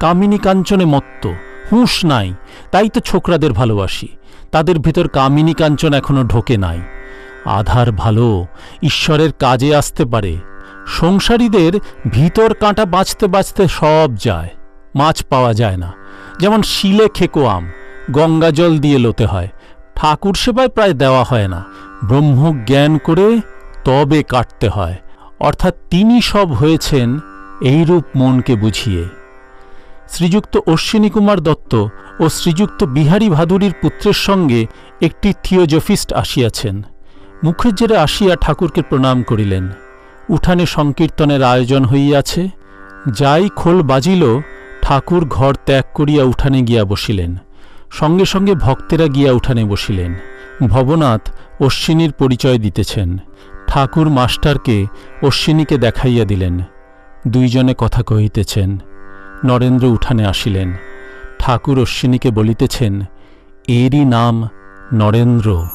কামিনী কাঞ্চনে মত্ত, হুঁশ নাই। তাই তো ছোকরাদের ভালোবাসি, তাদের ভিতর কামিনী কাঞ্চন এখনো ঢোকে নাই। আধার ভালো, ঈশ্বরের কাজে আসতে পারে। সংসারীদের ভিতর কাঁটা বাঁচতে বাঁচতে সব যায়, মাছ পাওয়া যায় না। যেমন শিলে খেকো আম, গঙ্গা জল দিয়ে লোতে হয়। ঠাকুর সেবায় প্রায় দেওয়া হয় না, ব্রহ্মজ্ঞান করে তবে কাটতে হয়, অর্থাৎ তিনি সব হয়েছেন এইরূপ মনকে বুঝিয়ে। শ্রীযুক্ত অশ্বিনী কুমার দত্ত ও শ্রীযুক্ত বিহারী ভাদুরীর পুত্রের সঙ্গে একটি থিওজফিস্ট আসিয়াছেন। মুখের জেরে আসিয়া ঠাকুরকে প্রণাম করিলেন। উঠানে সংকীর্তনের আয়োজন হইয়াছে। যাই খোল বাজিল, ঠাকুর ঘর ত্যাগ করিয়া উঠানে গিয়া বসিলেন। সঙ্গে সঙ্গে ভক্তেরা গিয়া উঠানে বসিলেন। ভবনাথ অশ্বিনীর পরিচয় দিতেছেন। ঠাকুর মাস্টারকে অশ্বিনীকে দেখাইয়া দিলেন। দুইজনে কথা কহিতেছেন। নরেন্দ্র উঠানে আসিলেন। ঠাকুর অশ্বিনীকে বলিতেছেন, এরই নাম নরেন্দ্র।